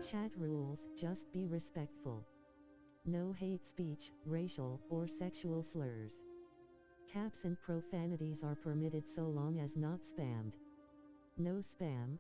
Chat rules: just be respectful. No hate speech, racial, or sexual slurs. Caps and profanities are permitted so long as not spammed. No spam.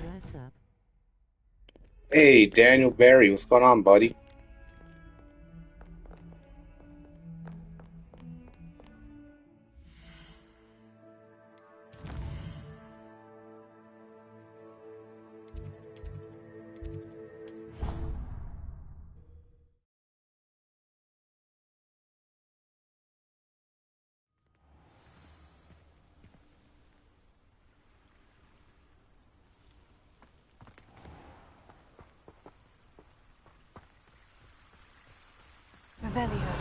Glass up. Hey, Daniel Barry, what's going on, buddy? Revelio.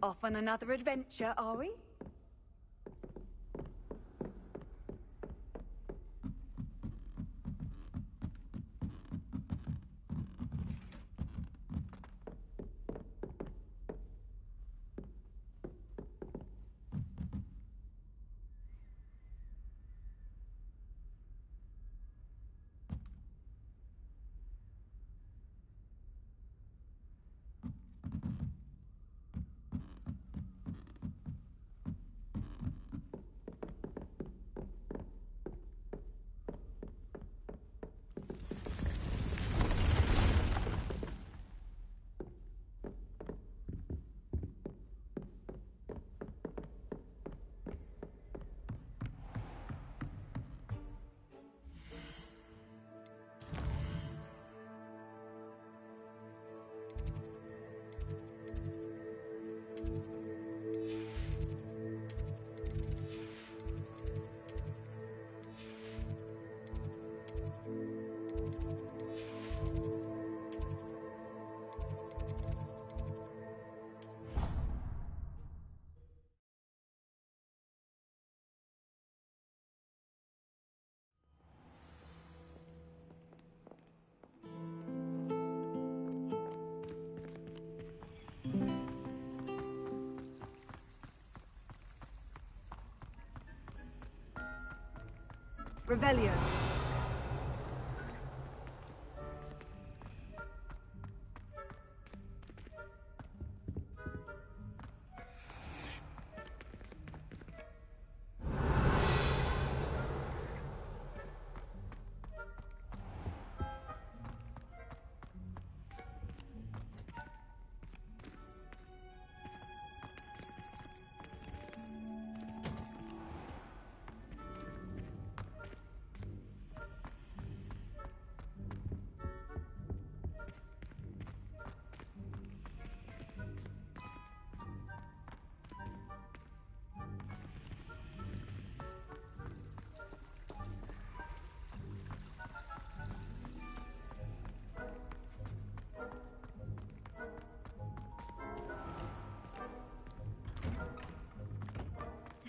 Off on another adventure, are we? Revelio.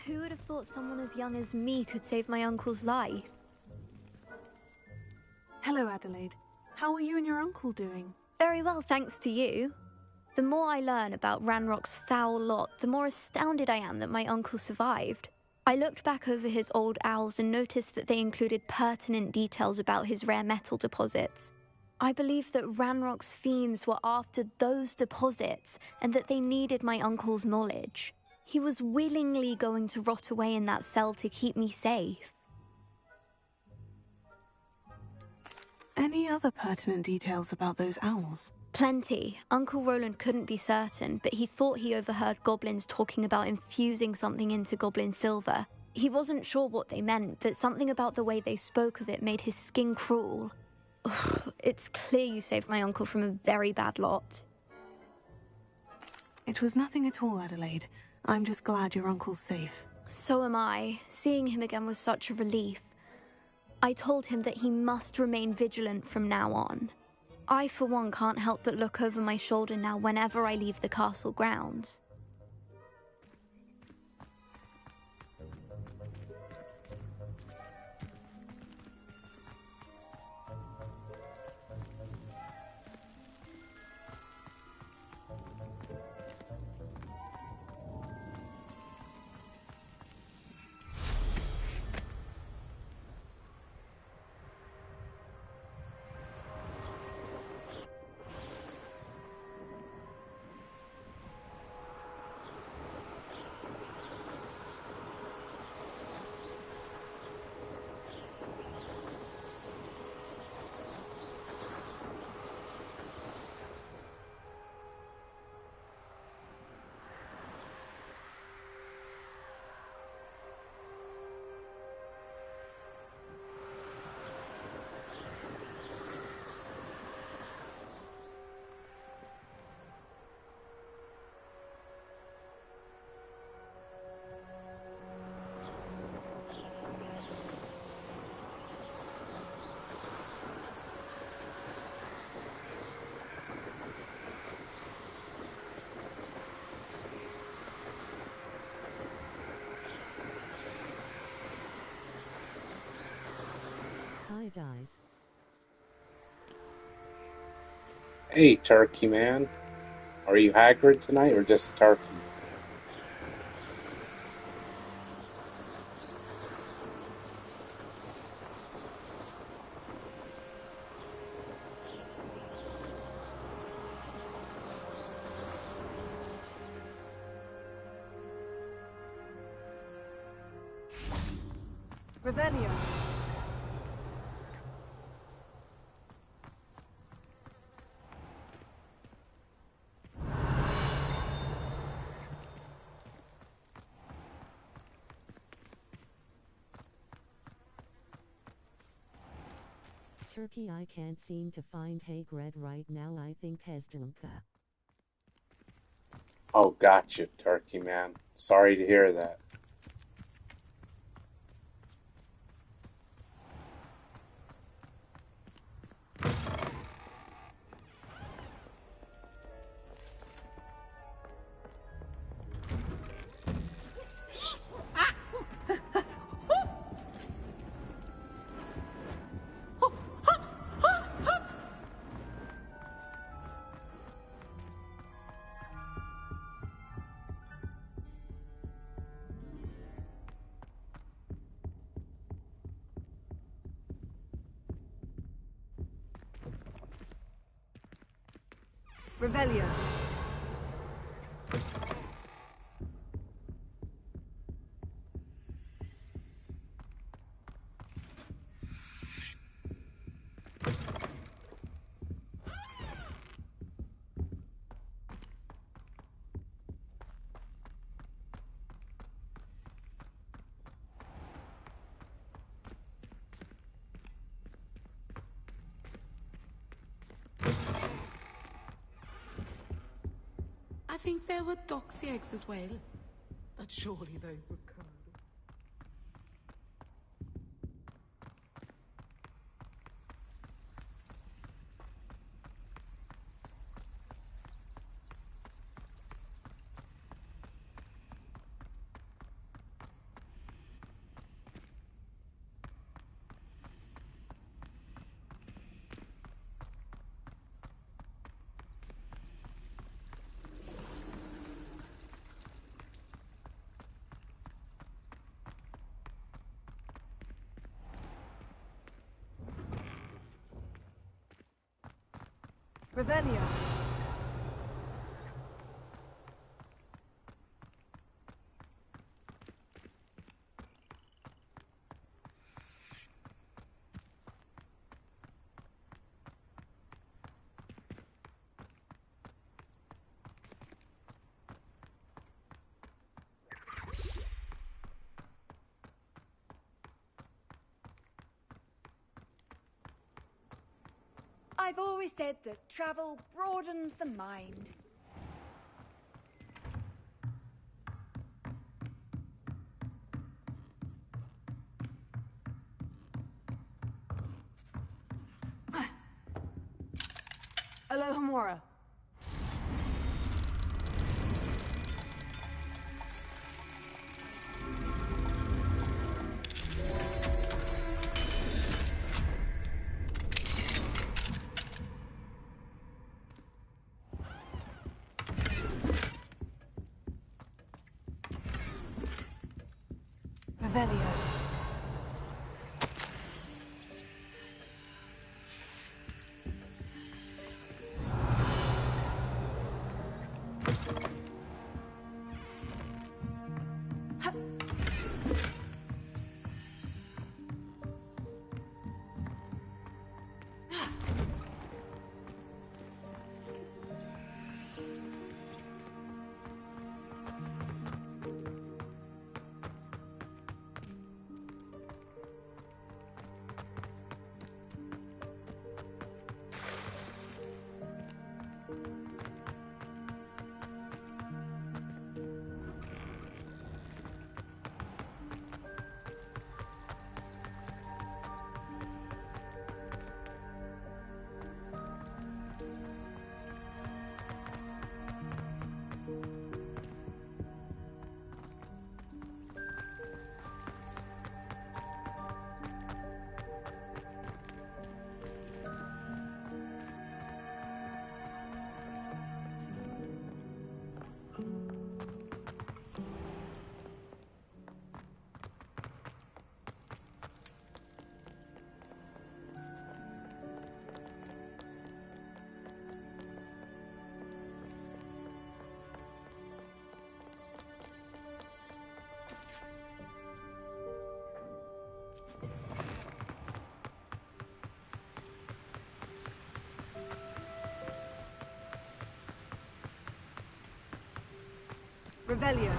Who would have thought someone as young as me could save my uncle's life? Hello, Adelaide. How are you and your uncle doing? Very well, thanks to you. The more I learn about Ranrock's foul lot, the more astounded I am that my uncle survived. I looked back over his old owls and noticed that they included pertinent details about his rare metal deposits. I believe that Ranrock's fiends were after those deposits and that they needed my uncle's knowledge. He was willingly going to rot away in that cell to keep me safe. Any other pertinent details about those owls? Plenty. Uncle Roland couldn't be certain, but he thought he overheard goblins talking about infusing something into goblin silver. He wasn't sure what they meant, but something about the way they spoke of it made his skin crawl. Ugh, it's clear you saved my uncle from a very bad lot. It was nothing at all, Adelaide. I'm just glad your uncle's safe. So am I. Seeing him again was such a relief. I told him that he must remain vigilant from now on. I, for one, can't help but look over my shoulder now whenever I leave the castle grounds. Hi guys. Hey, Turkey Man. Are you Hagrid tonight or just Turkey? Revelio. Turkey, I can't seem to find Hagrid right now. I think Hesdunka. Oh, gotcha, Turkey Man. Sorry to hear that. Revelio. I think there were doxy eggs as well, but surely those were curdled. Revelio. I've always said that travel broadens the mind. Alohomora. Revelio. Revelio.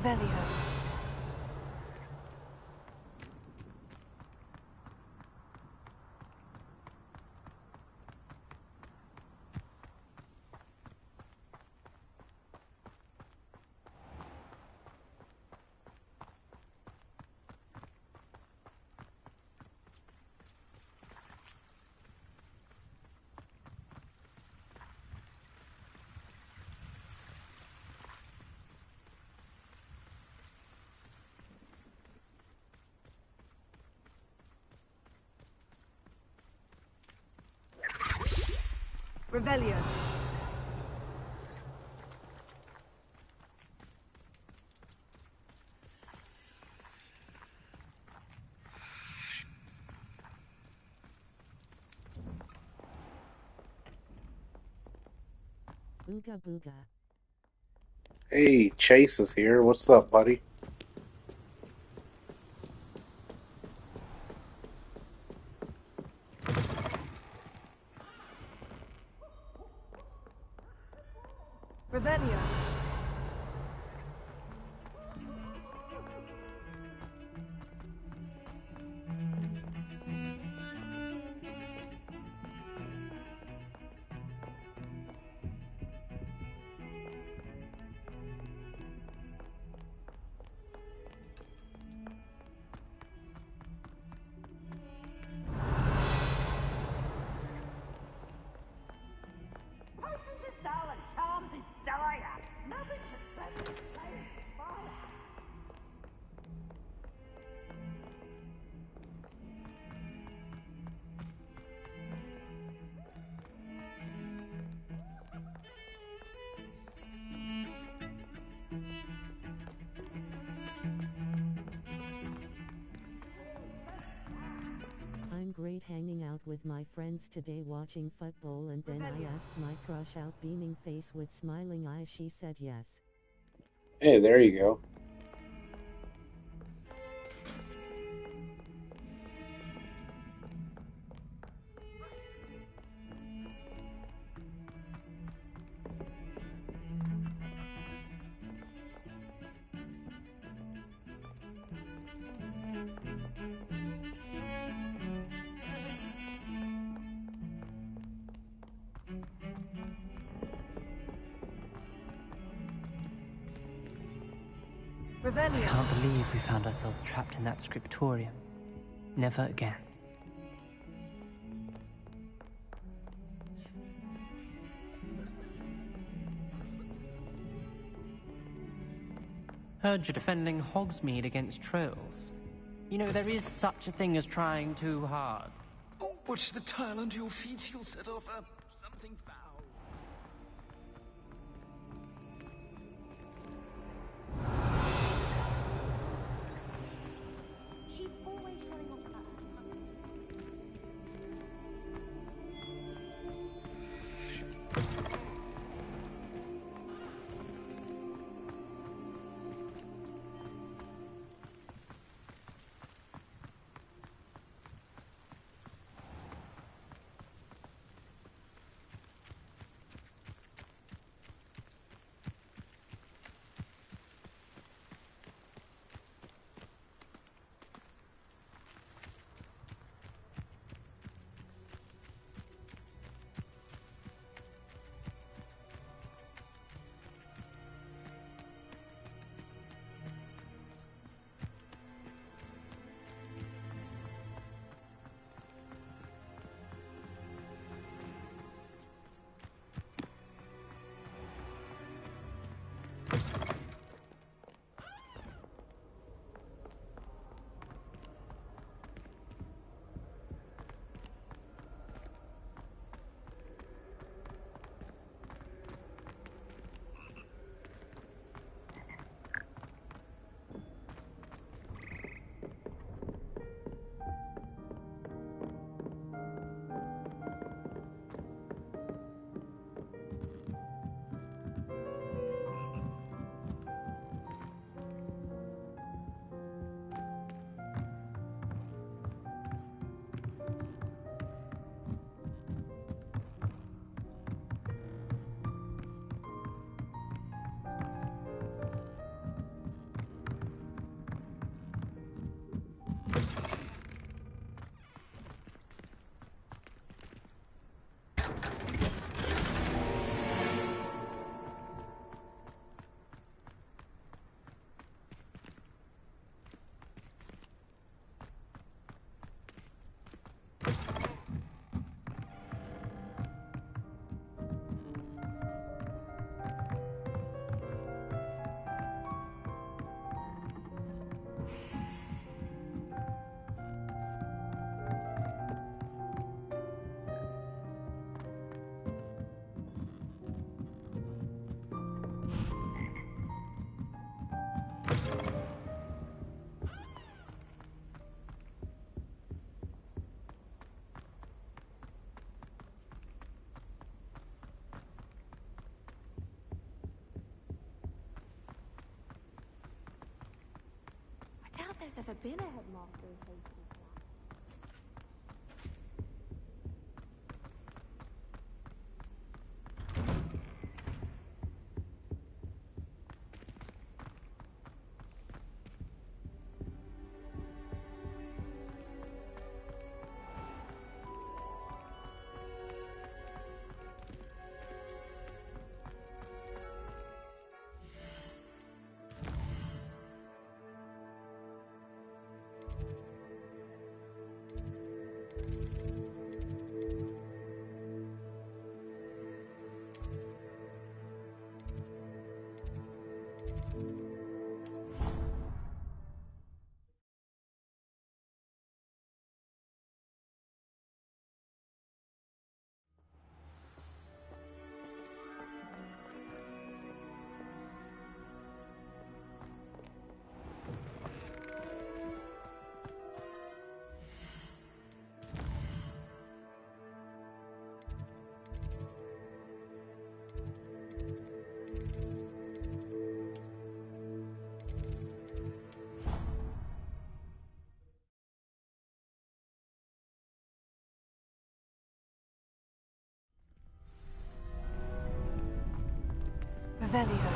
Revelio. Revelio. Booga booga. Hey, Chase is here. What's up, buddy? Revelio. I'm great hanging out with my friends today watching football, and then I asked my crush out, beaming face with smiling eyes. She said yes. Hey, there you go. Revelio. Can't believe we found ourselves trapped in that scriptorium. Never again. Heard you're defending Hogsmeade against trolls. You know, there is such a thing as trying too hard. Oh, watch the tile under your feet. You'll set off something foul. She's always showing off about her. there's ever been a headmaster in Hastings now. Revelio.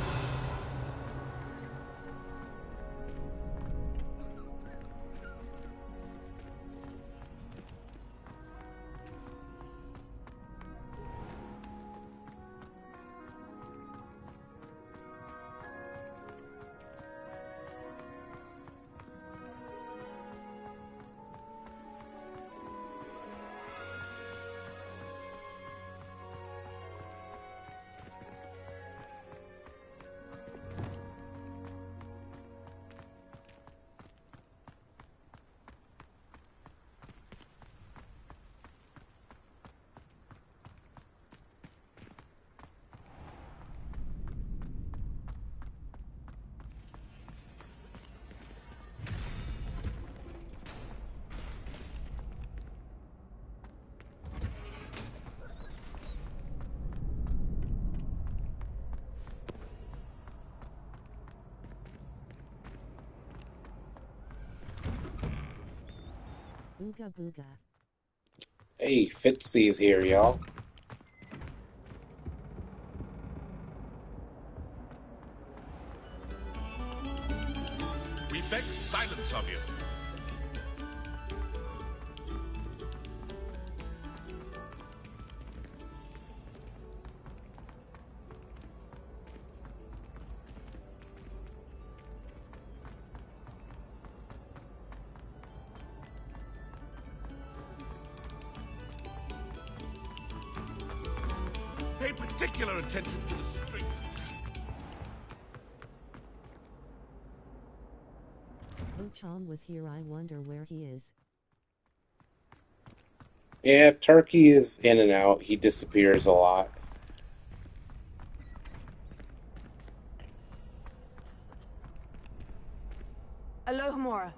Booga booga. Hey, Fitzy is here, y'all. We beg silence of you. Pay particular attention to the street. Ochon was here. I wonder where he is. Yeah, Turkey is in and out. He disappears a lot. Alohomora.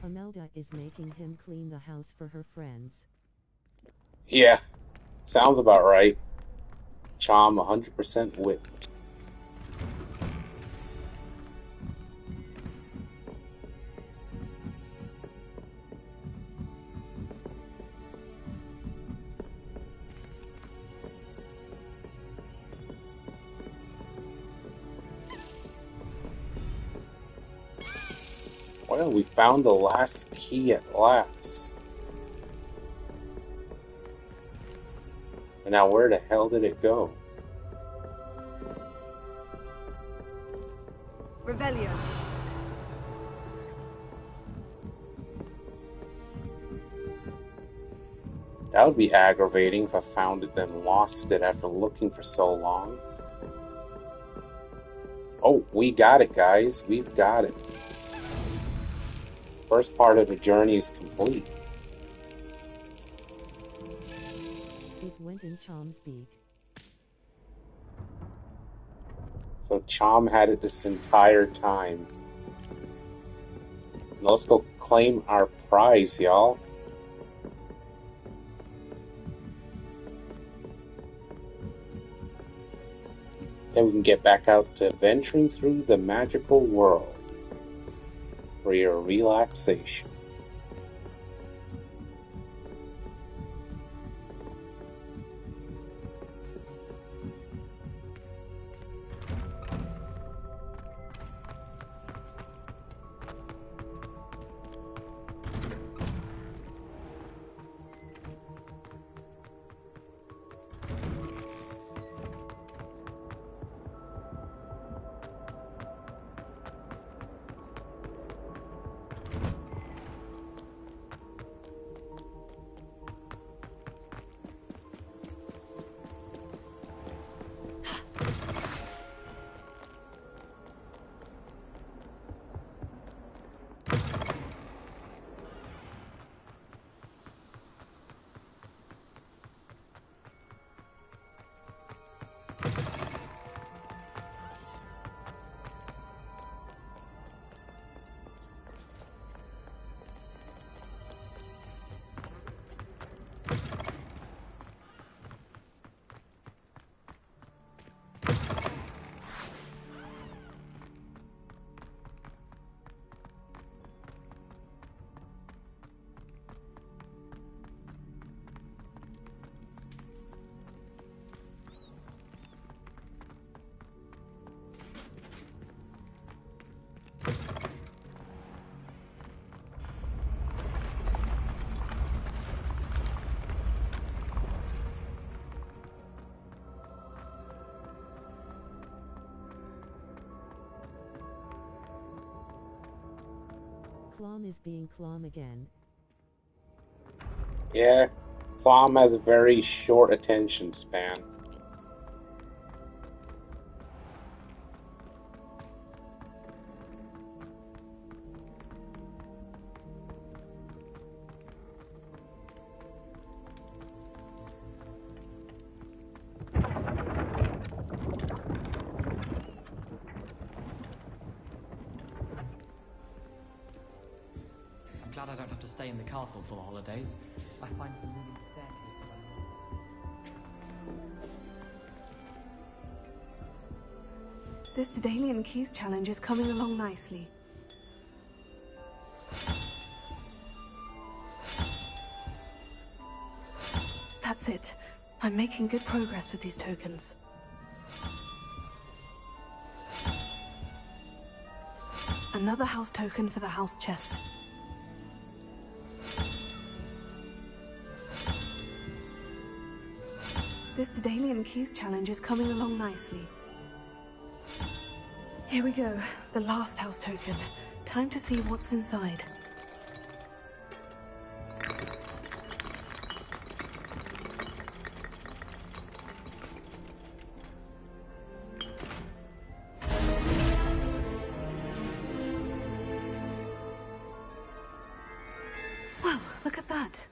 Imelda is making him clean the house for her friends. Yeah, sounds about right. Chom 100% wit. Well, we found the last key at last. And now where the hell did it go? Revelio. That would be aggravating if I found it then lost it after looking for so long. Oh, we got it, guys. We've got it. First part of the journey is complete. It went in Chom's beak. So Chom had it this entire time. Now let's go claim our prize, y'all. Then we can get back out to venturing through the magical world for your relaxation. Clom is being Clom again. Yeah, Clom has a very short attention span. I'm glad I don't have to stay in the castle for the holidays. I find the moving staircase This Daedalian Keys challenge is coming along nicely. That's it. I'm making good progress with these tokens. Another house token for the house chest. This Daedalian Keys challenge is coming along nicely. Here we go, the last house token. Time to see what's inside. Well, look at that.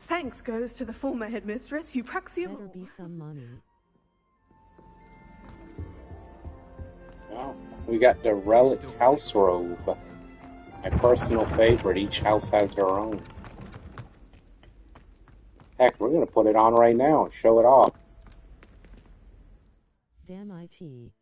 Thanks goes to the former headmistress, Eupraxia. Better be some money. Well, we got the Relic House Robe. My personal favorite. Each house has their own. Heck, we're going to put it on right now and show it off. Damn it.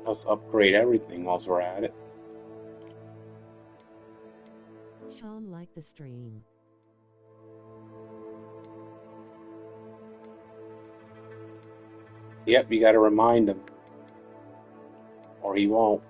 Let's upgrade everything whilst we're at it. Chom like the stream. Yep, you gotta remind them. Or he won't.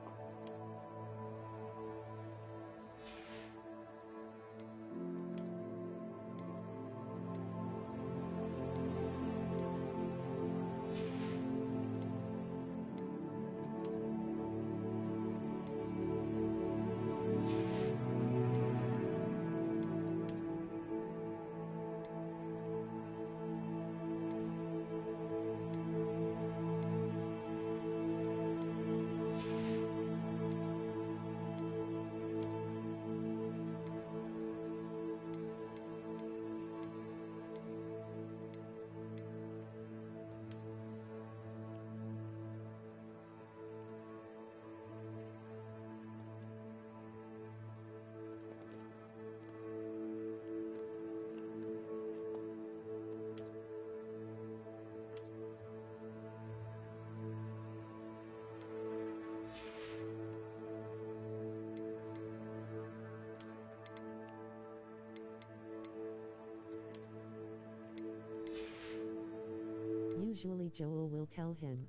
Usually Joel will tell him.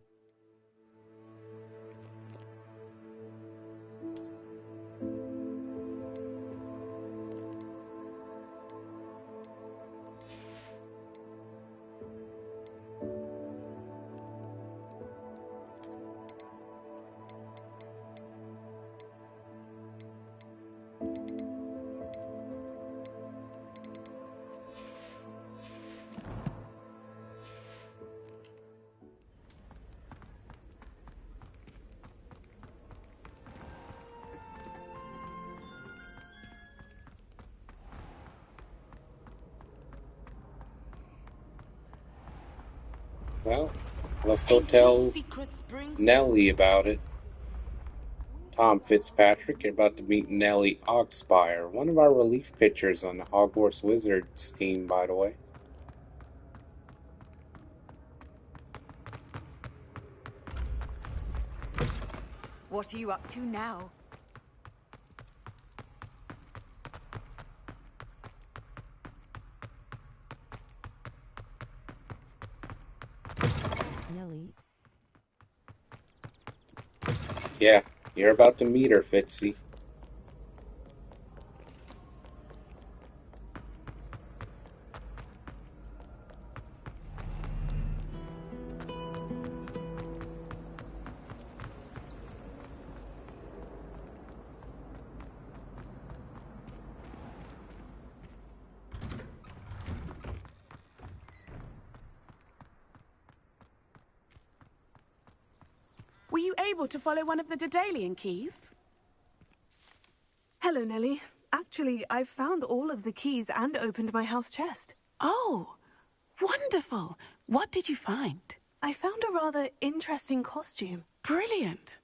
Well, let's go tell Nellie about it. Tom Fitzpatrick, you're about to meet Nellie Oxfire, one of our relief pitchers on the Hogwarts Wizards team, by the way. What are you up to now? Nellie? Yeah, you're about to meet her, Fitzy. Were you able to follow one of the Daedalian Keys? Hello, Nellie. Actually, I've found all of the keys and opened my house chest. Oh, wonderful. What did you find? I found a rather interesting costume. Brilliant.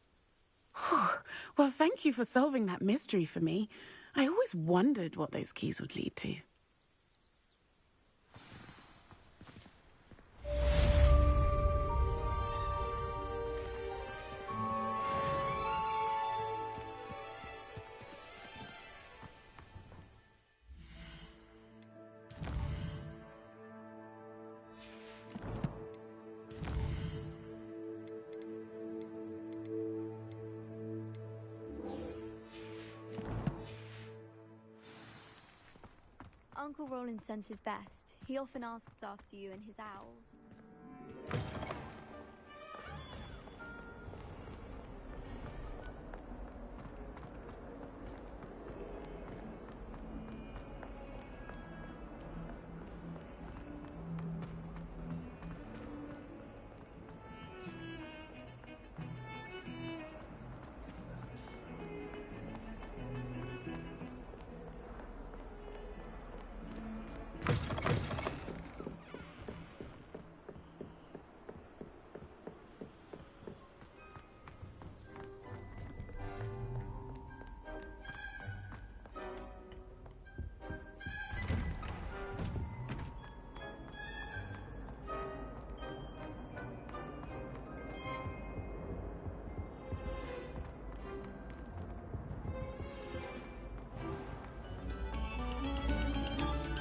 Well, thank you for solving that mystery for me. I always wondered what those keys would lead to. Uncle Roland sends his best. He often asks after you and his owls.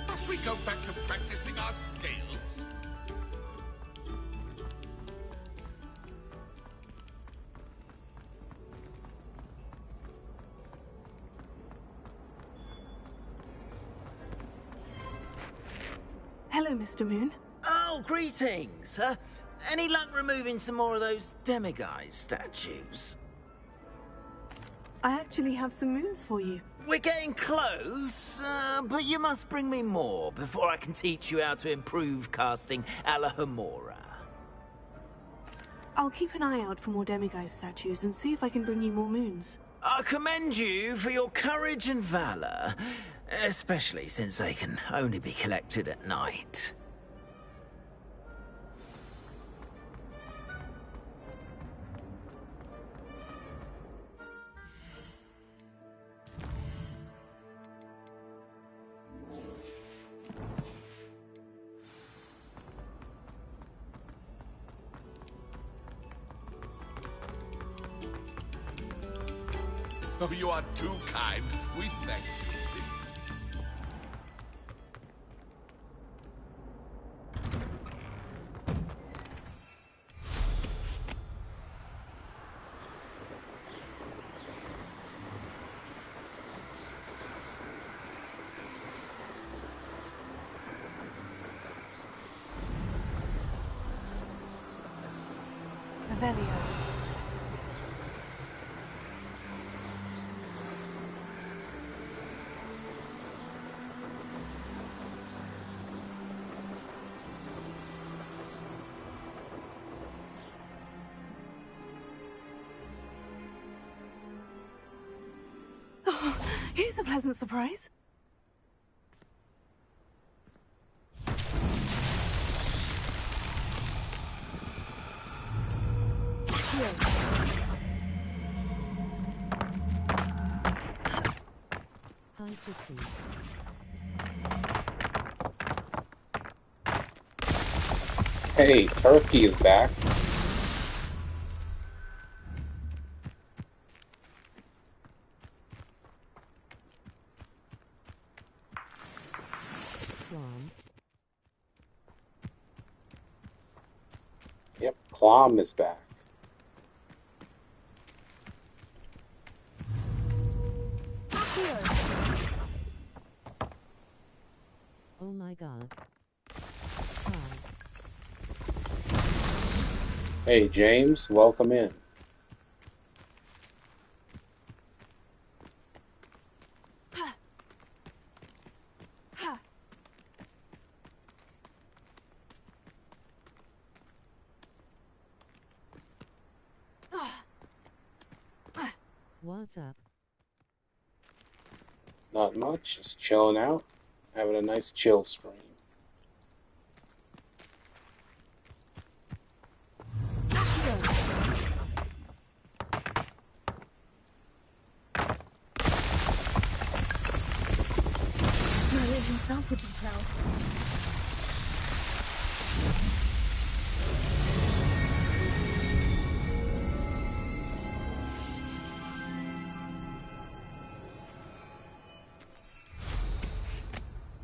Must we go back to practicing our scales? Hello, Mr. Moon. Oh, greetings. Any luck removing some more of those demiguise statues? I actually have some moons for you. We're getting close, but you must bring me more before I can teach you how to improve casting a la Hamora. I'll keep an eye out for more demiguise statues and see if I can bring you more moons. I commend you for your courage and valor, especially since they can only be collected at night. Oh, you are too kind. We thank you. Revelio. Oh, here's a pleasant surprise. Hi, Pixie. Hey, Turkey is back. Yep, Clom is back. Oh my god. Hi. Hey, James, welcome in. What's up? Not much, just chilling out, having a nice chill stream. Merlin himself would be proud.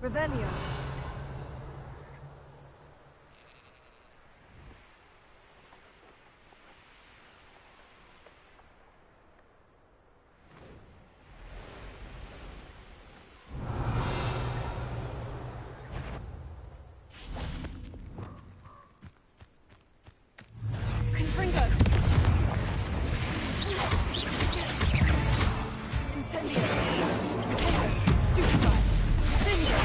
Revelio. Confringo. Incendio. Potato. Stupefy. Finger.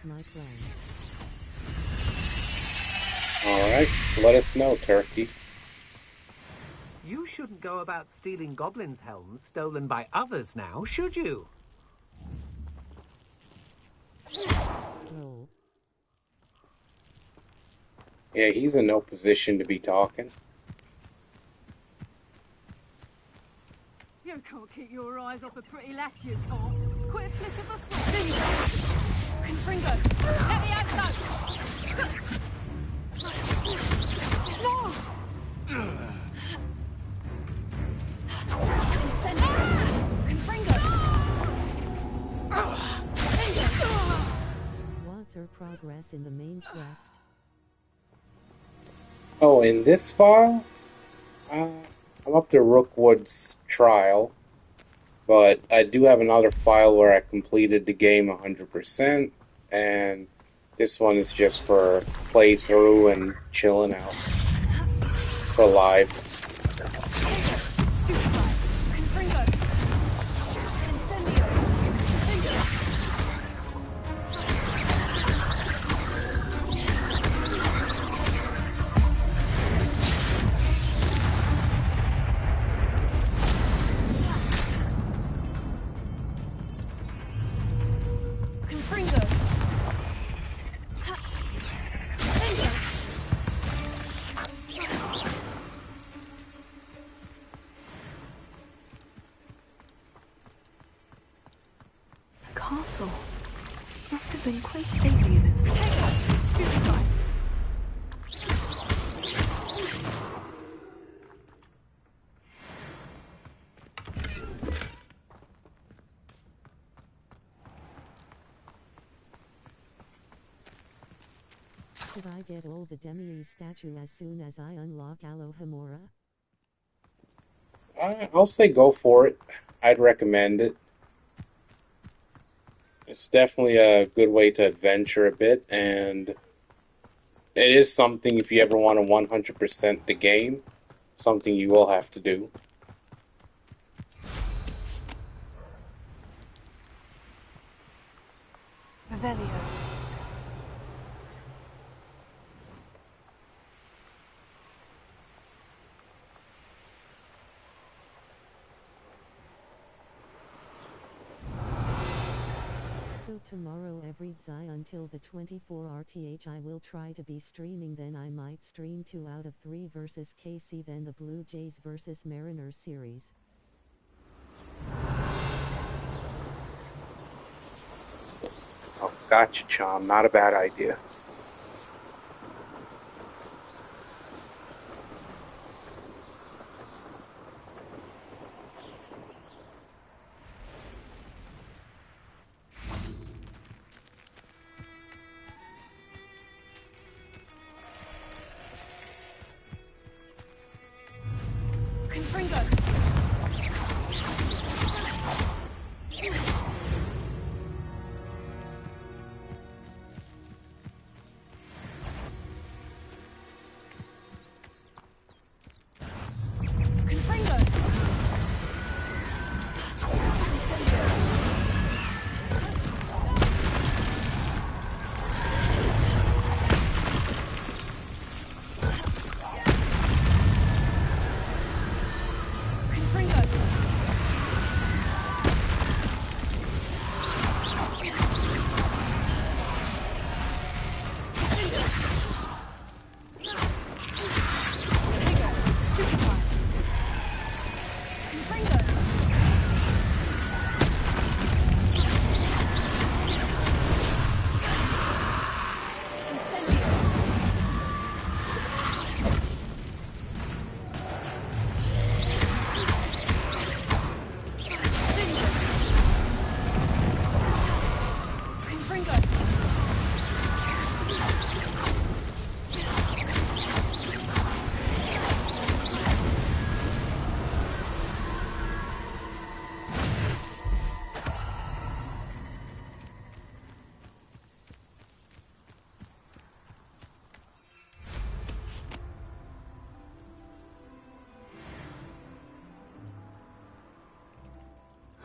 My plan. Alright, let us know, Turkey. You shouldn't go about stealing goblins' helms stolen by others now, should you? Roll. Yeah, he's in no position to be talking. You can't keep your eyes off a pretty lass, you can't. Quit a flick of a foot. Confringo. Let me out, no! progress in the main quest? Oh, in this file? I'm up to Rookwood's trial, but I do have another file where I completed the game 100%, and this one is just for playthrough and chilling out for live. Castle must have been quite stately in its stupefy. Should I get all the Demi's statue as soon as I unlock Alohomora? I'll say go for it. I'd recommend it. It's definitely a good way to adventure a bit, and it is something, if you ever want to 100% the game, something you will have to do. Revelio. So tomorrow every Xi until the 24 RTH I will try to be streaming, then I might stream 2 out of 3 versus KC, then the Blue Jays versus Mariners series. Oh, gotcha, Chom. Not a bad idea.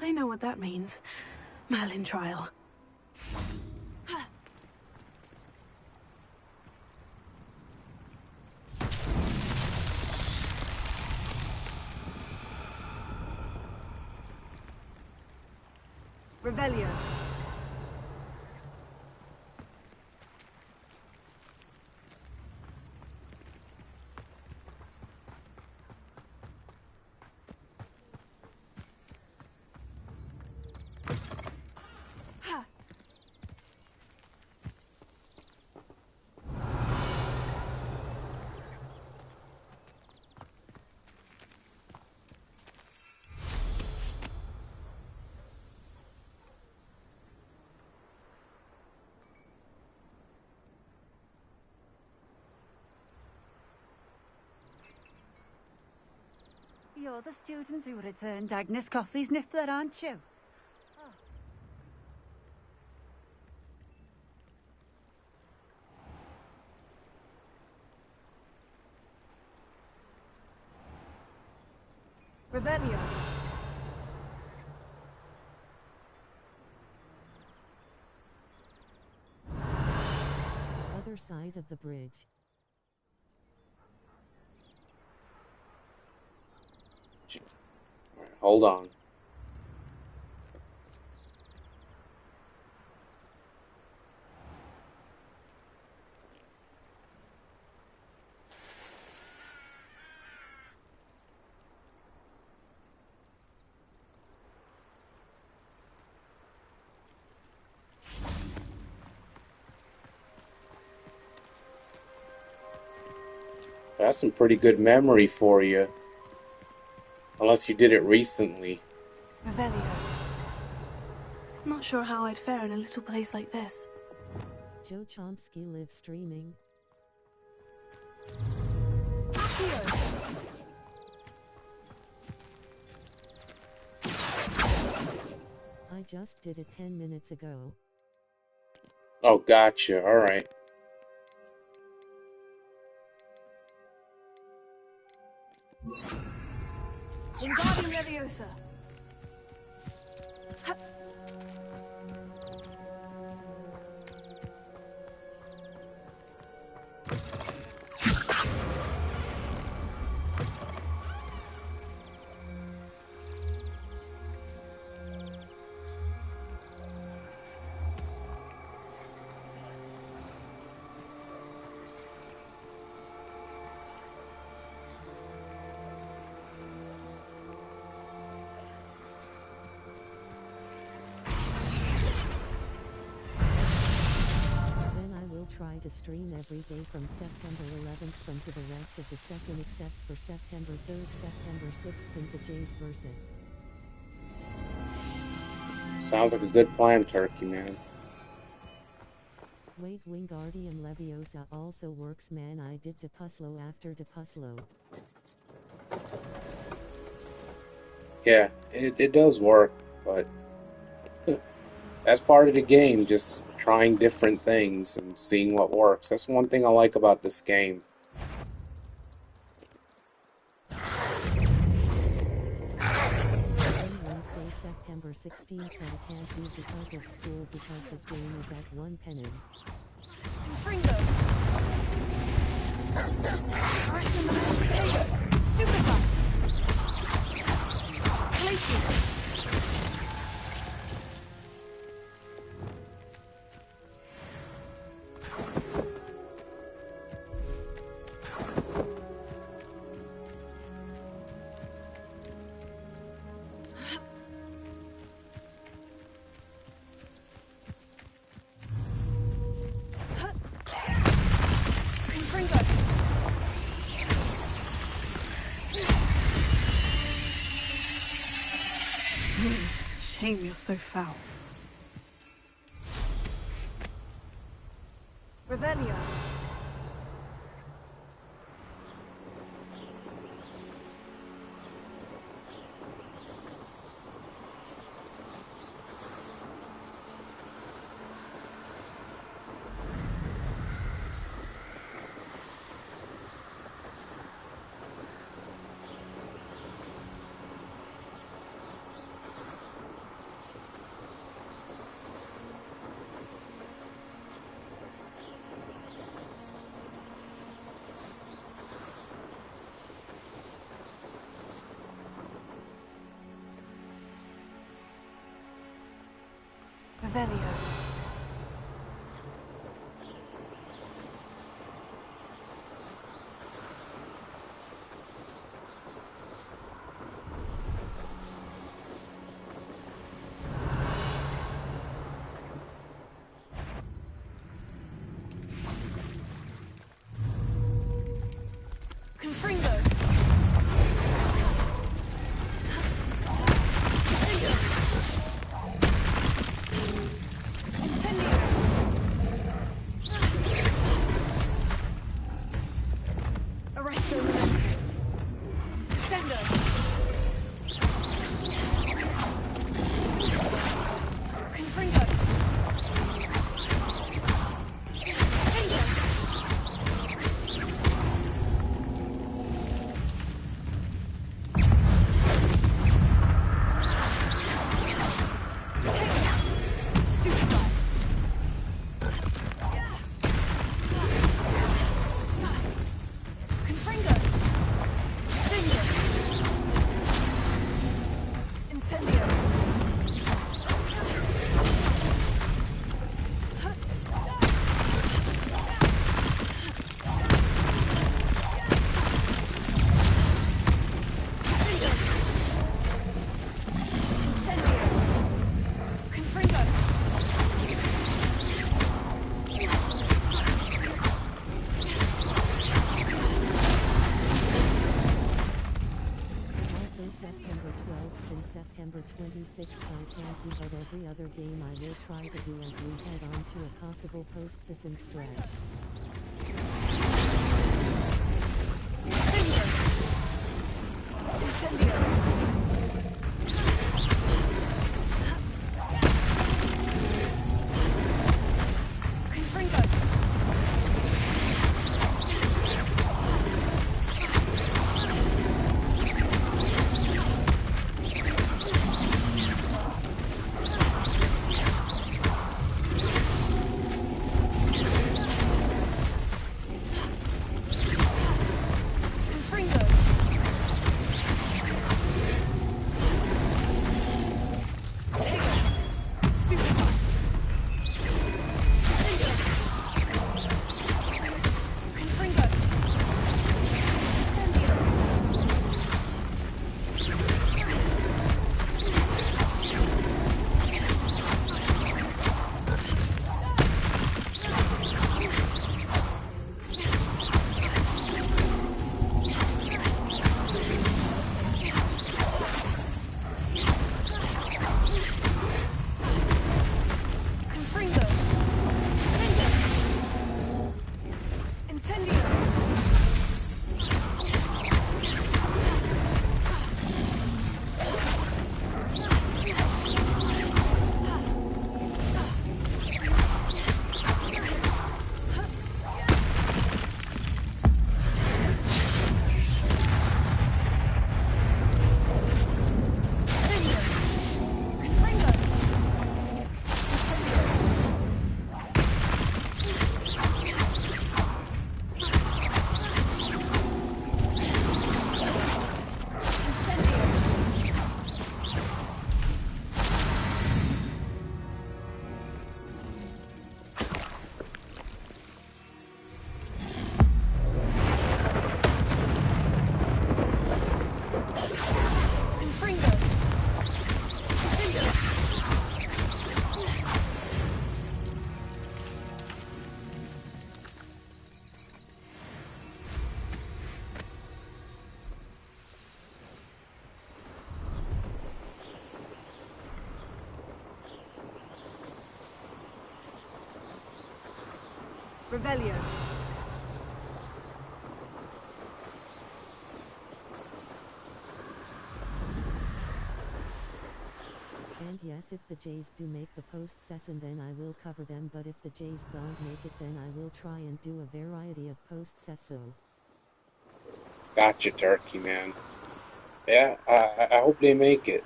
I know what that means. Merlin trial. Revelio. You're the student who returned Agnes Coffey's niffler, aren't you? Revelio. Other side of the bridge. All right, hold on. That's some pretty good memory for you. Unless you did it recently. Revelio. Not sure how I'd fare in a little place like this. Joe Chomsky live streaming. I just did it 10 minutes ago. Oh, gotcha. All right. Wingardium Leviosa. Try to stream every day from September 11th from to the rest of the session except for September 3rd, September 6th and the Jays versus. Sounds like a good plan, Turkey Man. Wait, Wingardium Leviosa also works, man. I did Depuslo after Depuslo. Yeah, it does work, but that's part of the game, just trying different things and seeing what works. That's one thing I like about this game. Wednesday, September 16th, I can't do because of school because the game is at 1 penny. Fringo. Potato. Stupefy. Places. Shame you're so foul. Revelio. Revelio. Confringo. 6 I can't do, but every other game I will try to do as we head on to a possible post-season stretch. Revelio. And yes, if the Jays do make the post-season, then I will cover them, but if the Jays don't make it, then I will try and do a variety of post-season. Gotcha, Turkey, man. Yeah, I hope they make it.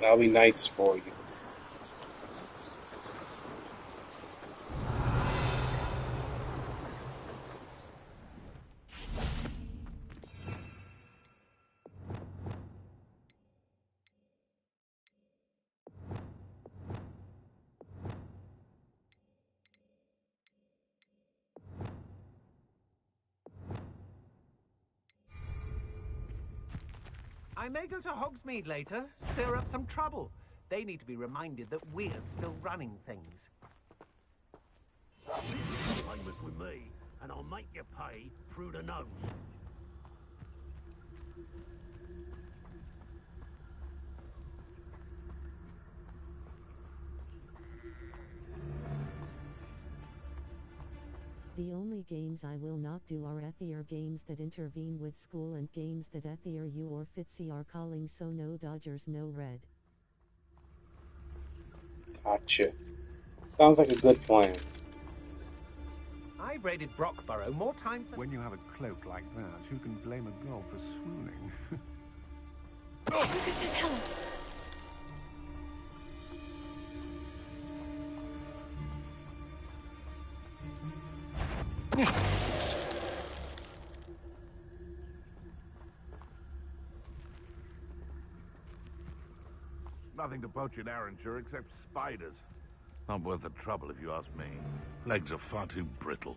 That'll be nice for you. I may go to Hogsmeade later, stir up some trouble. They need to be reminded that we're still running things. Famous with me, and I'll make you pay through the nose. The only games I will not do are Ethier games that intervene with school and games that Ethier you or Fitzy are calling, so no Dodgers, no red. Gotcha. Sounds like a good plan. I've raided Brockborough more times than... When you have a cloak like that, who can blame a girl for swooning? Lucas, don't tell us. Nothing to poach in Arranshire except spiders. Not worth the trouble, if you ask me. Legs are far too brittle.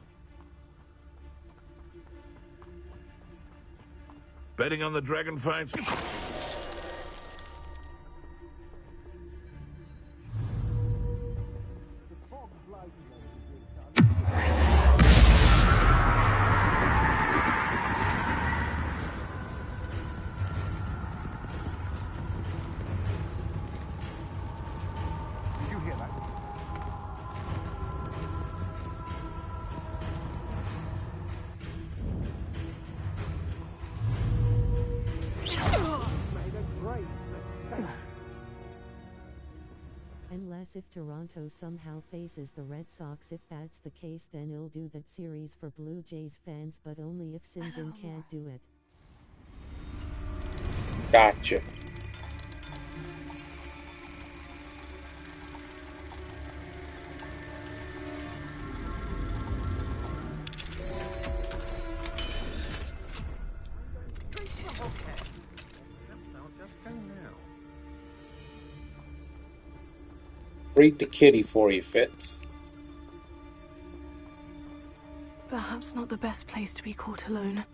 Betting on the dragon fights? Unless if Toronto somehow faces the Red Sox. If that's the case, then I'll do that series for Blue Jays fans, but only if Sinbin can't do it. Gotcha. Freed the kitty for you, Fitz. Perhaps not the best place to be caught alone.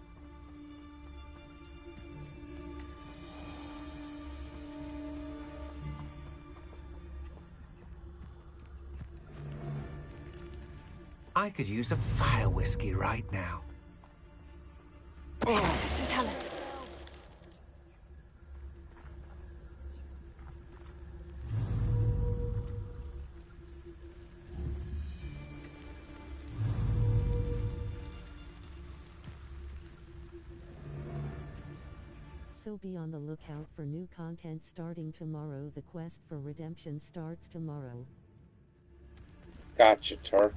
I could use a fire whiskey right now. Mr. Tallis. So be on the lookout for new content starting tomorrow. The quest for redemption starts tomorrow. Gotcha, Tar.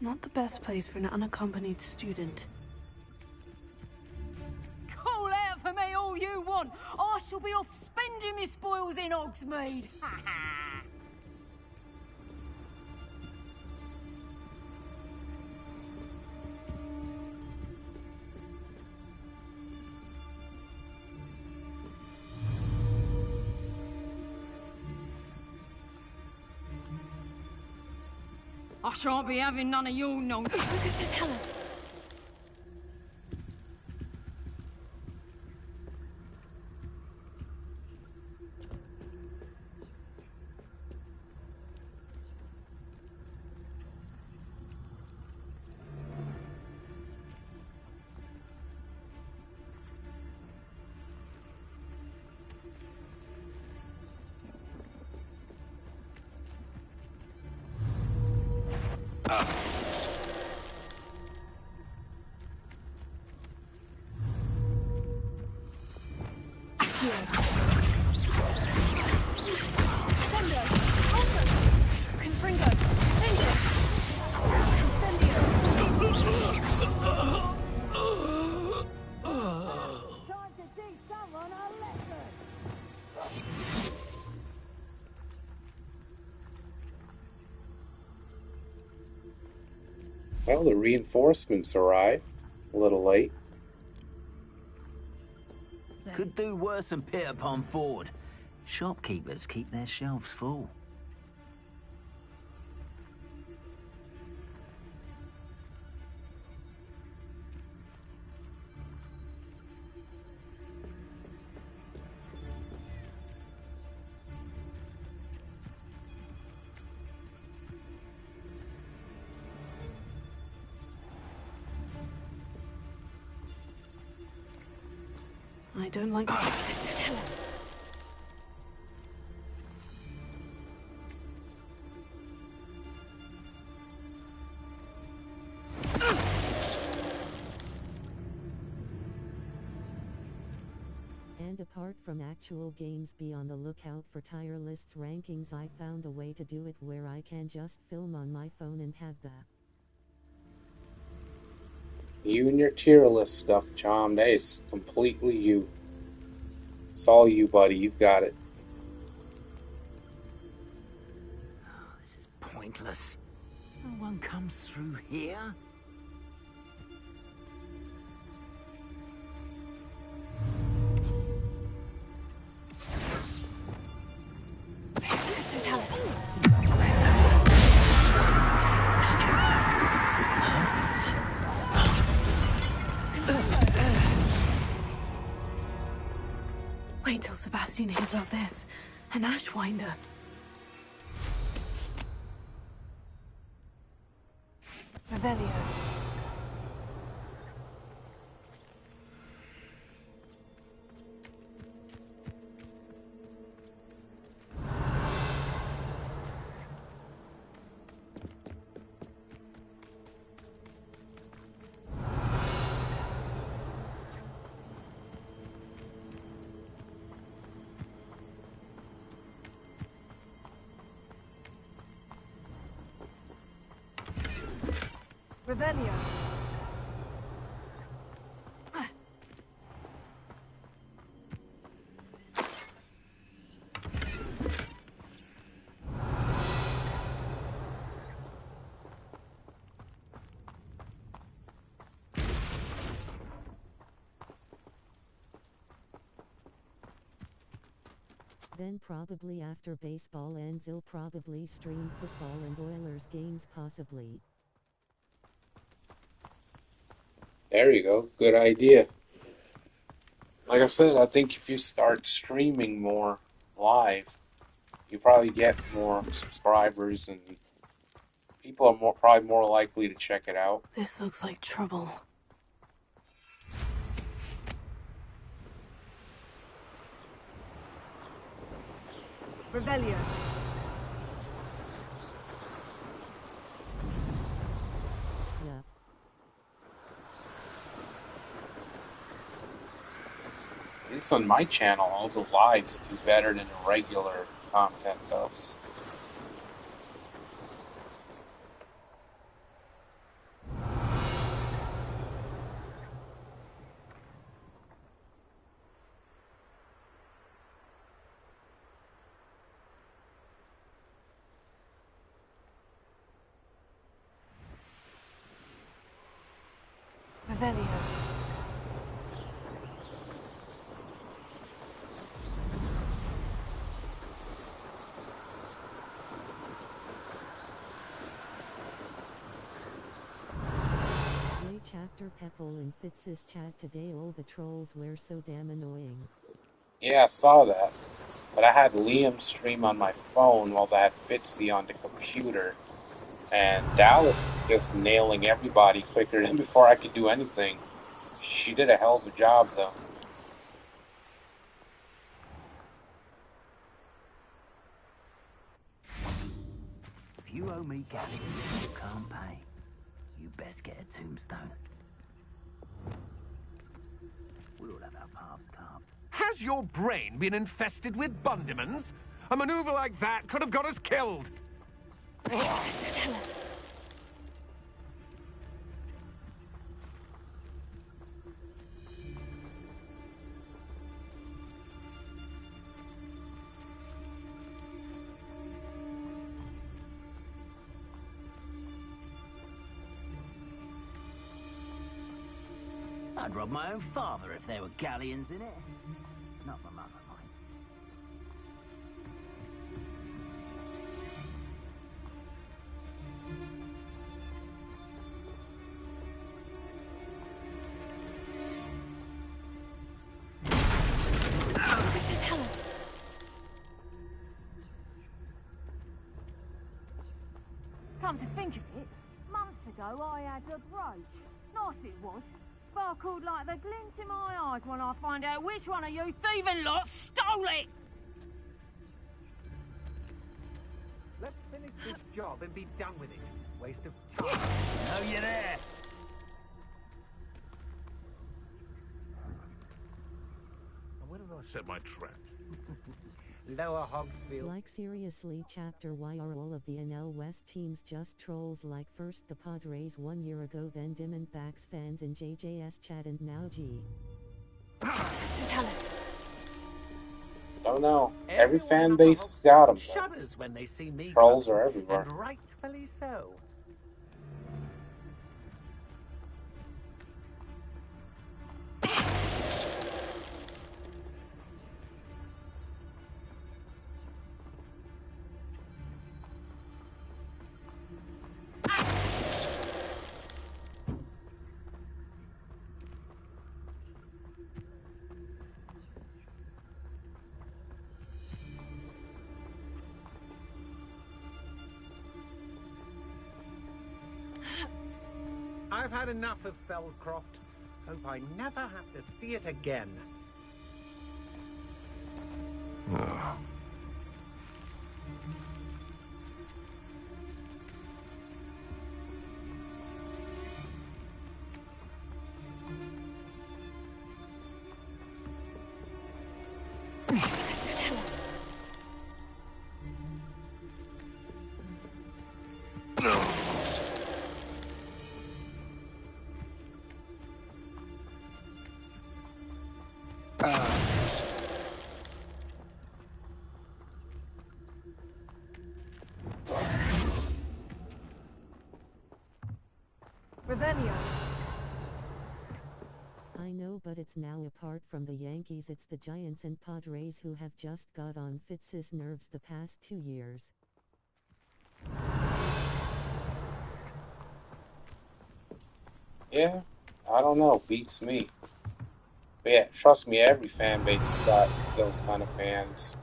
Not the best place for an unaccompanied student. Call out for me all you want. I shall be off spending my spoils in Hogsmeade. I shan't be having none of your nonsense. Mr. Tallis. Well, the reinforcements arrived. A little late. Could do worse than pit upon Ford. Shopkeepers keep their shelves full. I don't like Mr. Tallis. And apart from actual games, be on the lookout for tier lists rankings. I found a way to do it where I can just film on my phone and have the... You and your tier list stuff, Chom. That is completely you. It's all you, buddy. You've got it. Oh, this is pointless. No one comes through here. Wait till Sebastian hears about this. An ashwinder. Revelio. Revelio. Then probably after baseball ends he'll probably stream football and Oilers games possibly. There you go. Good idea. Like I said, I think if you start streaming more live, you probably get more subscribers and people are probably more likely to check it out. This looks like trouble. Revelio. Yeah. At least on my channel, all the lives do better than the regular content does. Revelio. Chapter Pepple in Fitz's chat today. All the trolls were so damn annoying. Yeah, I saw that. But I had Liam stream on my phone whilst I had Fitzy on the computer. And Dallas was just nailing everybody quicker than before I could do anything. She did a hell of a job, though. If you owe me galleons you can't pay, you best get a tombstone. We'll have our paths carved. Has your brain been infested with bundimans? A maneuver like that could have got us killed. Tell us. I'd rob my own father if there were galleons in it. Not my mother, mind. Mr. Tell us. Come to think of it, months ago I had a brooch. Nice it was. Sparkled like the glint in my eyes when I find out which one of you thieving lot stole it! Let's finish this job and be done with it. Waste of time. Oh, you're there! where did I set my trap? Lower Hogsfield. Like seriously, chapter why are all of the NL West teams just trolls? Like first the Padres 1 year ago, then Diamondbacks fans in JJS chat, and now G. Tell us. Don't know. Every fan base has got them. Shudders when they see me. Trolls are everywhere. And rightfully so. I've had enough of Feldcroft. Hope I never have to see it again. Revelio. I know, but it's now apart from the Yankees, it's the Giants and Padres who have just got on Fitz's nerves the past 2 years. Yeah, I don't know. Beats me. But yeah, trust me, every fan base has got those kind of fans.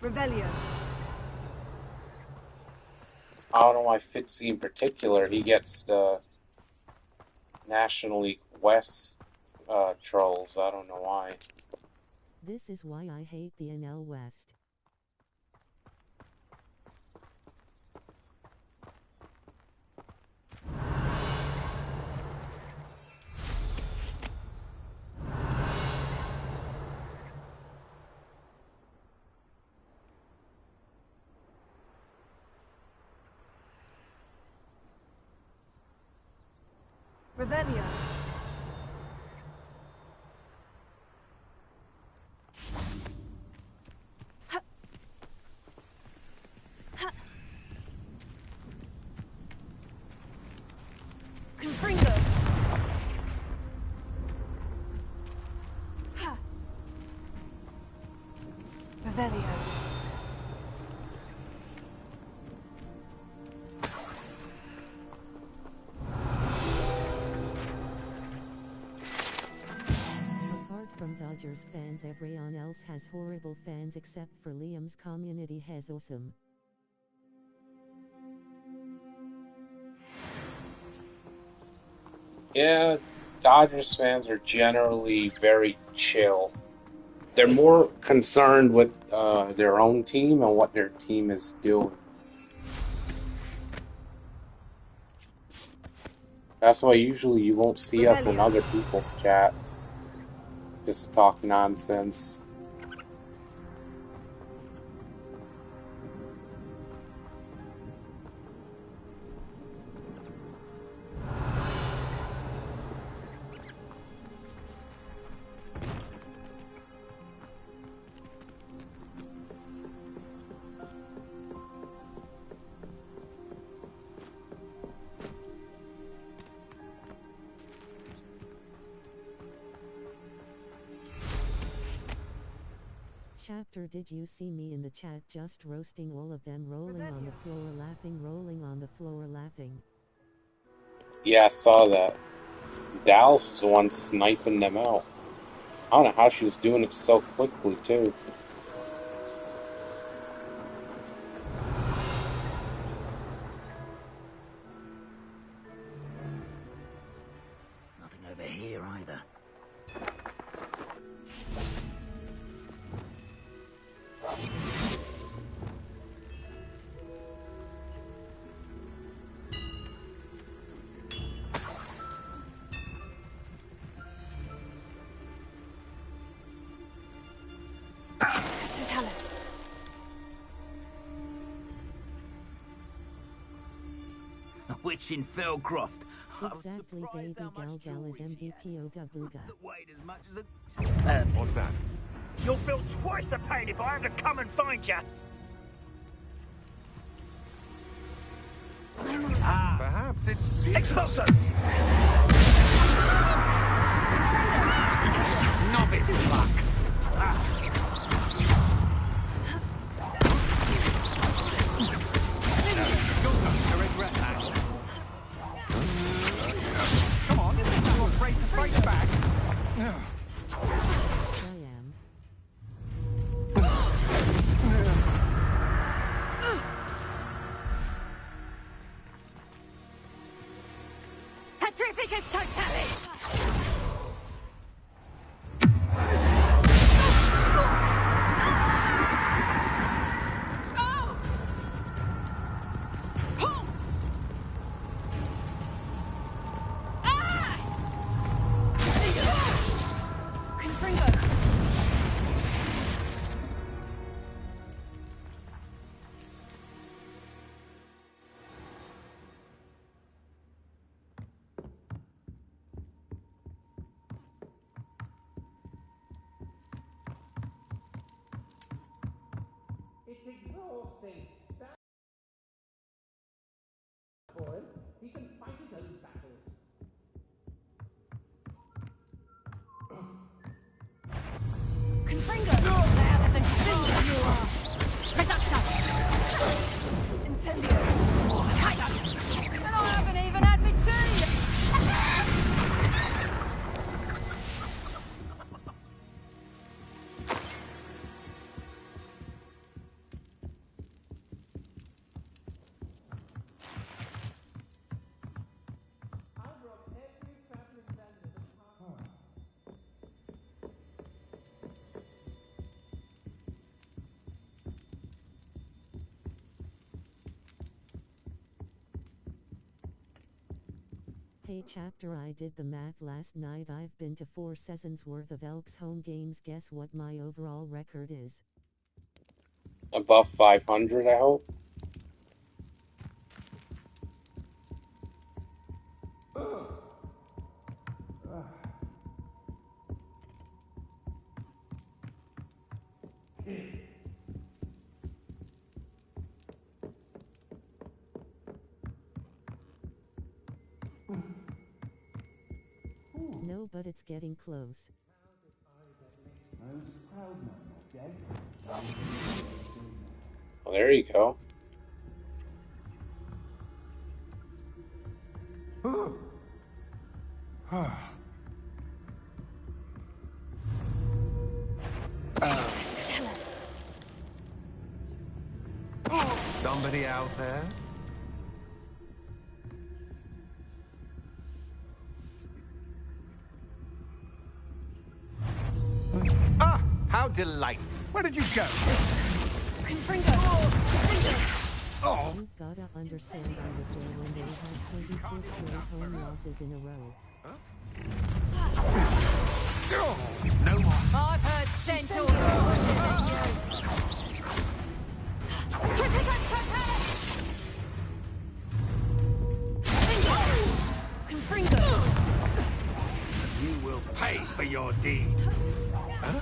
Revelio. I don't know why Fitzy in particular, he gets the National League West trolls. I don't know why. This is why I hate the NL West. Revelio. Confringo. Revelio. From Dodgers fans, everyone else has horrible fans except for Liam's community has awesome. Yeah, Dodgers fans are generally very chill. They're more concerned with their own team and what their team is doing. That's why usually you won't see us in other people's chats. Just to talk nonsense. Chapter, did you see me in the chat just roasting all of them, rolling on the floor laughing, rolling on the floor laughing? Yeah, I saw that. Dallas is the one sniping them out. I don't know how she was doing it so quickly, too. Nothing over here either. Which in Felcroft. Exactly, baby gal gal is MVP Oga Booga. Weighed as much as a... What's that? You'll feel twice the pain if I have to come and find you. Perhaps it's... Expulso! Novice luck. You're going to regret that. Come on, you're afraid to fight back. I am. Petrificus totalis! It's exhausting. That for him. He can fight his own battles. Confringo! There doesn't show you are! Reducto! Incendio! And I haven't even had me tea! Hey chapter, I did the math last night. I've been to 4 seasons worth of Elks home games. Guess what my overall record is? Above 500, I hope. No, but it's getting close. Well, there you go. Somebody out there? Ah! How delightful! Where did you go? Confringo! Oh! You gotta understand I was there when they had 22 straight home losses in a row. No more. I've heard centaurs Triplicus totalis! Confringo! You will pay for your deed. Huh?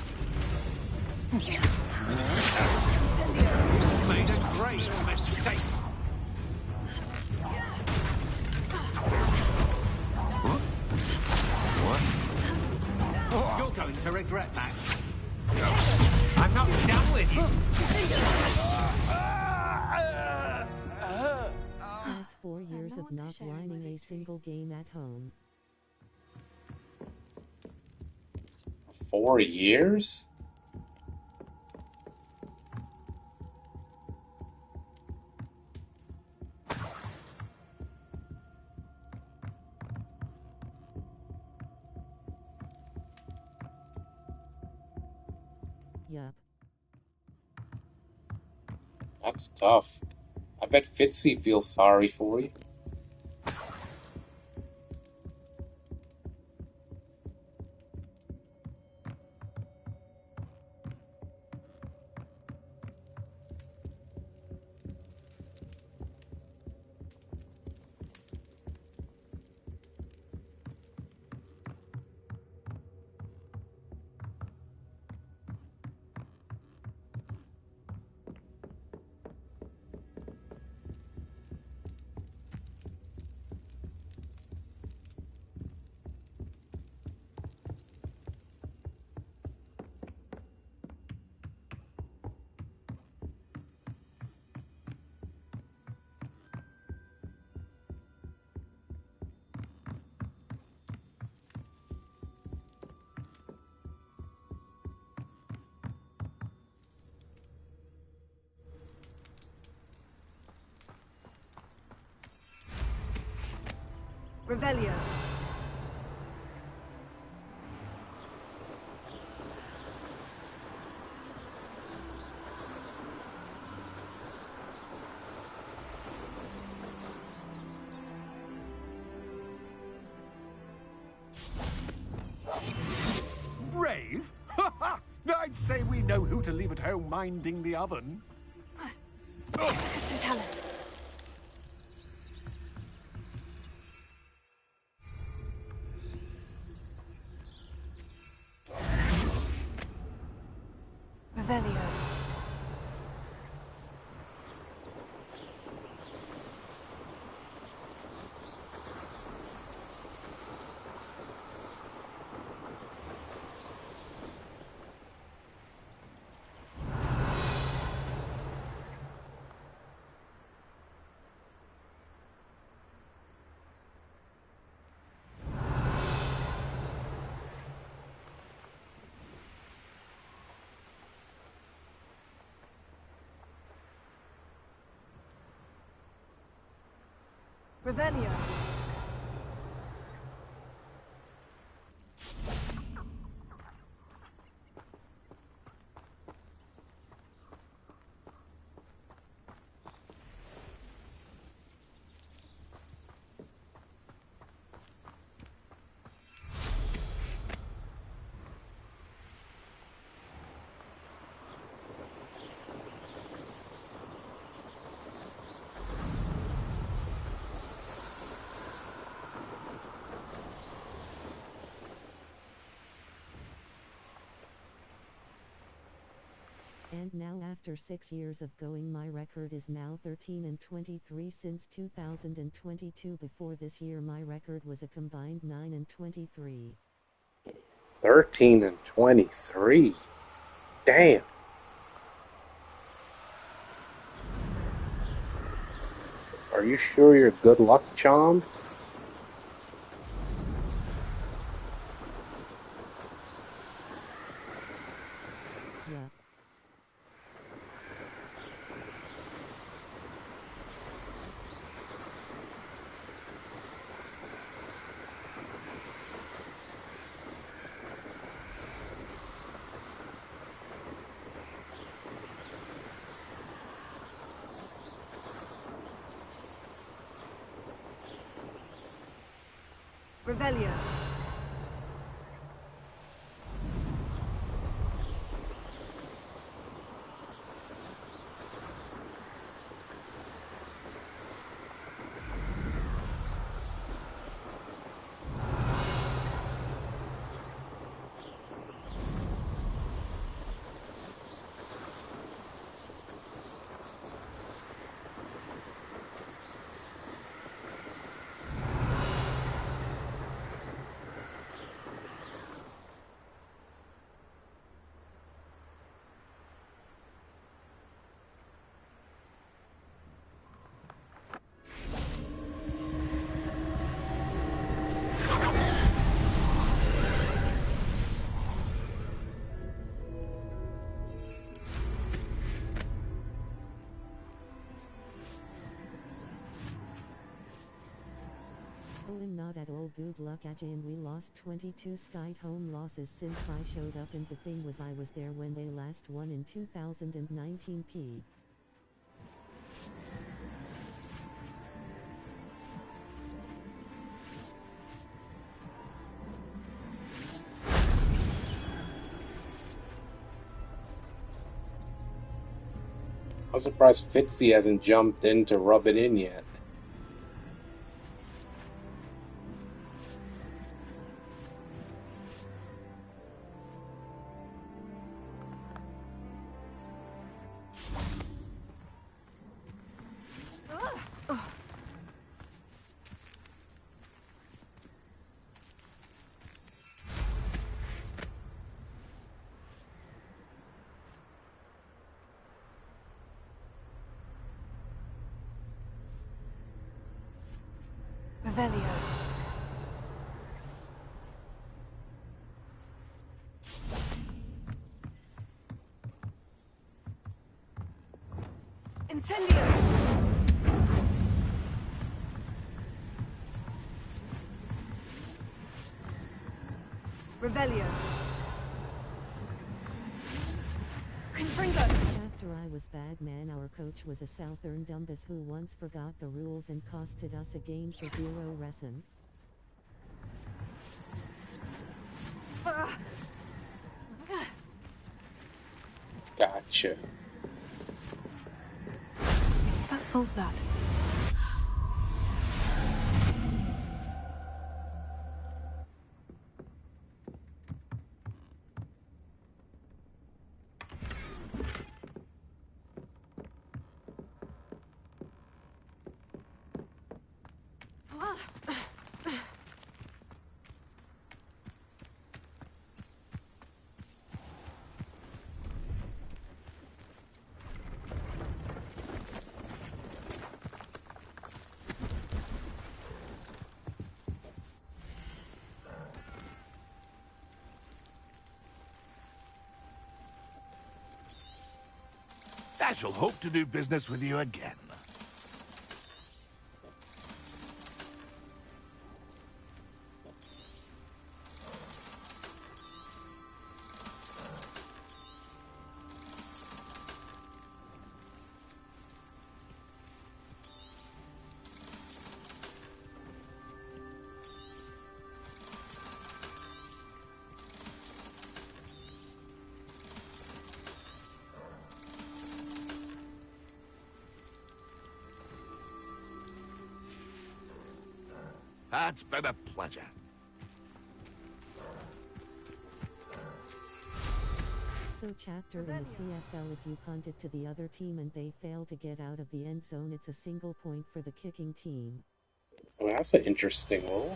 Made a great mistake. What? You're going to regret that. I'm not done with you. That's 4 years of not whining a single game at home. 4 years? Yup. That's tough. I bet Fitzy feels sorry for you. Revelio. Brave? I'd say we know who to leave at home minding the oven. Totalis. Revelio. Revelio. And now after 6 years of going, my record is now 13 and 23 since 2022. Before this year my record was a combined 9 and 23. 13 and 23. Damn. Are you sure you're good luck charmed? Yeah. Revelio. I'm not at all good luck, Ajay, and we lost 22 straight home losses since I showed up, and the thing was I was there when they last won in 2019 P. I'm surprised Fitzy hasn't jumped in to rub it in yet. Revelio. Incendio. Revelio. Confringo. After I was bad man, our coach was a Southern Dumbus who once forgot the rules and costed us a game for 0 resin. Gotcha. That solves that. I shall hope to do business with you again. It's been a pleasure. So chapter in the CFL, if you punt it to the other team and they fail to get out of the end zone, it's a single point for the kicking team. Well, that's an interesting rule.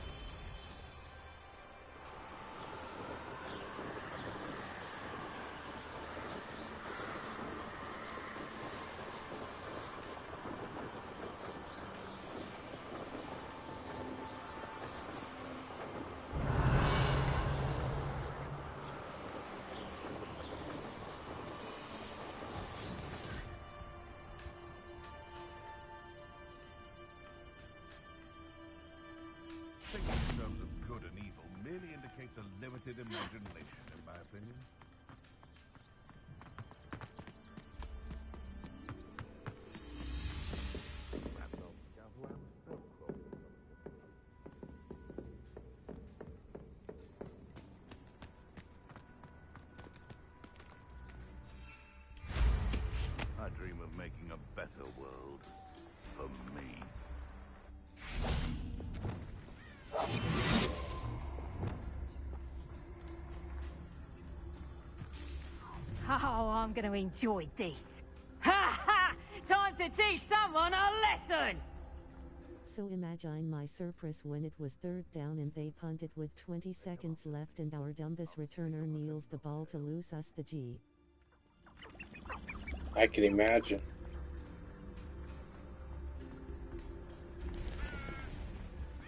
Thinking in terms of good and evil merely indicates a limited imagination, in my opinion. I dream of making a better world for me. Oh, I'm going to enjoy this. Ha ha! Time to teach someone a lesson! So imagine my surprise when it was 3rd down and they punted with 20 seconds left and our Dumbus returner kneels the ball to lose us the G. I can imagine.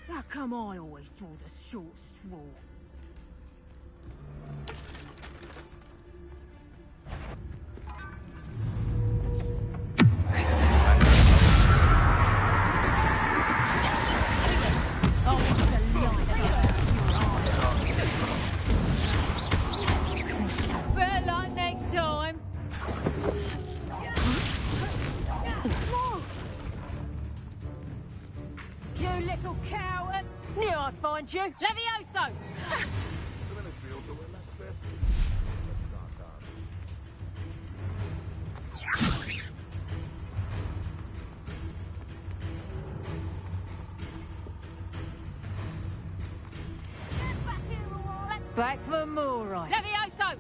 How come I always draw the short straw? Better luck next time. You little coward! Knew I'd find you. Levioso! Back for more, right? Levioso!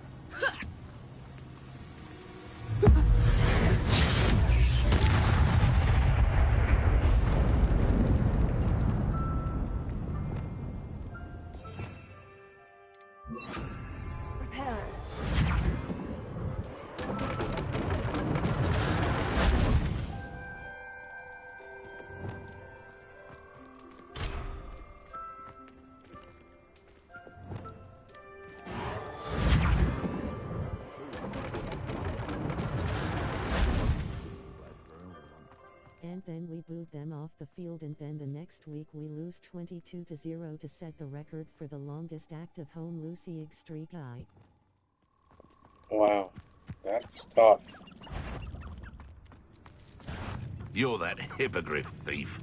off the field, and then the next week we lose 22-0 to set the record for the longest active home losing streak. Wow, that's tough. You're that hippogriff thief.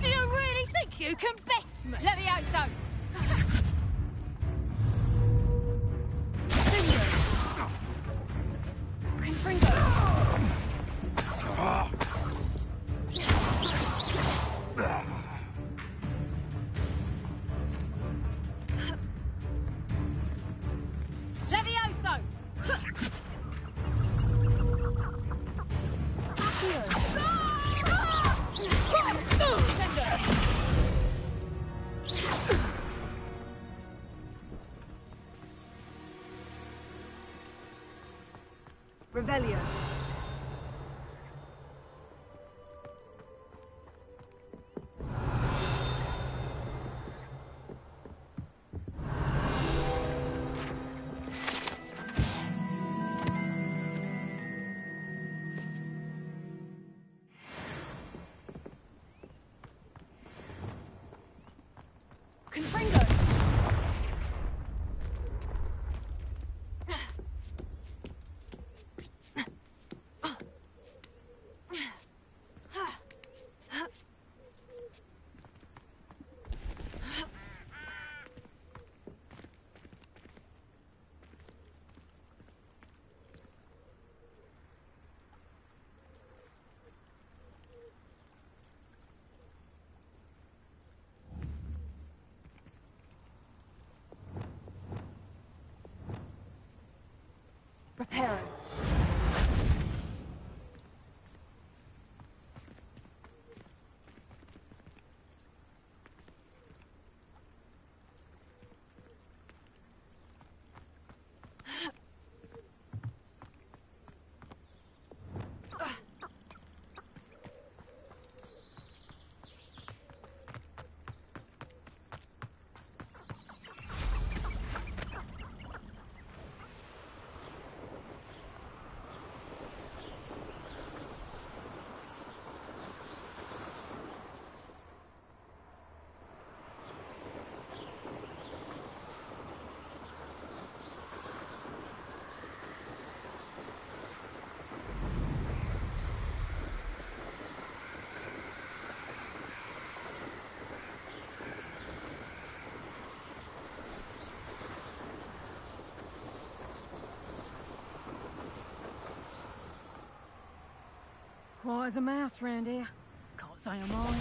Do you really think you can best me? Let me out, so. Revelio. Prepare. Quiet as a mouse round here. Can't say I'm mind.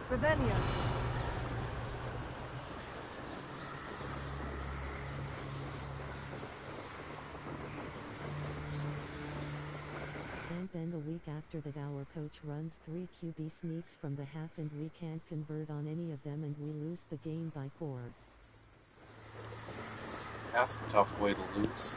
Revelio. then the week after that our coach runs 3 QB sneaks from the half and we can't convert on any of them and we lose the game by 4. That's a tough way to lose.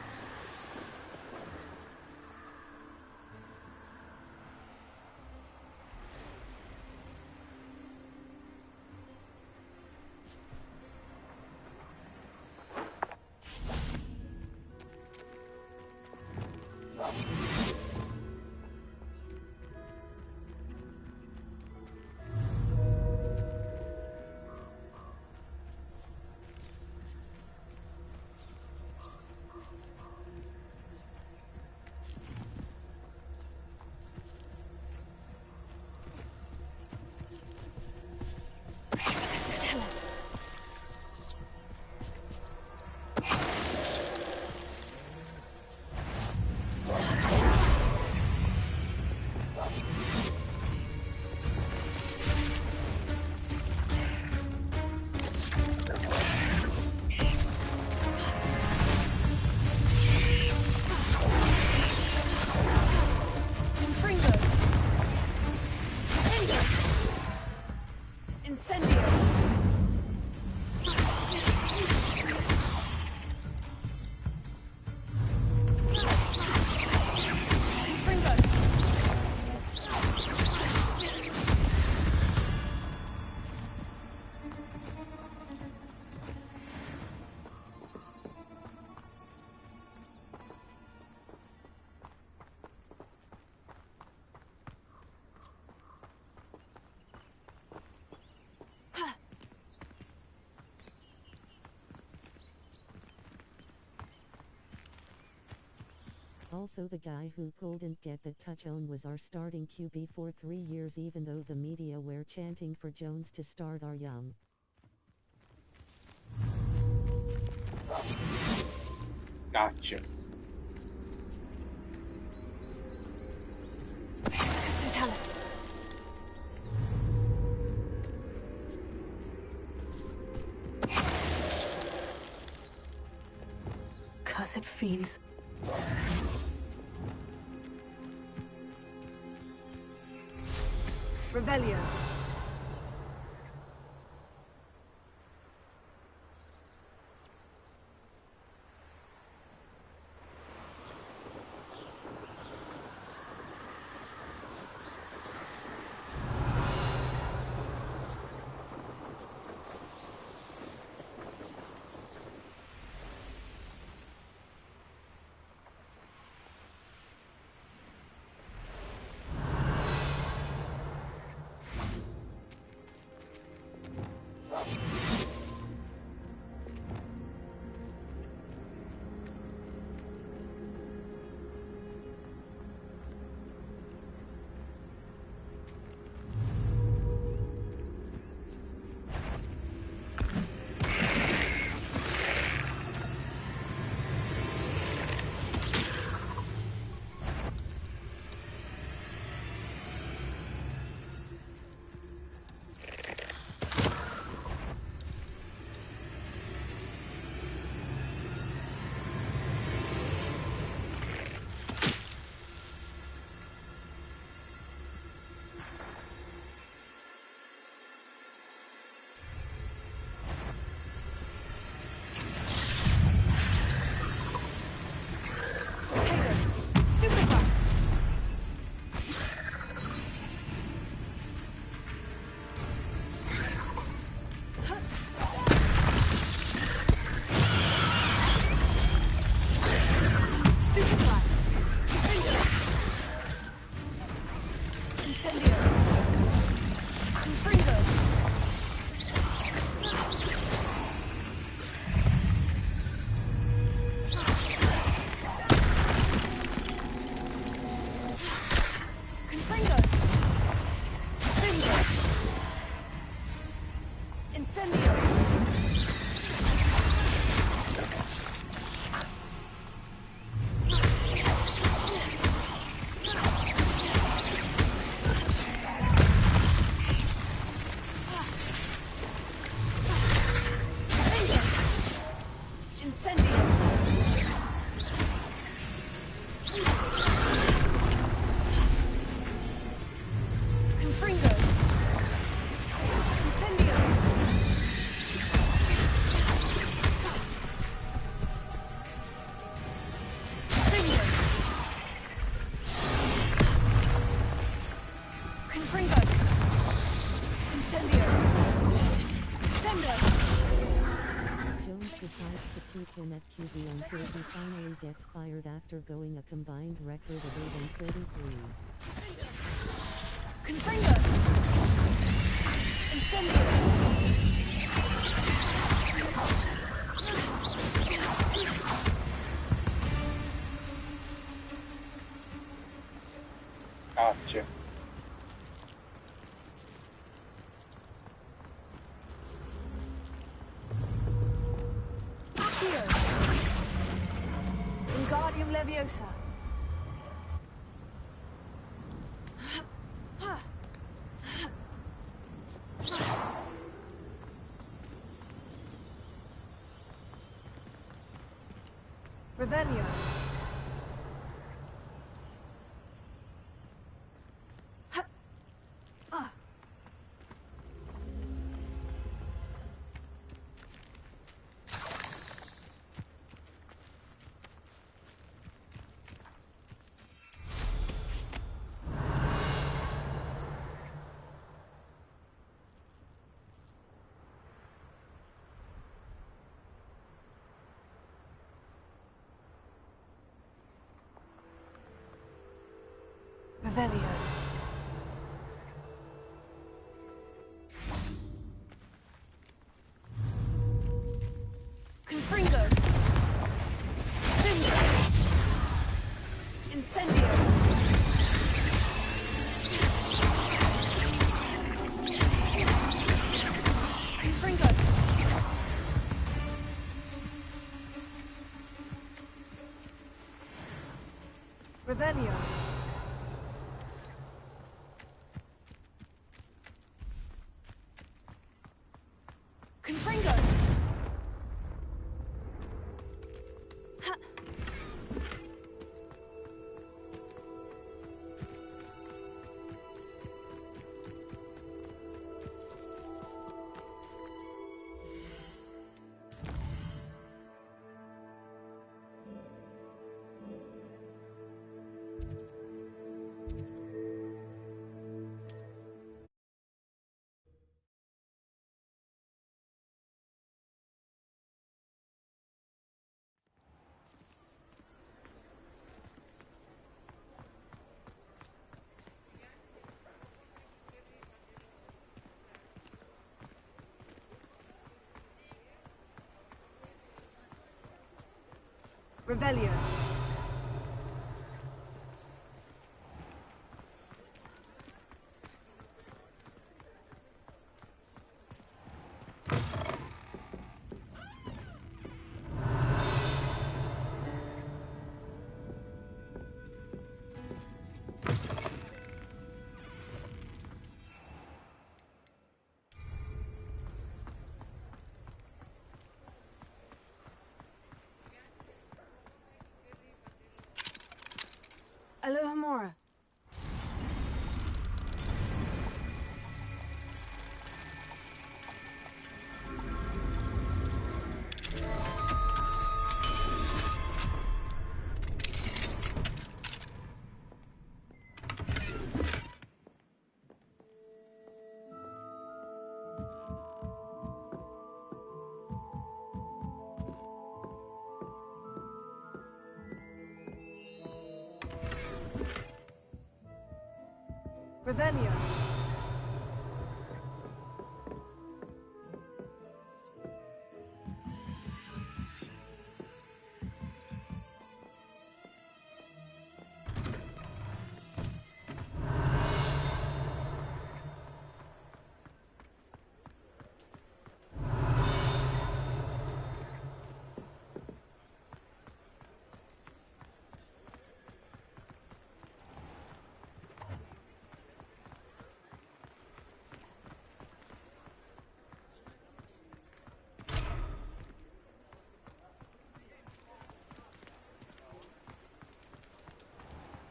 Also the guy who couldn't get the touch on was our starting QB for 3 years even though the media were chanting for Jones to start our young. Gotcha. Tell us. Cursed fiends. Revelio. decides to keep him at QB until he finally gets fired after going a combined record of 8 and 33. Confringo! Incendio! Gotcha. Accio! Wingardium Leviosa! Revelio. Revelio. Confringo. Bingo. Incendio. Confringo. Revelio. Confringo! Ha. Revelio. Alohomora. Revelio.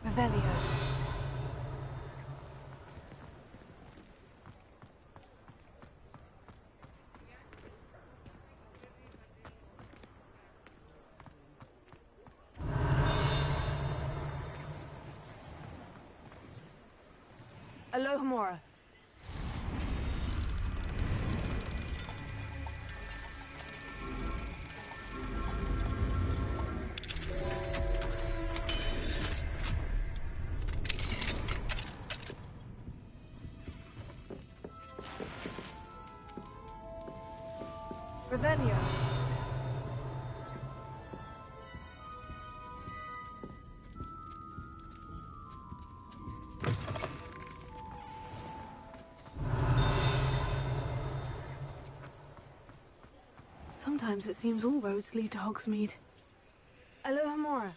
Revelio. Alohomora. Revelio. Sometimes it seems all roads lead to Hogsmeade. Alohomora.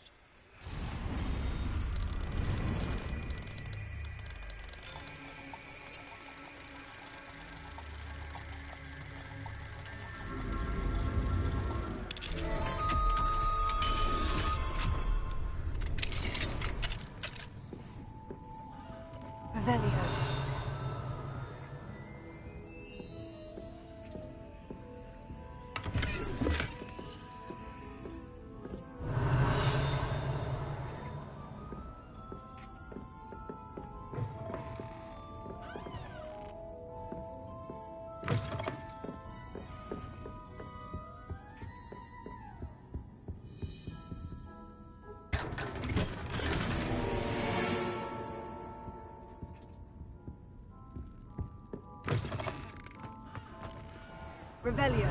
Revelio. Revelio.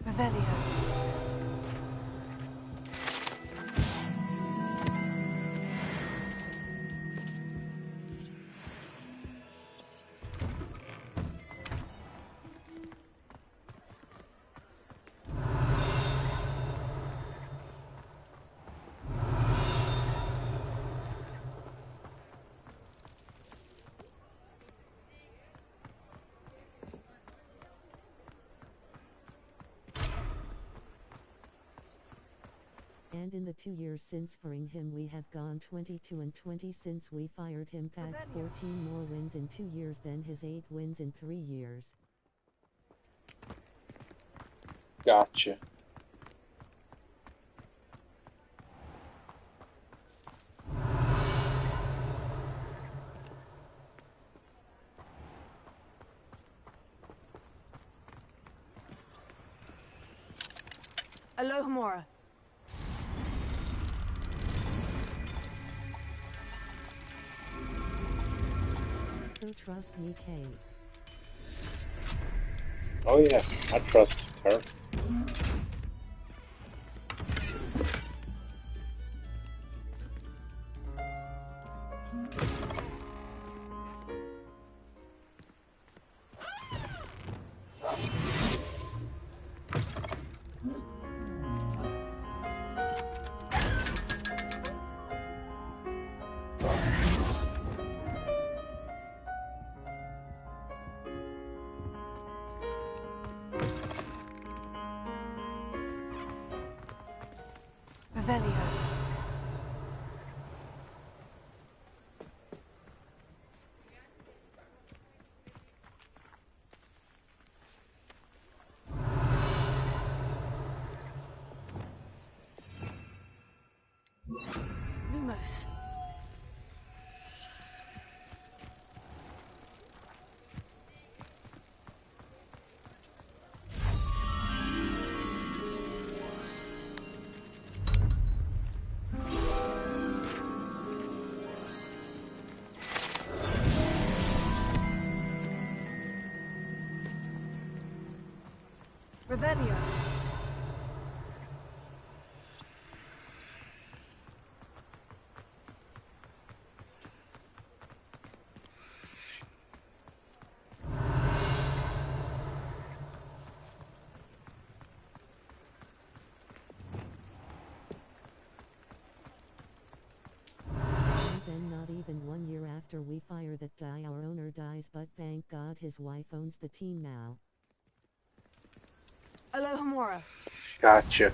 Revelio. And in the 2 years since firing him we have gone 22 and 20 since we fired him. That's 14 more wins in 2 years than his 8 wins in 3 years. Gotcha. Alohomora. So trust me, Kate. Oh yeah, I trust her. Revelio. Lumos. Revelio. Then not even 1 year after we fire that guy our owner dies, but thank God his wife owns the team now. Alohomora. Gotcha.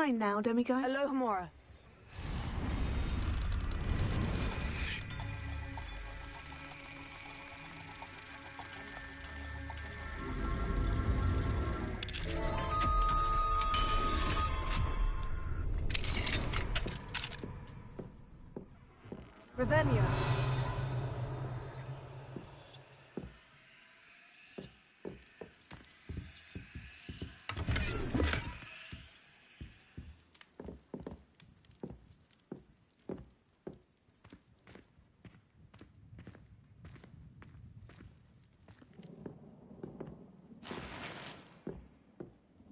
mine now, demiguy? Alohomora. Revelio.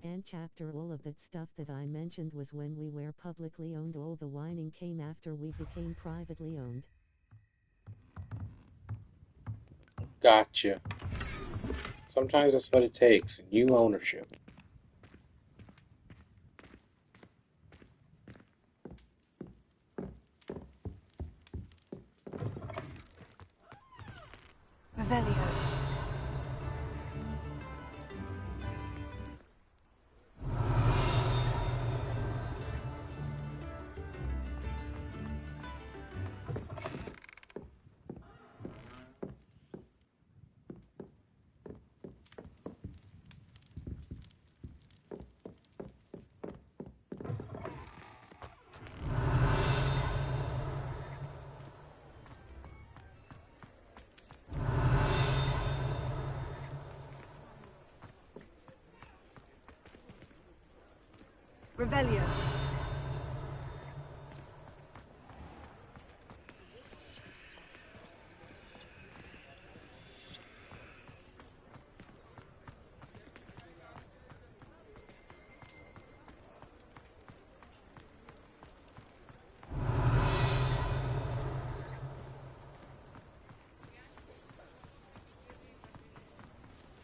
And chapter all of that stuff that I mentioned was when we were publicly owned. All the whining came after we became privately owned. Gotcha. Sometimes that's what it takes, new ownership. Revelio. Revelio.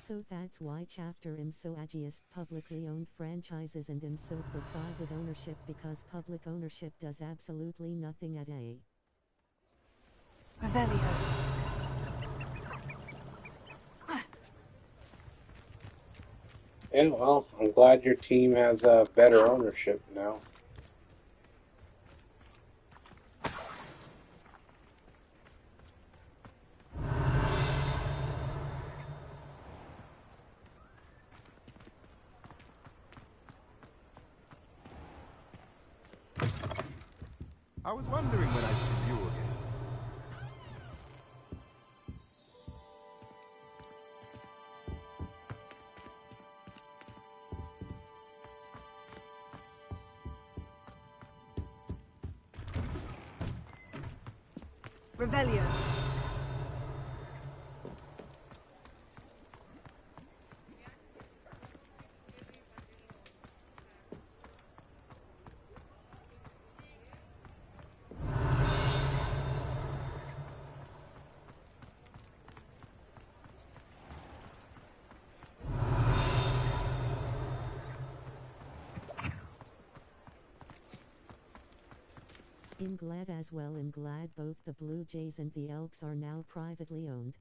So that's why chapter am so agiest publicly owned franchises and am so for private ownership, because public ownership does absolutely nothing at a. Revelio. Yeah, well, I'm glad your team has better ownership now. I was wondering when I'd see you again. Revelio. I'm glad as well. I'm glad both the Blue Jays and the Elks are now privately owned.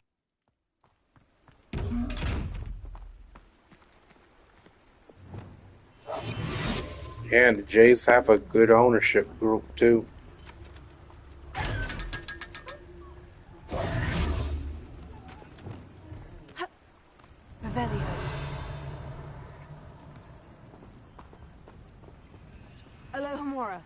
And the Jays have a good ownership group too. Revelio. Alohomora.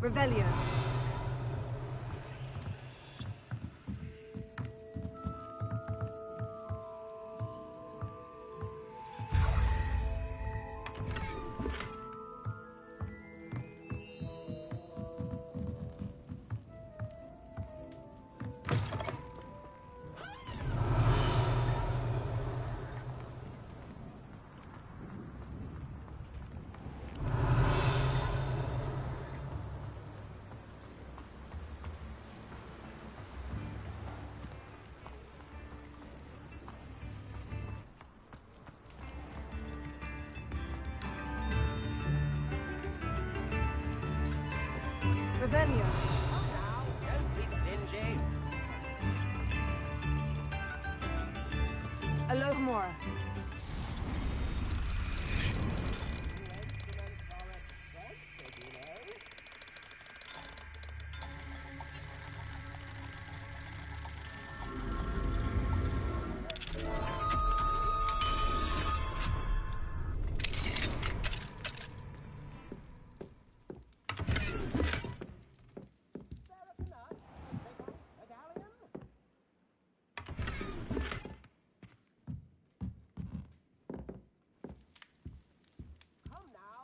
Revelio.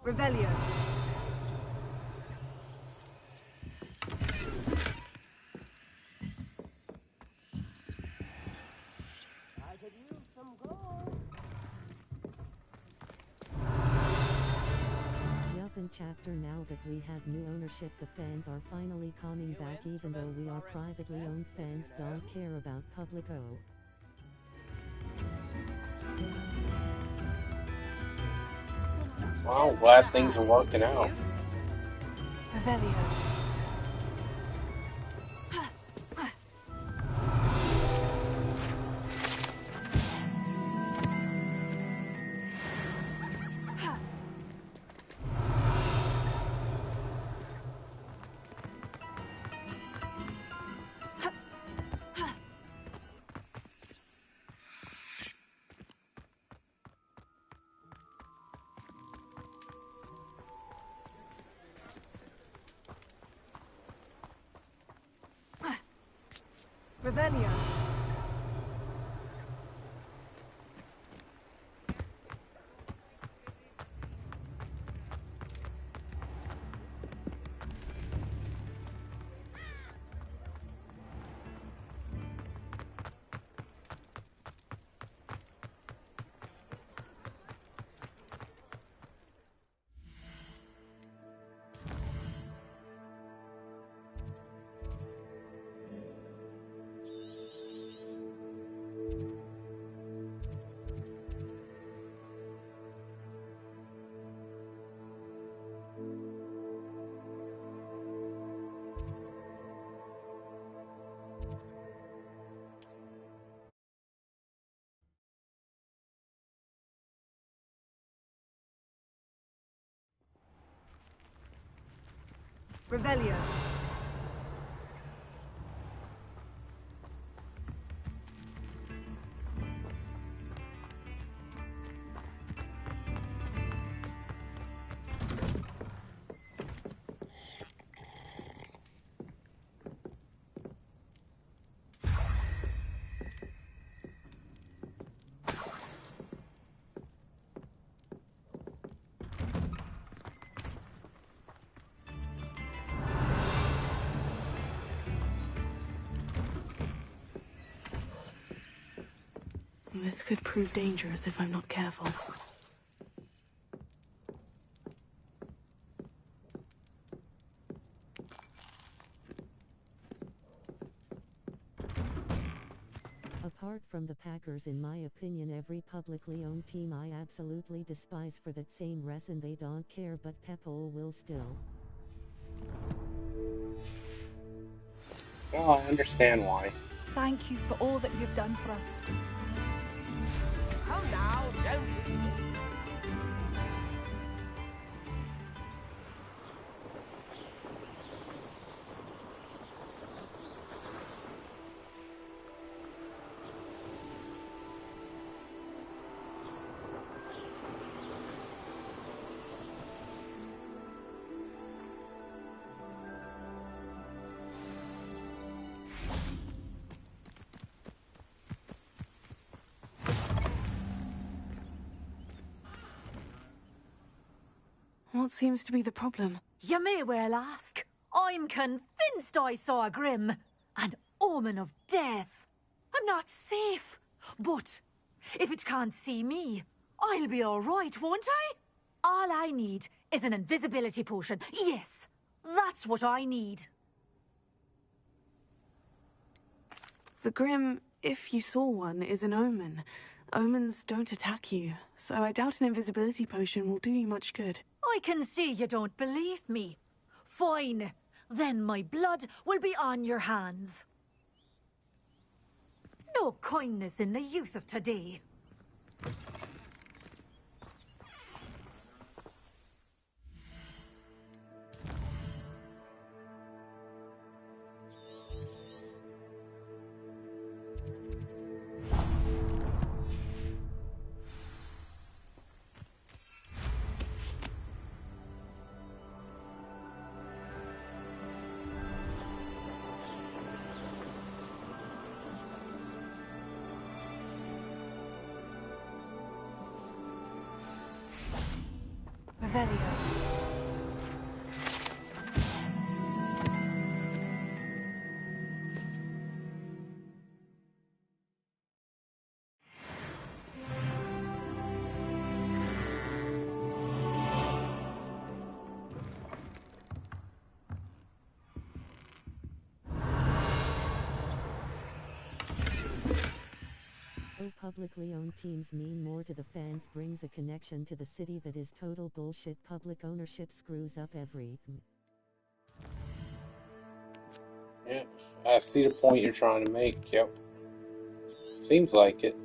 Revelio. I could use some gold. Yup, in chapter now that we have new ownership, the fans are finally coming back, even though we are privately owned. Fans don't care about public o. Well, glad things are working out. Revelio. Revelio. Revelio. This could prove dangerous if I'm not careful. Apart from the Packers, in my opinion, every publicly owned team I absolutely despise for that same reason. They don't care, but Pepole will still. Well, I understand why. Thank you for all that you've done for us. Oh, now, don't you? What seems to be the problem? You may well ask. I'm convinced I saw a Grim, an omen of death. I'm not safe, but if it can't see me, I'll be all right, won't I? All I need is an invisibility potion. Yes, that's what I need. The Grim, if you saw one, is an omen. Omens don't attack you, so I doubt an invisibility potion will do you much good. I can see you don't believe me. Fine. Then my blood will be on your hands. No kindness in the youth of today. Revelio. Publicly owned teams mean more to the fans, brings a connection to the city that is total bullshit. Public ownership screws up everything. Yeah, I see the point you're trying to make, yep. Seems like it.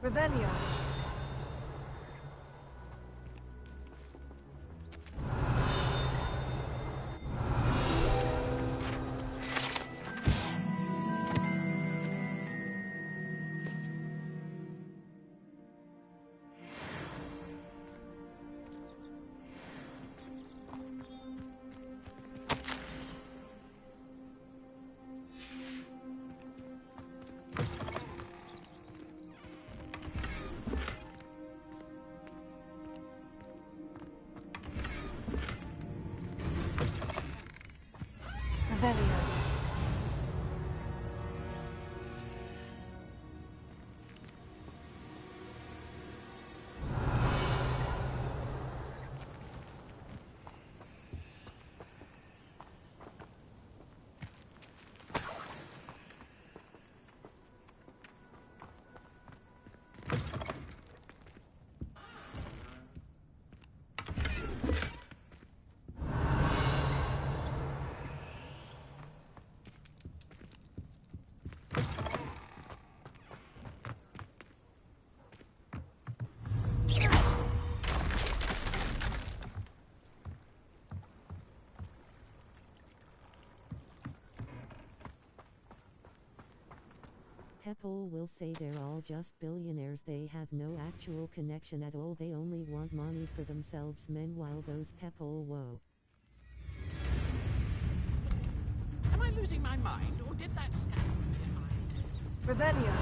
Revelio. Revelio. People will say they're all just billionaires, they have no actual connection at all, they only want money for themselves. Meanwhile those people, whoa. Am I losing my mind, or did that stand behind? Revelio.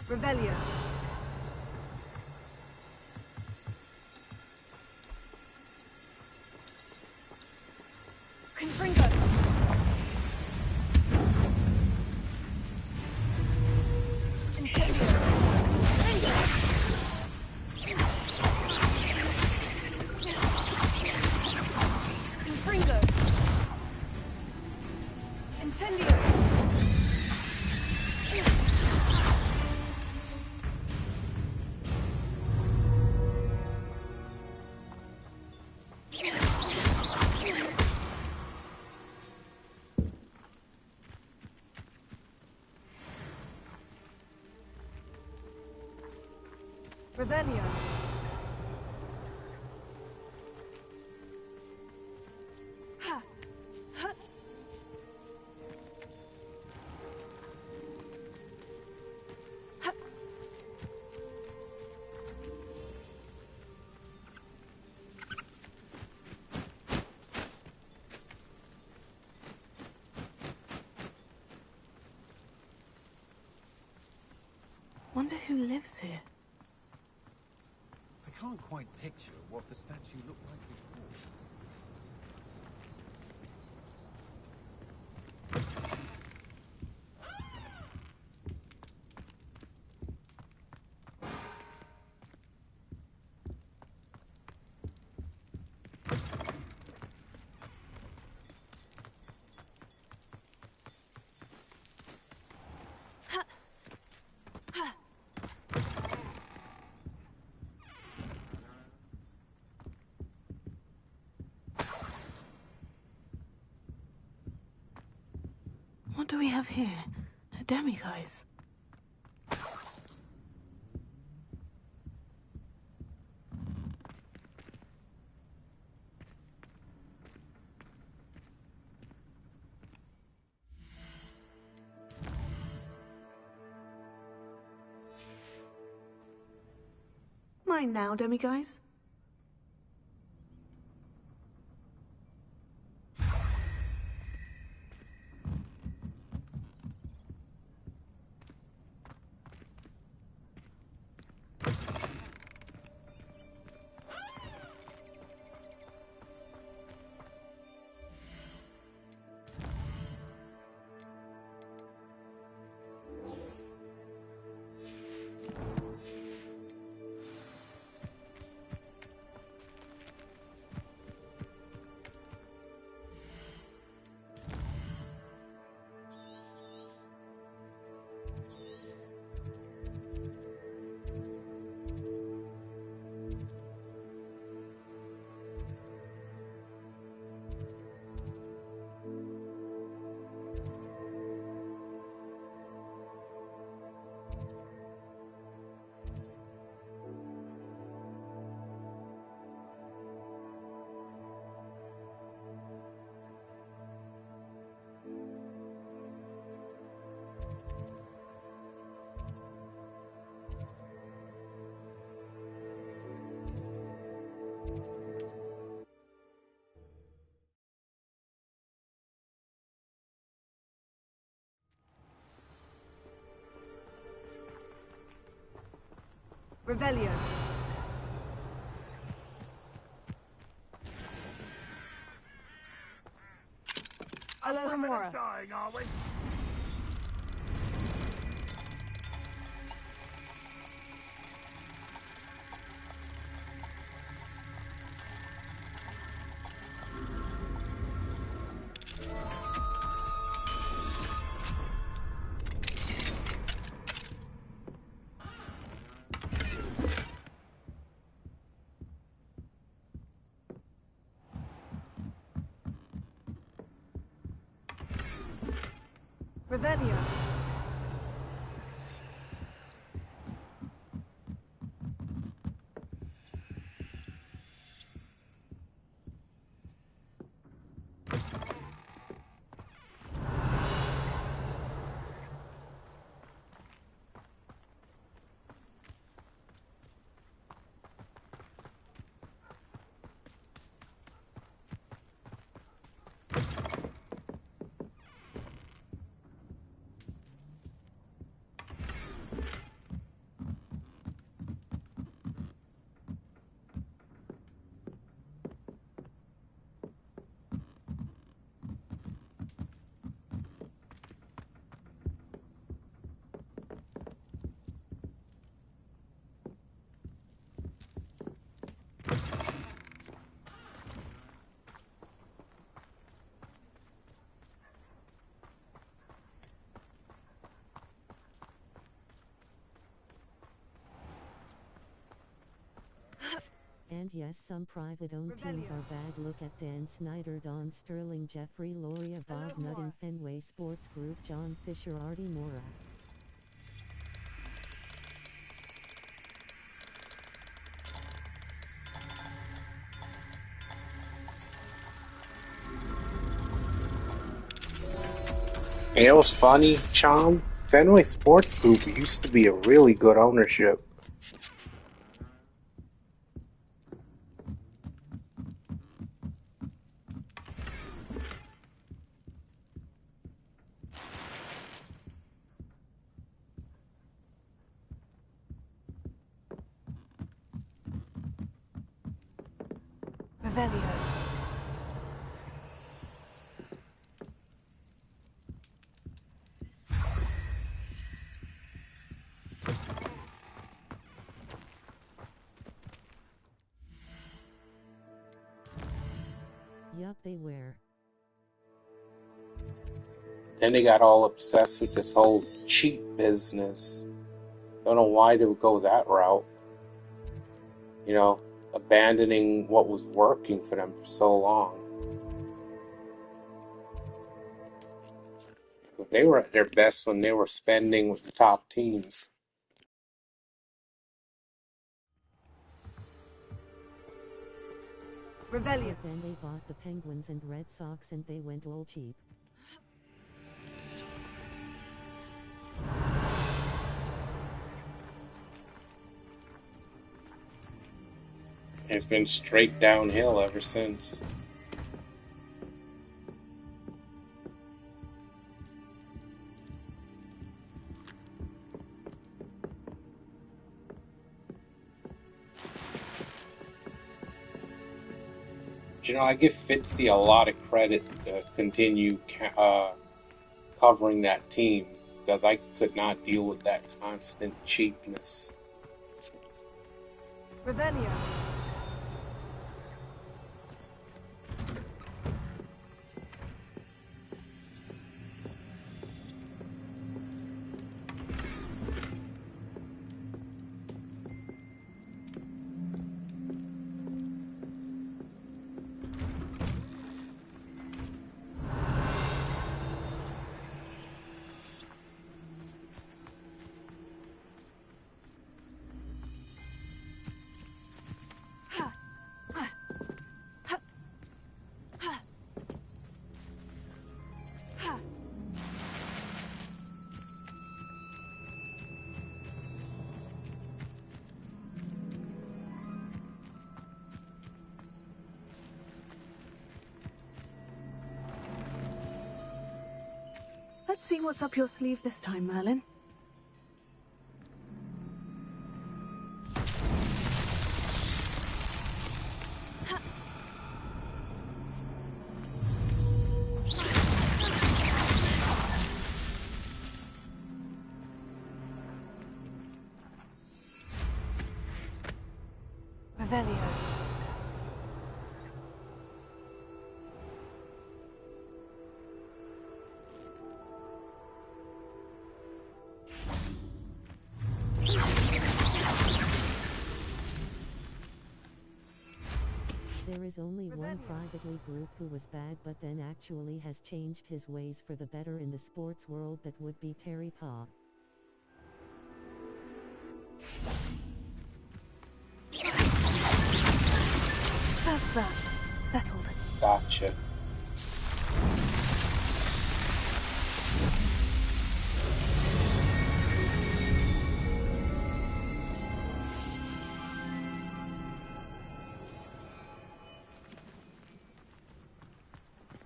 Revelio. Confringo. Incendio. Confringo. Incendio. Revelio. Ha. Ha. Ha. who lives here. I can't quite picture what the statue looked like before. What do we have here? A demiguise. Mine now, demiguise. Revelio. Alohomora. Dying, are we? Revelio. And yes, some private-owned teams are bad. Look at Dan Snyder, Don Sterling, Jeffrey Loria, Bob Nutten, Fenway Sports Group, John Fisher, Artie Mora. You know what's funny, Chom? Fenway Sports Group used to be a really good ownership. Revelio. Yup, they were. Then they got all obsessed with this whole cheat business. Don't know why they would go that route. You know, abandoning what was working for them for so long. They were at their best when they were spending with the top teams. Revelio. But then they bought the Penguins and Red Sox and they went all cheap. It's been straight downhill ever since. You know, I give Fitzy a lot of credit to continue covering that team, because I could not deal with that constant cheapness. Revelio. Let's see what's up your sleeve this time, Merlin. Revelio. There is only one privately group who was bad but then actually has changed his ways for the better in the sports world. That would be Terry Paw. That's that. Settled. Gotcha.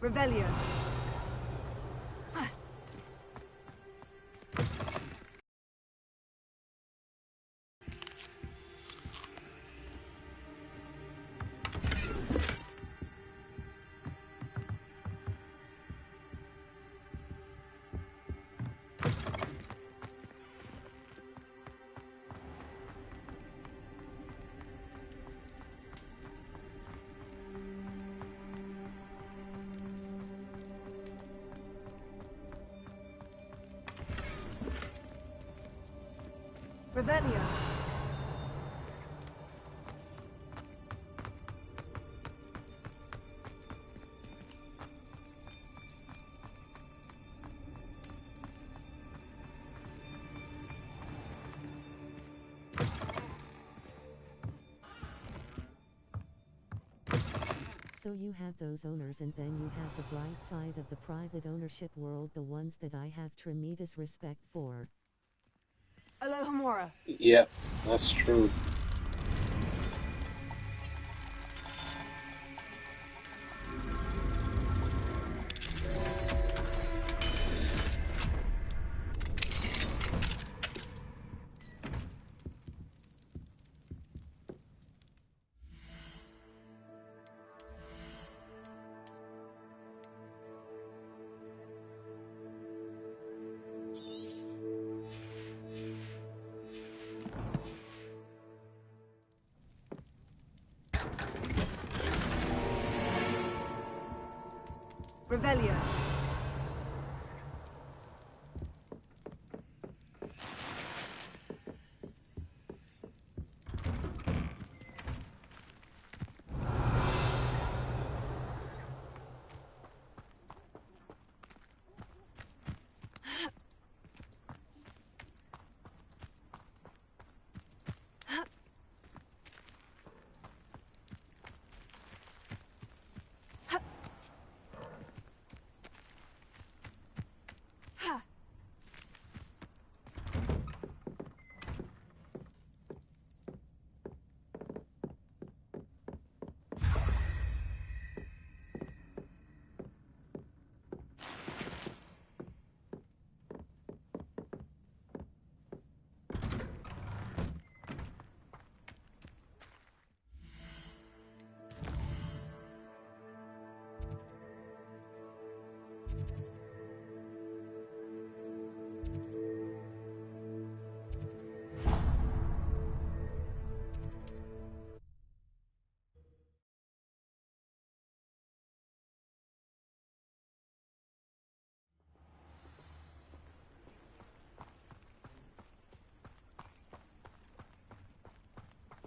Revelio. Revelio. So you have those owners, and then you have the bright side of the private ownership world, the ones that I have tremendous respect for. Alohomora. Yep, that's true. Revelio.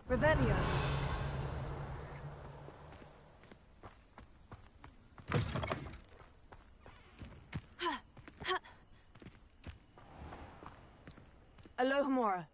Revelio. Alohomora.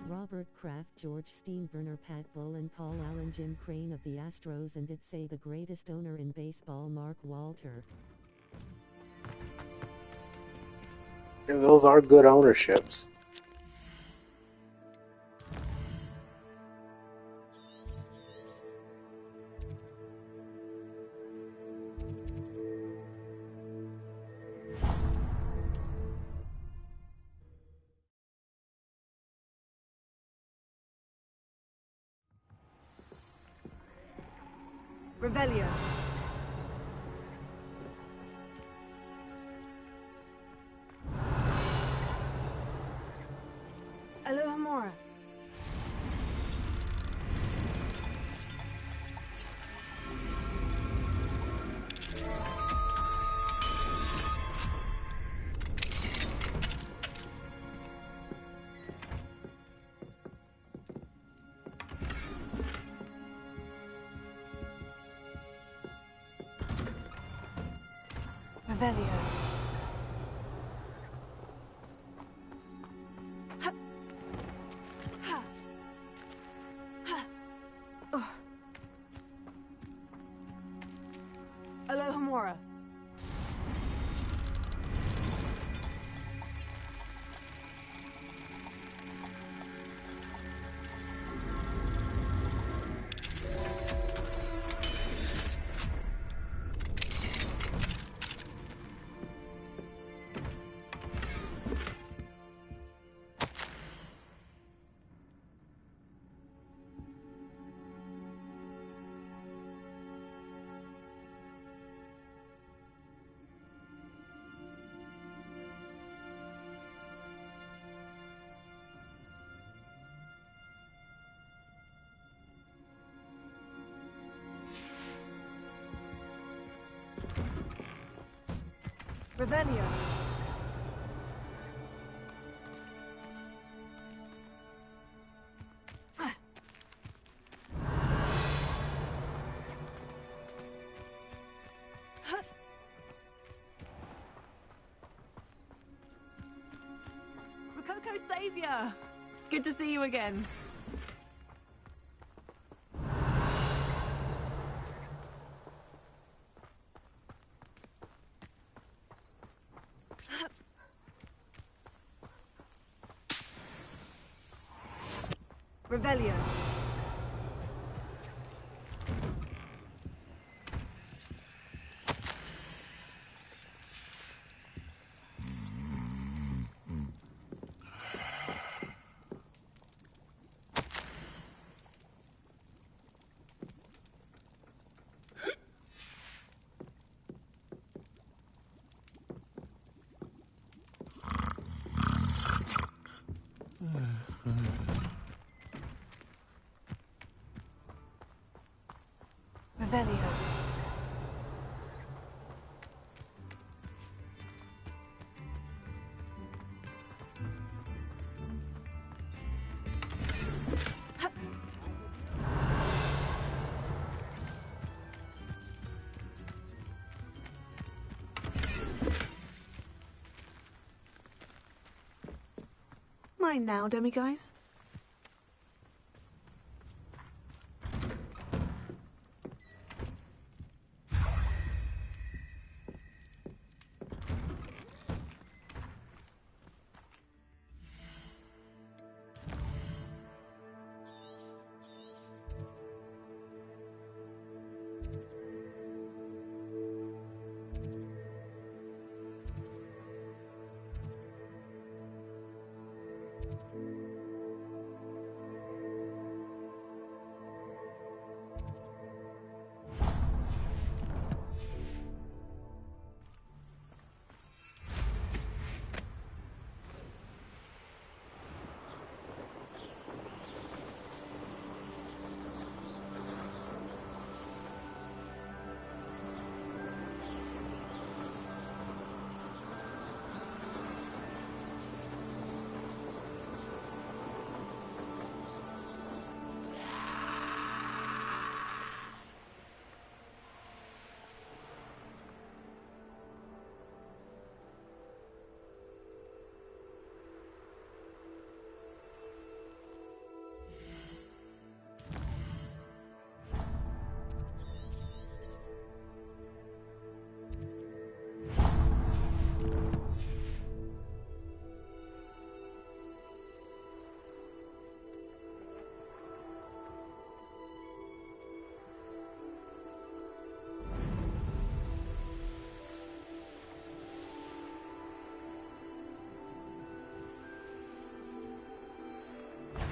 Robert Kraft, George Steinbrenner, Pat Bullen, Paul Allen, Jim Crane of the Astros, and I'd say the greatest owner in baseball, Mark Walter. Yeah, those are good ownerships. Revelio. Alohomora. Revelio. Ha. Ha. Ha. Oh. Alohomora. Revelio. Rococo Savior! It's good to see you again. Revelio. Revelio. Mine now, demiguise.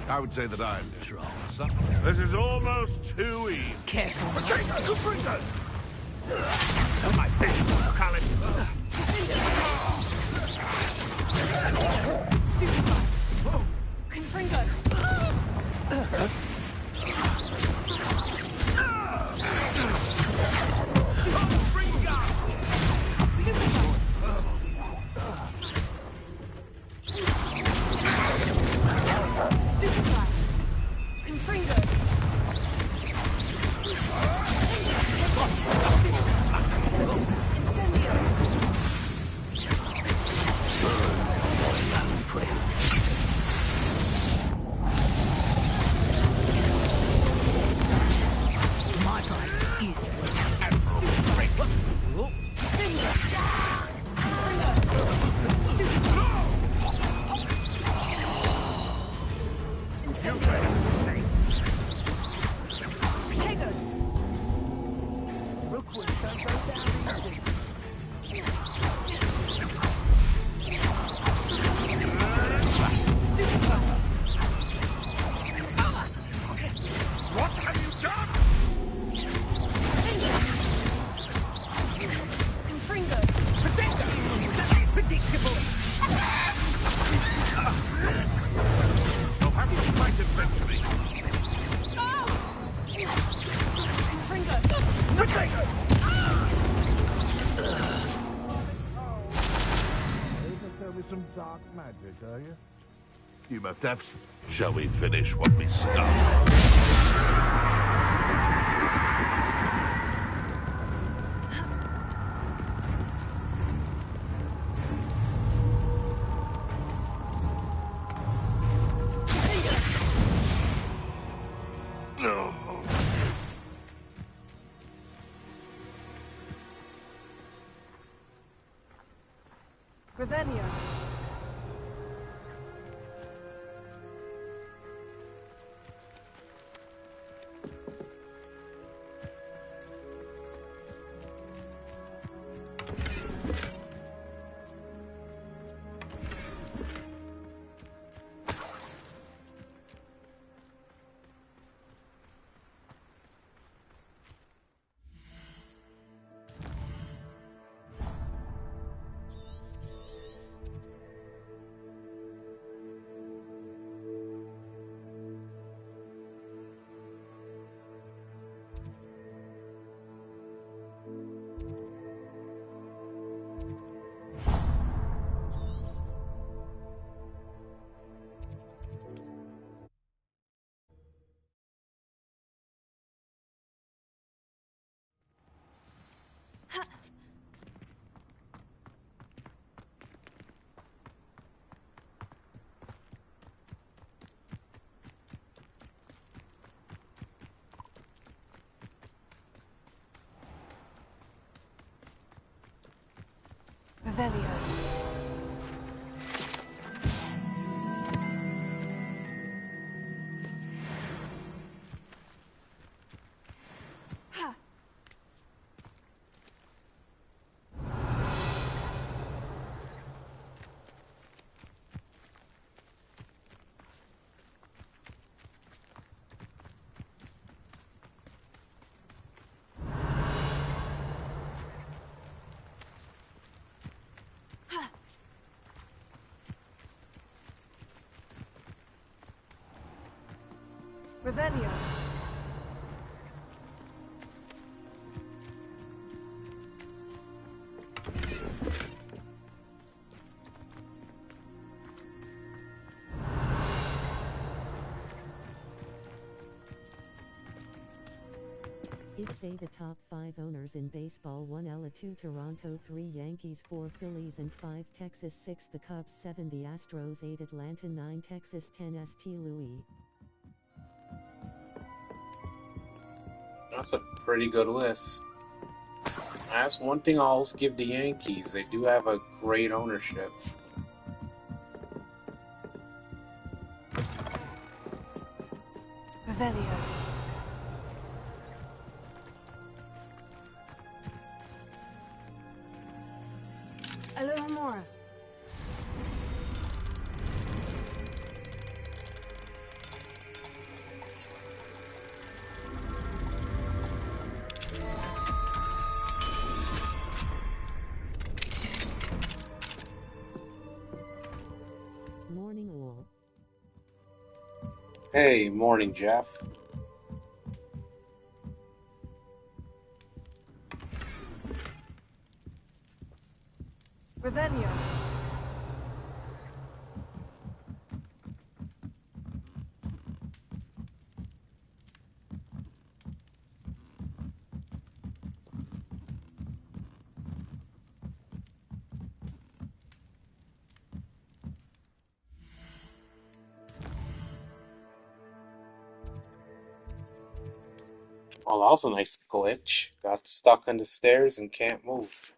I would say that I'm This is almost too easy. Careful. Oh, my steady work, Colin. Stupid. Confringo. some dark magic, are you? You must have... Shall we finish what we started? Revelio. Revelio. Revelio. It'd say the top 5 owners in baseball: 1 Ella, 2 Toronto, 3 Yankees, 4 Phillies and 5 Texas, 6 the Cubs, 7 the Astros, 8 Atlanta, 9 Texas, 10 St. Louis. That's a pretty good list. That's one thing I'll always give the Yankees. They do have a great ownership. Revelio. Alohomora. Morning all. Hey, morning, Jeff. Revelio. Well, that was a nice glitch. Got stuck on the stairs and can't move.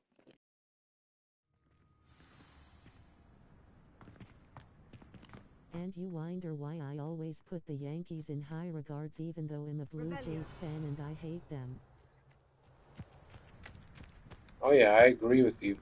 And you wonder why I always put the Yankees in high regards, even though I'm a Blue Jays fan and I hate them. Oh yeah, I agree with you.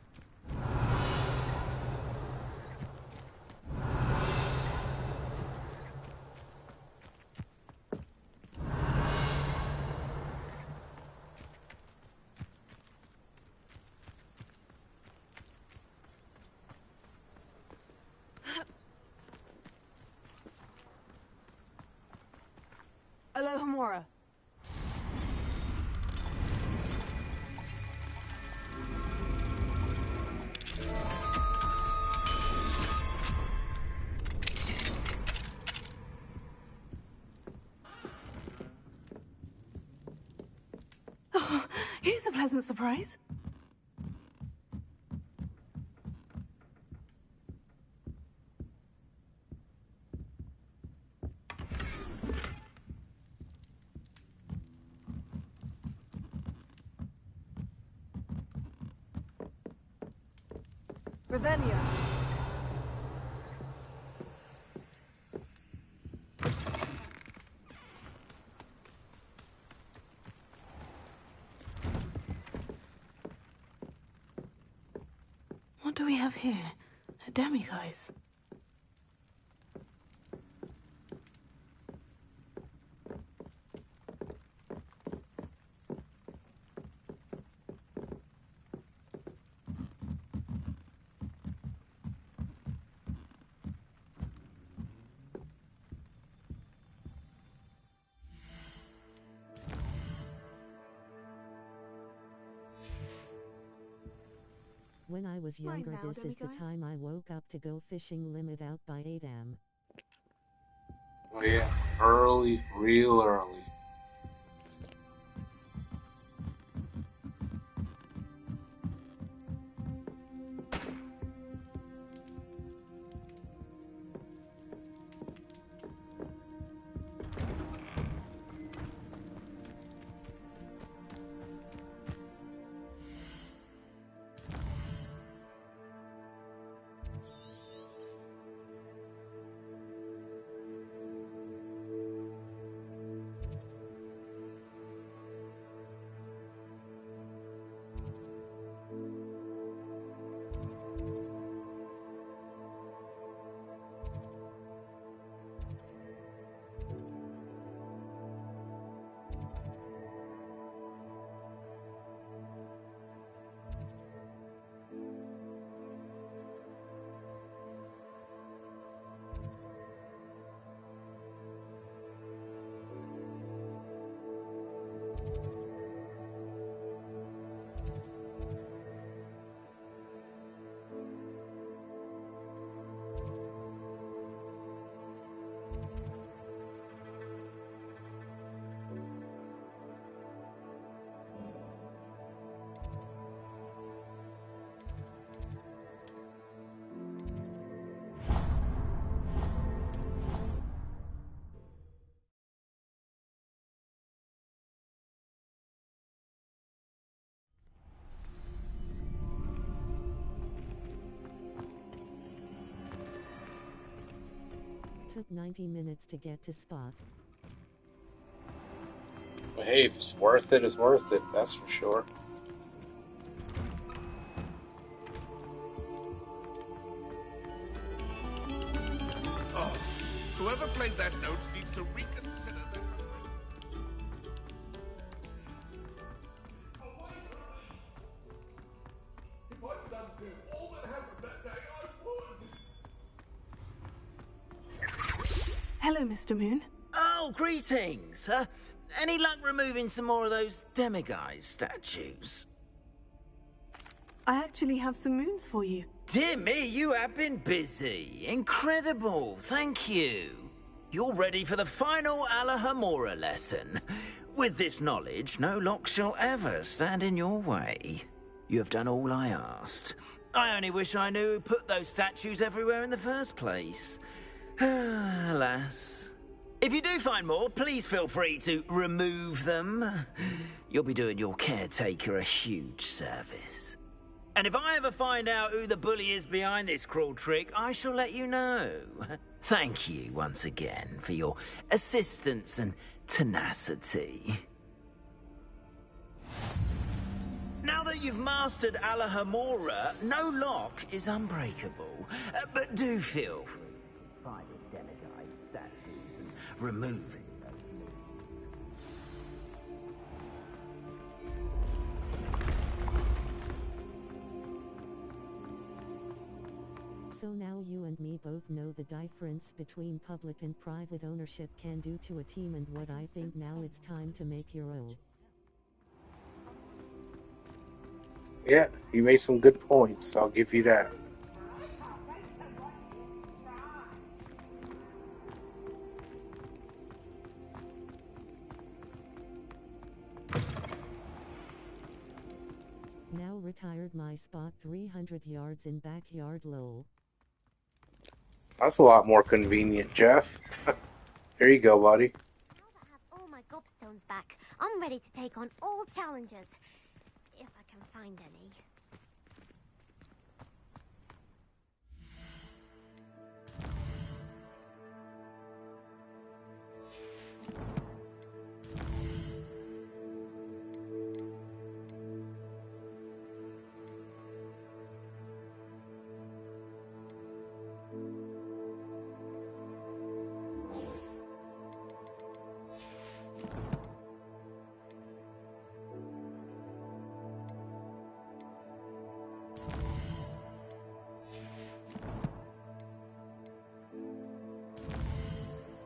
Alohomora. Here's a pleasant surprise. Revelia. What do we have here? A demiguise. When I was younger, this is the time I woke up to go fishing, limit out by 8 am. Oh yeah, early, real early. Took 90 minutes to get to spot. But hey, if it's worth it, it's worth it, that's for sure. Oh, whoever played that note needs to reconsider their... If I'd done all that happened that day, I would! Hello, Mr. Moon. Oh, greetings. Any luck removing some more of those demiguise statues? I actually have some moons for you. Dear me, you have been busy. Incredible, thank you. You're ready for the final Alahomora lesson. With this knowledge, no lock shall ever stand in your way. You have done all I asked. I only wish I knew who put those statues everywhere in the first place. Alas. If you do find more, please feel free to remove them. You'll be doing your caretaker a huge service. And if I ever find out who the bully is behind this cruel trick, I shall let you know. Thank you once again for your assistance and tenacity. Now that you've mastered Alahomora, no lock is unbreakable. But do feel free to find a demiguise statues and remove it. So now you and me both know the difference between public and private ownership can do to a team, and what I think now it's time to make your own. Yeah, you made some good points, I'll give you that. Now retired my spot 300 yards in backyard lol. That's a lot more convenient, Jeff. Here you go, buddy. Now that I have all my gobstones back, I'm ready to take on all challenges. If I can find any.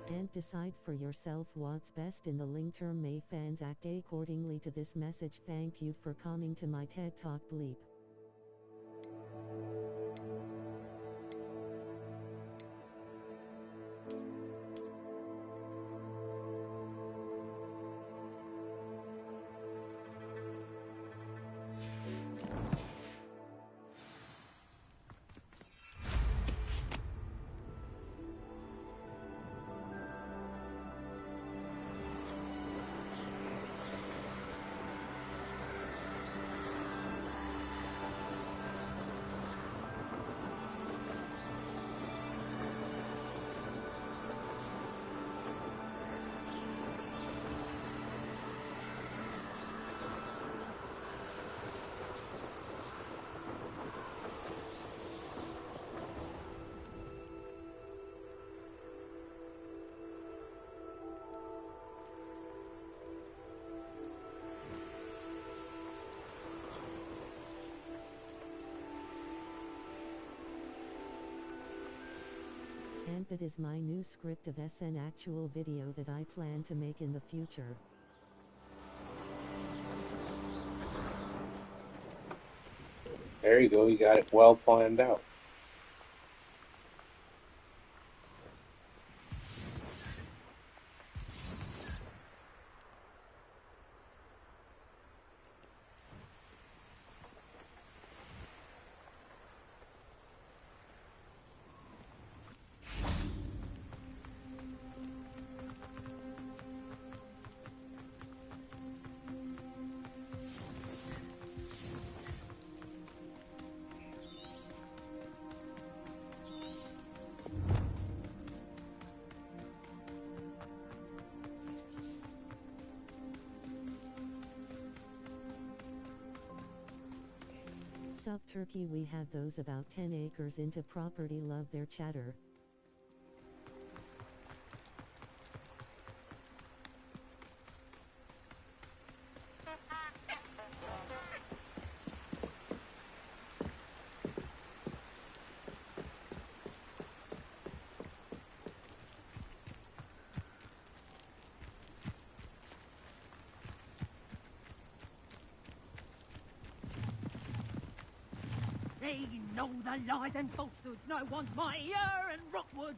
And decide for yourself what's best in the long term. May fans act accordingly to this message. Thank you for coming to my TED Talk bleep. And that is my new script of SN actual video that I plan to make in the future. There you go, you got it well planned out. Sup Turkey, we have those about 10 acres into property, love their chatter. They know the lies and falsehoods no one's mightier and Rockwood.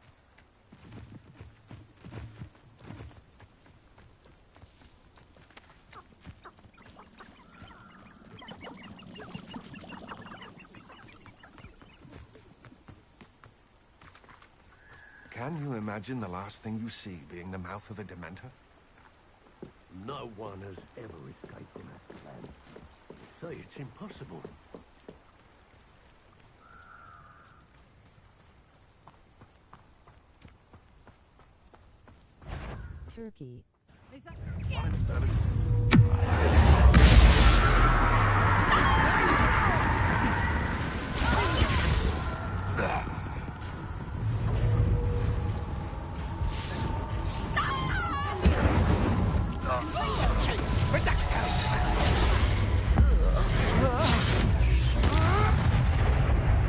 Can you imagine the last thing you see being the mouth of a Dementor? No one has ever escaped in that land. Say it's impossible. Turkey.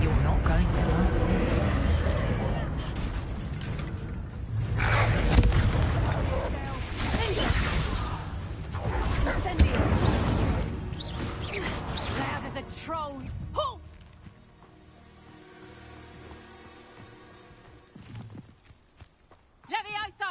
You're not going to like this. Loud as a troll. Halt! Levioso!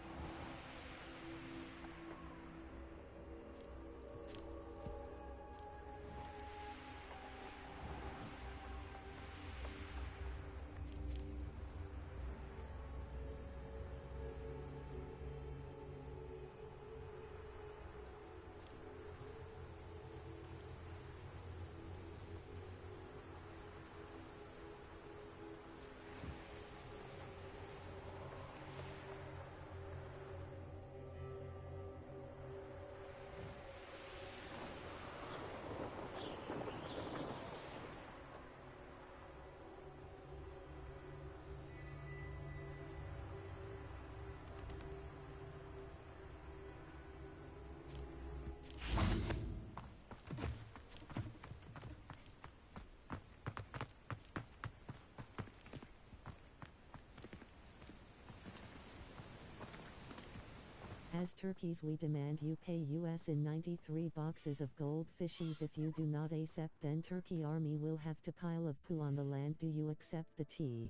As turkeys, we demand you pay US in 93 boxes of gold fishies. If you do not accept, then Turkey army will have to pile of poo on the land. Do you accept the tea?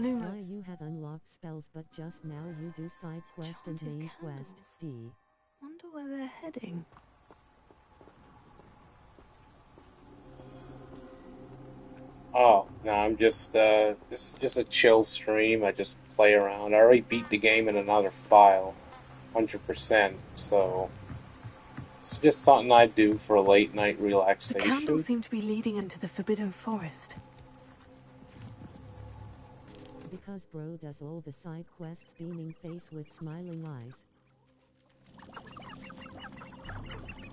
Why you have unlocked spells, but just now you do side quest and main quest. D. Wonder where they're heading. Oh, no, I'm just, this is just a chill stream. I just play around. I already beat the game in another file, 100%, so it's just something I do for a late night The relaxation. candles seem to be leading into the Forbidden Forest. Because bro does all the side quests, beaming face with smiling eyes.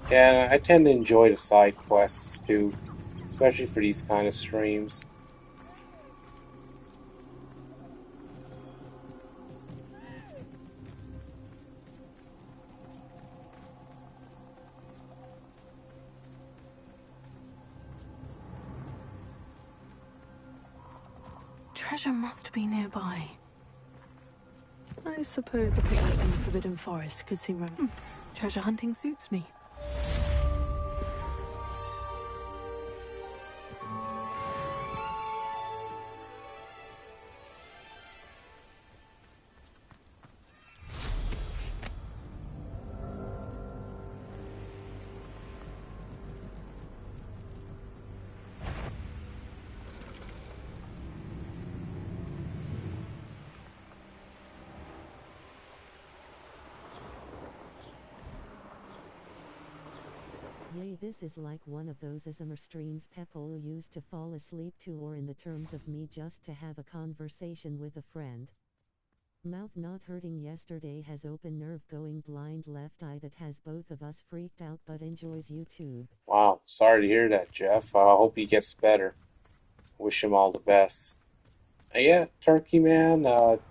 Yeah, I tend to enjoy the side quests too, especially for these kind of streams. Treasure must be nearby. I suppose a picnic in the Forbidden Forest could seem treasure hunting suits me. Yay, this is like one of those ASMR streams people use to fall asleep to, or in the terms of me, just to have a conversation with a friend. Mouth not hurting. Yesterday has open nerve going blind left eye that has both of us freaked out but enjoys YouTube. Wow, sorry to hear that, Jeff. I hope he gets better. Wish him all the best. Yeah, Turkey Man,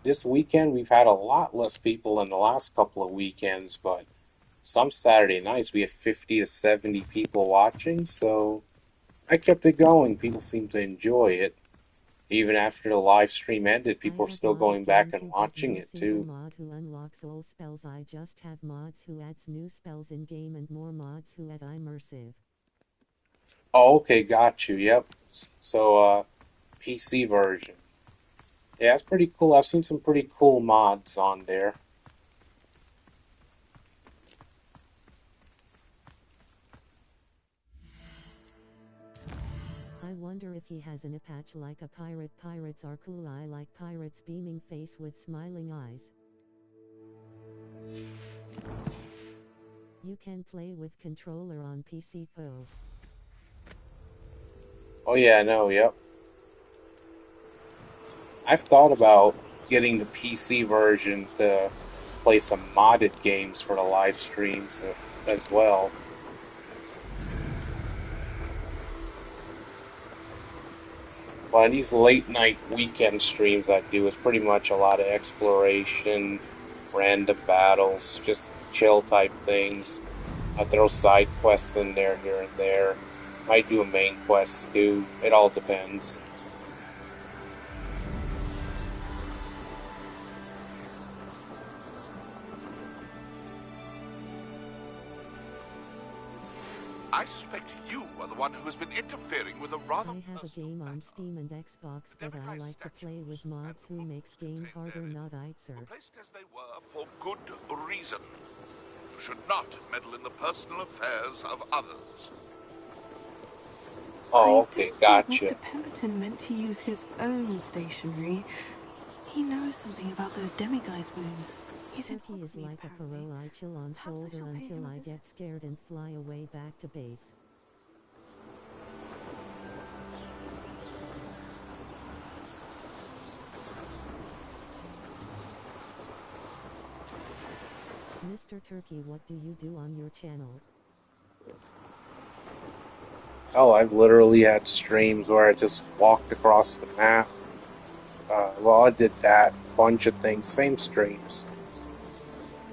this weekend we've had a lot less people than the last couple of weekends, but some Saturday nights we have 50 to 70 people watching, so I kept it going. People seem to enjoy it. Even after the live stream ended, people are still going back and watching it too. Mod who unlocks all spells. I just have mods who adds new spells in game and more mods who add immersive. Oh, okay, got you. Yep. So, PC version. Yeah, it's pretty cool. I've seen some pretty cool mods on there. I wonder if he has an eye patch like a pirate. Pirates are cool. I like pirates. Beaming face with smiling eyes. You can play with controller on PC though. Oh yeah, I know, yep. I've thought about getting the PC version to play some modded games for the live streams as well. But these late night weekend streams I do is pretty much a lot of exploration, random battles, just chill type things. I throw side quests in there here and there. Might do a main quest too. It all depends. I suspect you are the one who has been interfering with a rather... I have a game on Steam and Xbox that I like to play with mods who makes game harder, not easier. Placed as they were for good reason. You should not meddle in the personal affairs of others. Oh, okay, gotcha. Mr. Pemberton meant to use his own stationery. He knows something about those demiguise booms. Turkey is like a Pharaoh. I chill on shoulder until I get scared and fly away back to base. Mr. Turkey, what do you do on your channel? Oh, I've literally had streams where I just walked across the map. Well, I did that, bunch of things, same streams.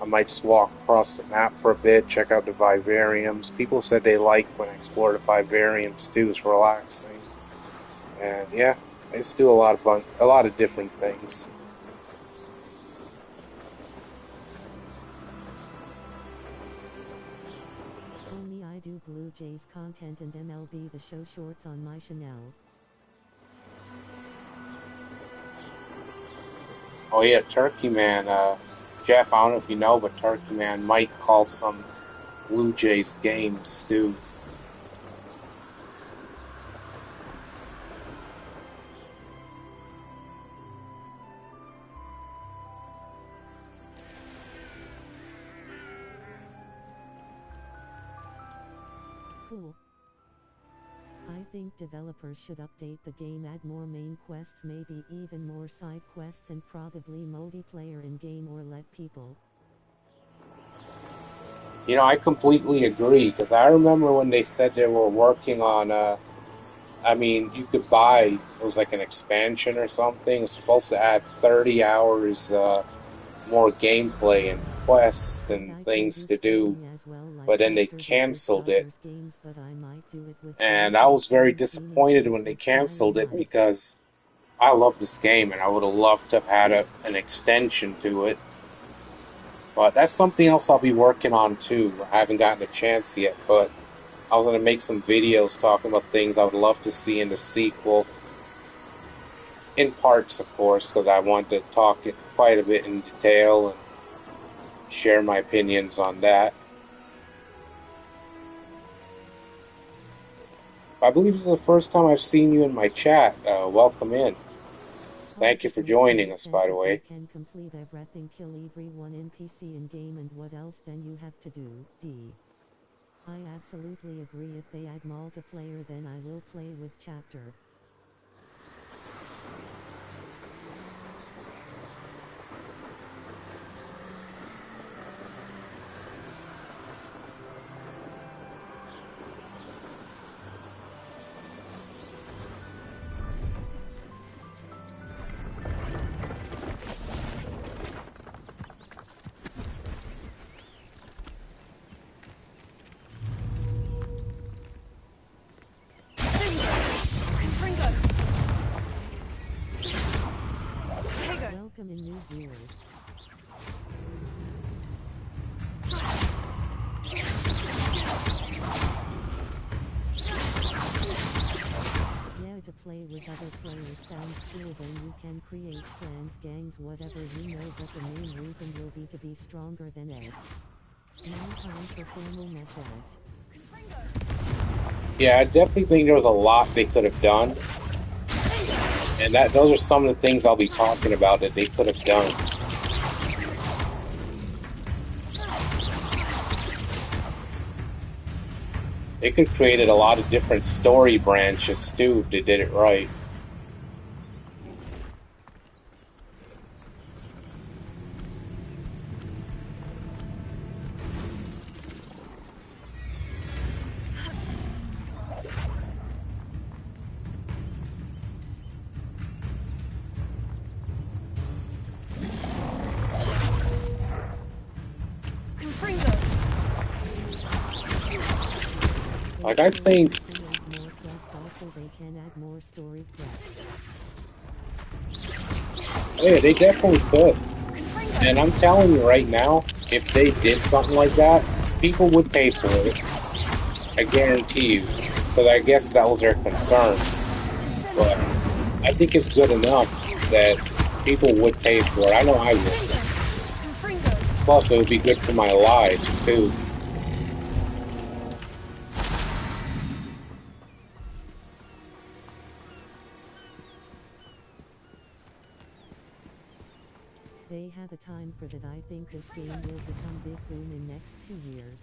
I might just walk across the map for a bit, check out the vivariums. People said they like when I explore the vivariums too, it's relaxing. And yeah, I just do a lot of different things. Only I do Blue Jays content and MLB The Show shorts on my channel. Oh yeah, Turkey Man, Jeff, I don't know if you know, but Turkey Man might call some Blue Jays games too. Cool. I think developers should update the game, add more main quests, maybe even more side quests, and probably multiplayer in-game, or let people... You know, I completely agree, because I remember when they said they were working on, I mean, you could buy, it was like an expansion or something, it's supposed to add 30 hours more gameplay and quests and things to do, but then they canceled it. And I was very disappointed when they canceled it, because I love this game and I would have loved to have had an extension to it. But that's something else I'll be working on too. I haven't gotten a chance yet, but I was going to make some videos talking about things I would love to see in the sequel. In parts, of course, because I want to talk it quite a bit in detail and share my opinions on that. I believe this is the first time I've seen you in my chat. Welcome in. Thank you for joining us, by the way. You can complete everything, kill everyone NPC in game, and what else then you have to do, D. I absolutely agree. If they add multiplayer, then I will play with chapter. Welcome in new viewers. Yeah, to play with other players sounds cool. Then you can create clans, gangs, whatever you know, but the main reason will be to be stronger than Ed. Now time for formal message. Yeah, I definitely think there was a lot they could have done. And those are some of the things I'll be talking about that they could have done. They could have created a lot of different story branches too if they did it right. Like, I think... Yeah, they definitely could. And I'm telling you right now, if they did something like that, people would pay for it. I guarantee you. Because I guess that was their concern. But I think it's good enough that people would pay for it. I know I would. Plus, it would be good for my lives, too. They have a time for that. I think this game will become big boom in next 2 years.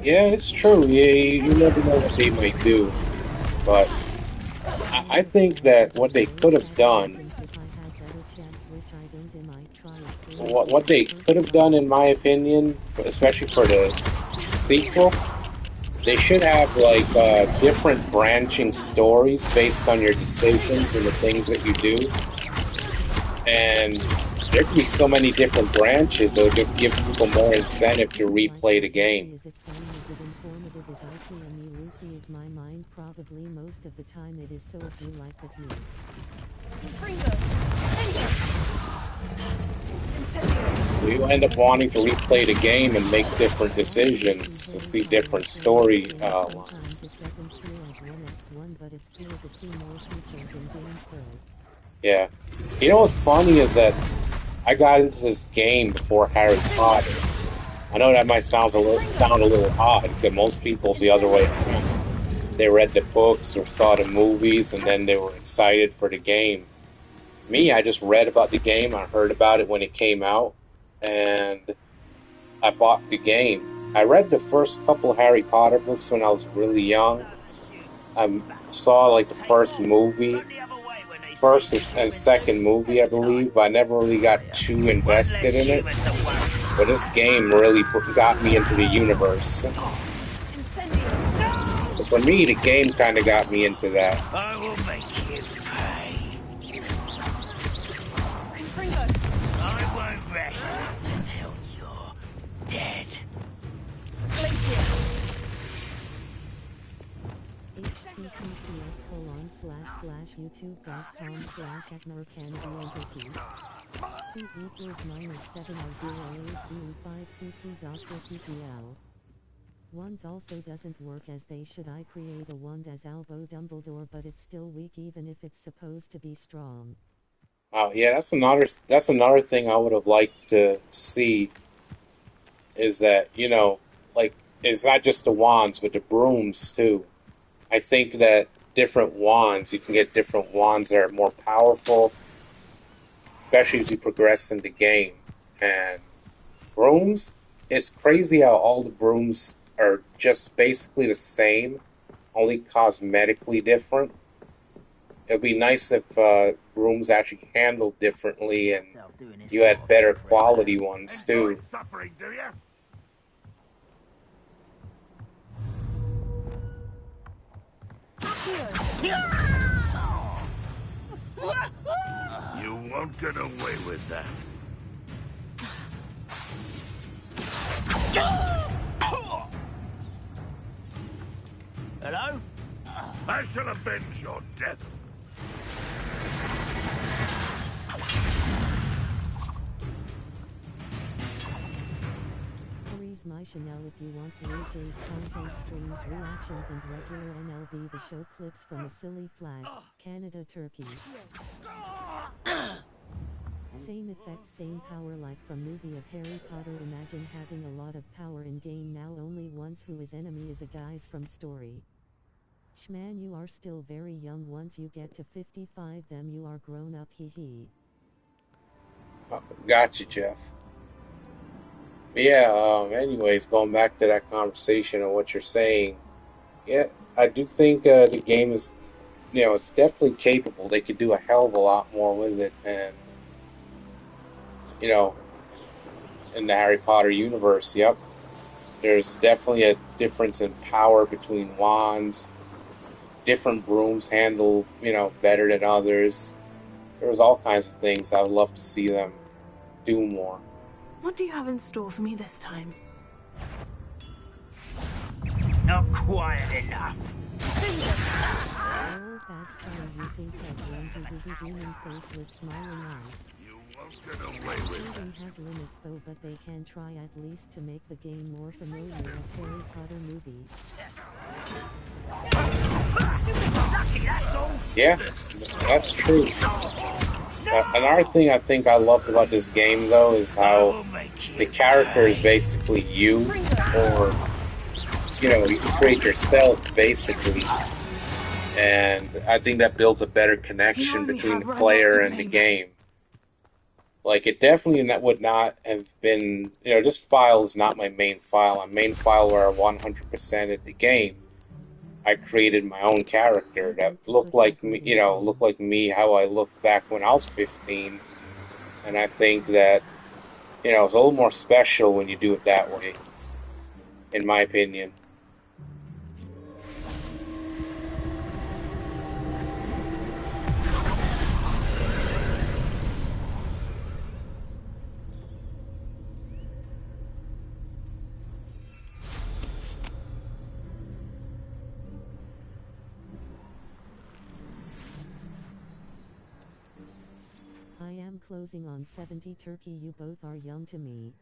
Yeah, it's true. Yeah, you never know what they might do. But I think that what they could have done, what they could have done, in my opinion, especially for the sequel, they should have like different branching stories based on your decisions and the things that you do. And there could be so many different branches that would just give people more incentive to replay the game. My mind probably most of the time it is so if you like with me. We end up wanting to replay the game and make different decisions to see different story lines. Yeah. You know what's funny is that I got into this game before Harry Potter. I know that might sound a little odd, because most people's the other way around. They read the books or saw the movies, and then they were excited for the game. Me, I just read about the game. I heard about it when it came out, and I bought the game. I read the first couple Harry Potter books when I was really young. I saw like the first and second movie, I believe. I never really got too invested in it, but this game really got me into the universe. But for me, the game kind of got me into that. I will make you pay. I won't rest until you're dead. https://youtube.com/@mercandyentity. C equals -7008355cp.ppl. Wands also doesn't work as they should. I create a wand as Albo Dumbledore, but it's still weak even if it's supposed to be strong. Oh yeah, that's another thing I would have liked to see, is that, you know, like, it's not just the wands, but the brooms too. I think that different wands, you can get different wands that are more powerful, especially as you progress in the game. And brooms, it's crazy how all the brooms are just basically the same, only cosmetically different. It would be nice if brooms actually handled differently and you had better quality ones too. Suffering, do you? You won't get away with that. Hello? I shall avenge your death. Please my Chanel if you want Blue Jays content streams, reactions and regular MLB The Show clips from a silly flag, Canada Turkey. Same effect, same power like from movie of Harry Potter. Imagine having a lot of power in game now, only once who is enemy is a guys from story. Shman, you are still very young. Once you get to 55 them you are grown up, hee hee. Gotcha, Jeff. Yeah, anyways, going back to that conversation and what you're saying, yeah, I do think the game is, you know, it's definitely capable. They could do a hell of a lot more with it, and, you know, in the Harry Potter universe, yep, there's definitely a difference in power between wands. Different brooms handle, you know, better than others. There's all kinds of things I would love to see them do more. What do you have in store for me this time? Not quite enough. Oh, that's funny. You think that one demon face with smiling eyes. You won't get away with Children have limits though, but they can try at least to make the game more familiar as Harry Potter movie. Yeah, that's true. Another thing I think I loved about this game, though, is how the character is basically you, or, you know, you create yourself, basically. And I think that builds a better connection between the player and the game. Like, it definitely would not have been, you know, this file is not my main file. My main file where I 100%ed the game. I created my own character that looked like me, you know, looked like me how I looked back when I was 15. And I think that, you know, it's a little more special when you do it that way, in my opinion. I am closing on 70 Turkey. You both are young to me.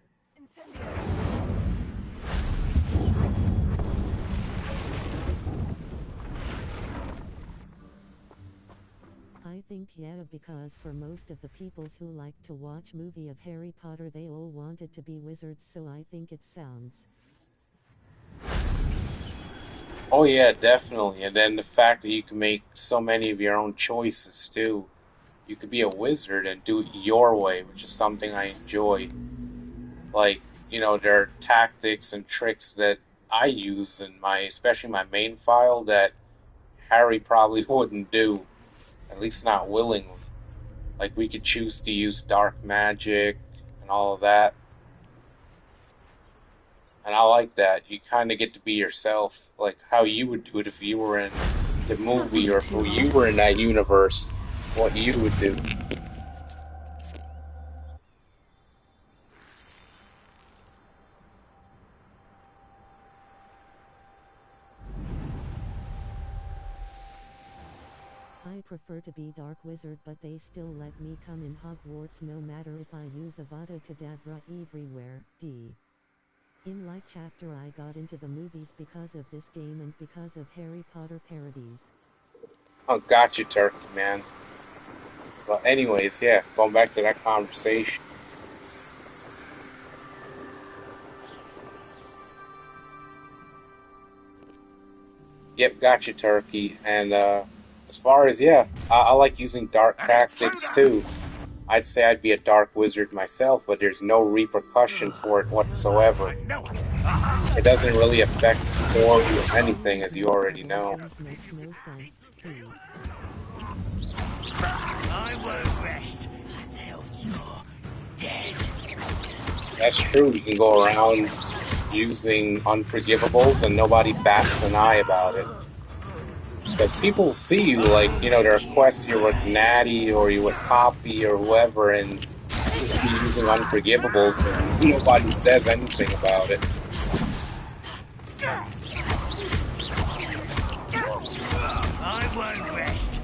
I think yeah, because for most of the peoples who like to watch movie of Harry Potter, they all wanted to be wizards, so I think it sounds. Oh yeah, definitely. And then the fact that you can make so many of your own choices too. You could be a wizard and do it your way, which is something I enjoy. Like, you know, there are tactics and tricks that I use in my, especially my main file, that Harry probably wouldn't do, at least not willingly. Like, we could choose to use dark magic and all of that. And I like that. You kind of get to be yourself, like how you would do it if you were in the movie, or if you were in that universe, what you would do. I prefer to be Dark Wizard, but they still let me come in Hogwarts no matter if I use Avada Kedavra everywhere. In like chapter I got into the movies because of this game and because of Harry Potter parodies. Oh, got you, Turkey, man. Well, anyways, yeah, going back to that conversation. Yep, got you, Turkey. And as far as, yeah, I like using dark tactics too. I'd say I'd be a dark wizard myself, but there's no repercussion for it whatsoever. It doesn't really affect the story or anything, as you already know. I won't rest until you're dead. That's true. You can go around using unforgivables and nobody bats an eye about it. But people see you, like, you know, there are quests you're with Natty or you're with Poppy or whoever, and you can be using unforgivables and nobody says anything about it. I won't rest.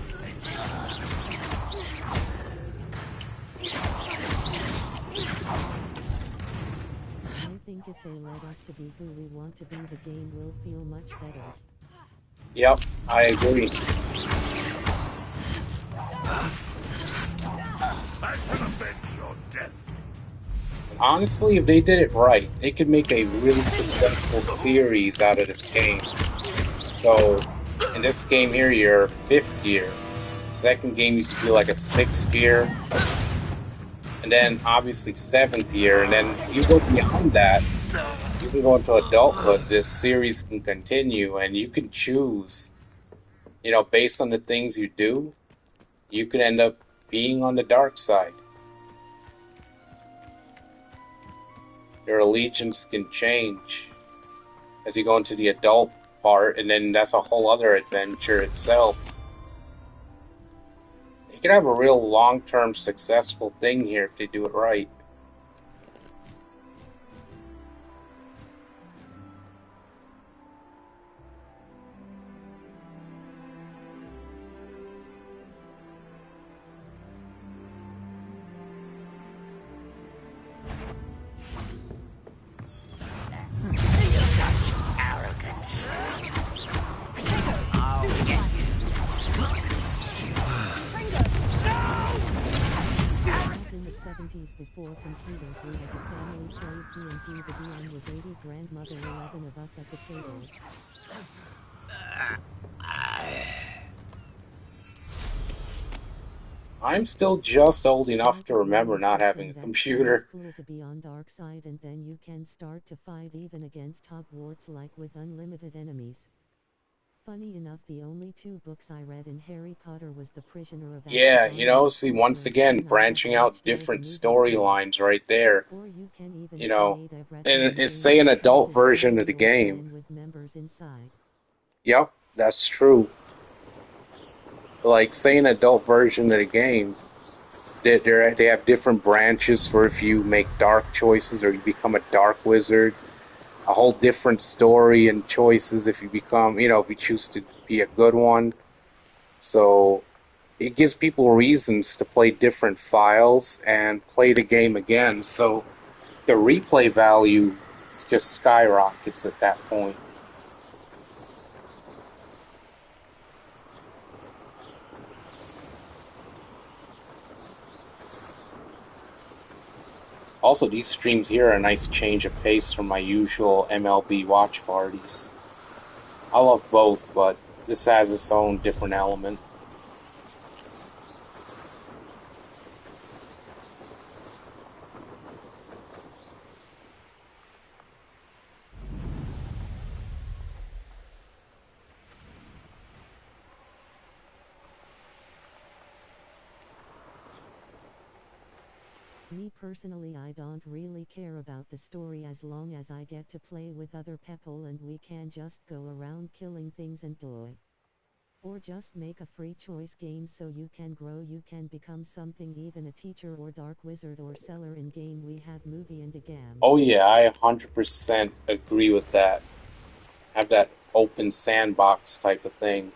I think if they let us to be who we want to be, the game will feel much better. Yep, I agree. I shall avenge your death. Honestly, if they did it right, they could make a really successful series out of this game. So, in this game here, you're 5th year. Second game, you could do like a 6th year. And then, obviously, 7th year. And then you go beyond that. You can go into adulthood. This series can continue, and you can choose, you know, based on the things you do, you could end up being on the dark side. Your allegiance can change as you go into the adult part, and then that's a whole other adventure itself. You can have a real long-term successful thing here if they do it right. before computers, we as a family played D&D. The DM was 80, grandmother 11 of us at the table. I'm still just old enough to remember not having a computer. Cool to be on dark side, and then you can start to fight even against Hogwarts like with unlimited enemies. Funny enough, the only 2 books I read in Harry Potter was The Prisoner of Azkaban. Yeah, you know, see, once again, branching out different storylines right there. You know, and it's say an adult version of the game. With members inside. Yep, that's true. Like, say an adult version of the game, they have different branches for if you make dark choices or you become a dark wizard. A whole different story and choices if you become, you know, if you choose to be a good one. So it gives people reasons to play different files and play the game again. So the replay value just skyrockets at that point. Also, these streams here are a nice change of pace from my usual MLB watch parties. I love both, but this has its own different element. Me personally, I don't really care about the story as long as I get to play with other people and we can just go around killing things and toy. Or just make a free choice game so you can grow, you can become something, even a teacher or dark wizard or seller in game. We have movie and a gam. Oh yeah, I 100% agree with that. Have that open sandbox type of thing.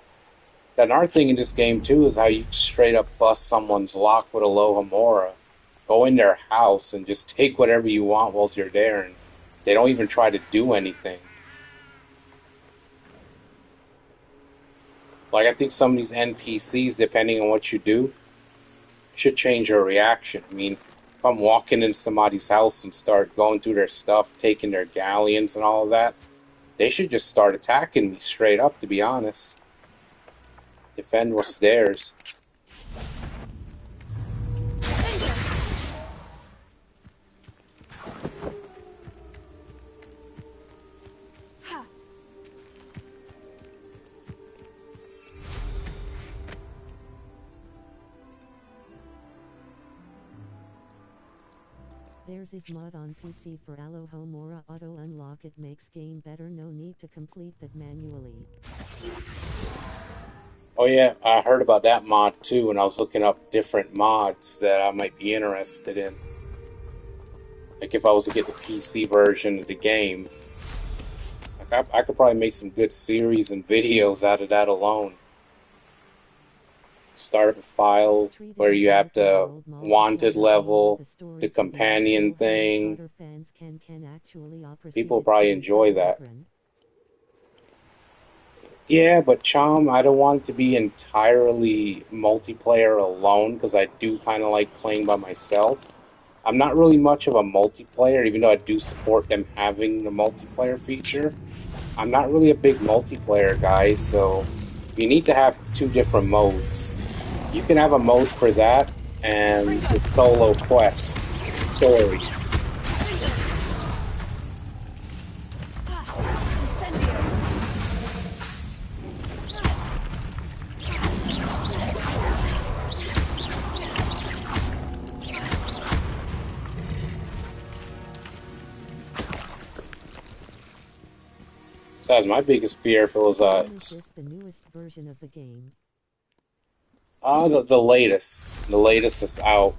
Another thing in this game too is how you straight up bust someone's lock with a Alohomora. Go in their house and just take whatever you want whilst you're there, and they don't even try to do anything. Like, I think some of these NPCs, depending on what you do, should change your reaction. I mean, if I'm walking in somebody's house and start going through their stuff, taking their galleons and all of that, they should just start attacking me straight up, to be honest. Defend what's theirs. There's this mod on PC for Alohomora auto unlock. It makes game better, no need to complete that manually. Oh yeah, I heard about that mod too, and I was looking up different mods that I might be interested in. Like if I was to get the PC version of the game, like I could probably make some good series and videos out of that alone. Start a file where you have the wanted level, the companion thing. People probably enjoy that. Yeah, but Chom, I don't want it to be entirely multiplayer alone, because I do kind of like playing by myself. I'm not really much of a multiplayer, even though I do support them having the multiplayer feature. I'm not really a big multiplayer guy, so you need to have 2 different modes. You can have a mode for that, and the solo quest story. Besides, my biggest fear was the newest version of the game. The latest. The latest is out.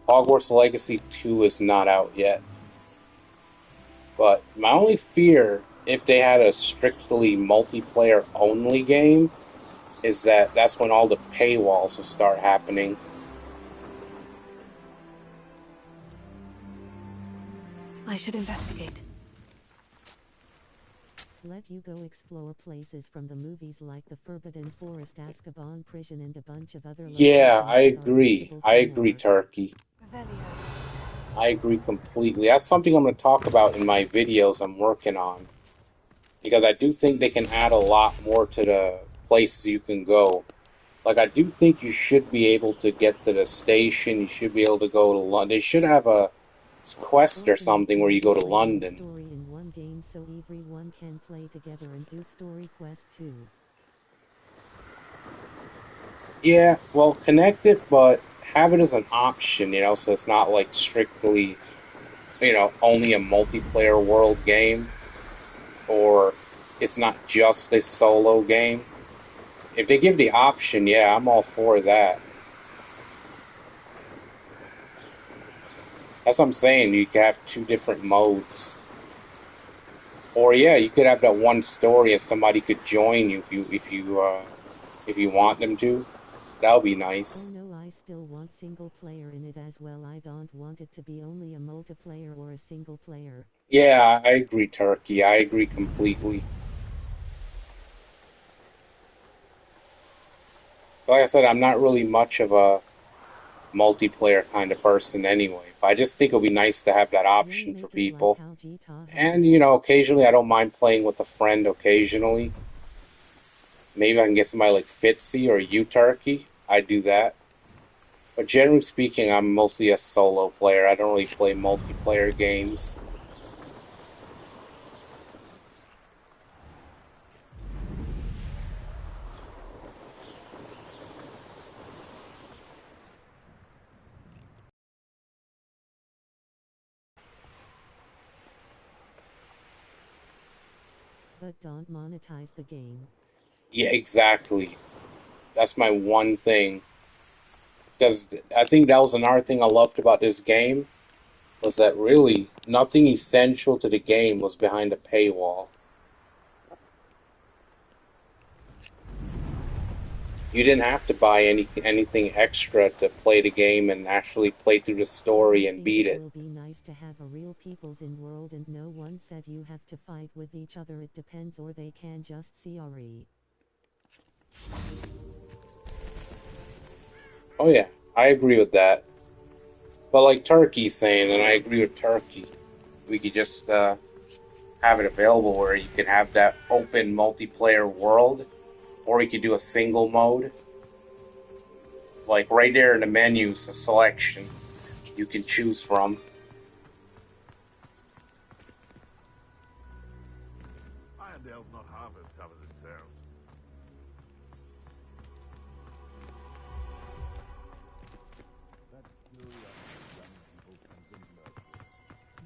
Hogwarts Legacy 2 is not out yet. But my only fear, if they had a strictly multiplayer only game, is that that's when all the paywalls will start happening. I should investigate. let you go explore places from the movies like the Forbidden Forest, Azkaban Prison, and a bunch of other locations. Yeah, I that are agree. visible I from agree, more. Turkey. I agree completely. That's something I'm going to talk about in my videos I'm working on. Because I do think they can add a lot more to the places you can go. Like, I do think you should be able to get to the station. You should be able to go to London. They should have a quest or something where you go to London. Story in one game so everyone can play together and do story quest too. Yeah, well, connect it, but have it as an option, you know, so it's not like strictly, you know, only a multiplayer world game, or it's not just a solo game. If they give the option, yeah, I'm all for that. That's what I'm saying, you could have 2 different modes. Or yeah, you could have that one story and somebody could join you if you want them to. That would be nice. Oh no, I still want single player in it as well. I don't want it to be only a multiplayer or a single player. Yeah, I agree, Turkey. I agree completely. Like I said, I'm not really much of a multiplayer kind of person anyway, but I just think it would be nice to have that option for people. And, you know, occasionally I don't mind playing with a friend occasionally. Maybe I can get somebody like Fitzy or you, Turkey. I do that. But generally speaking, I'm mostly a solo player. I don't really play multiplayer games. But don't monetize the game. Yeah, exactly. That's my one thing. Because I think that was another thing I loved about this game, was that really nothing essential to the game was behind a paywall. You didn't have to buy anything extra to play the game and actually play through the story and beat it. It will be nice to have a real peoples in world and no one said you have to fight with each other. It depends, or they can just CRE. Oh yeah, I agree with that. But like Turkey's saying, and I agree with Turkey, we could just have it available where you can have that open multiplayer world, or we could do a single mode. Like right there in the menu, it's a selection you can choose from. Irondale's not half as tough as it sounds.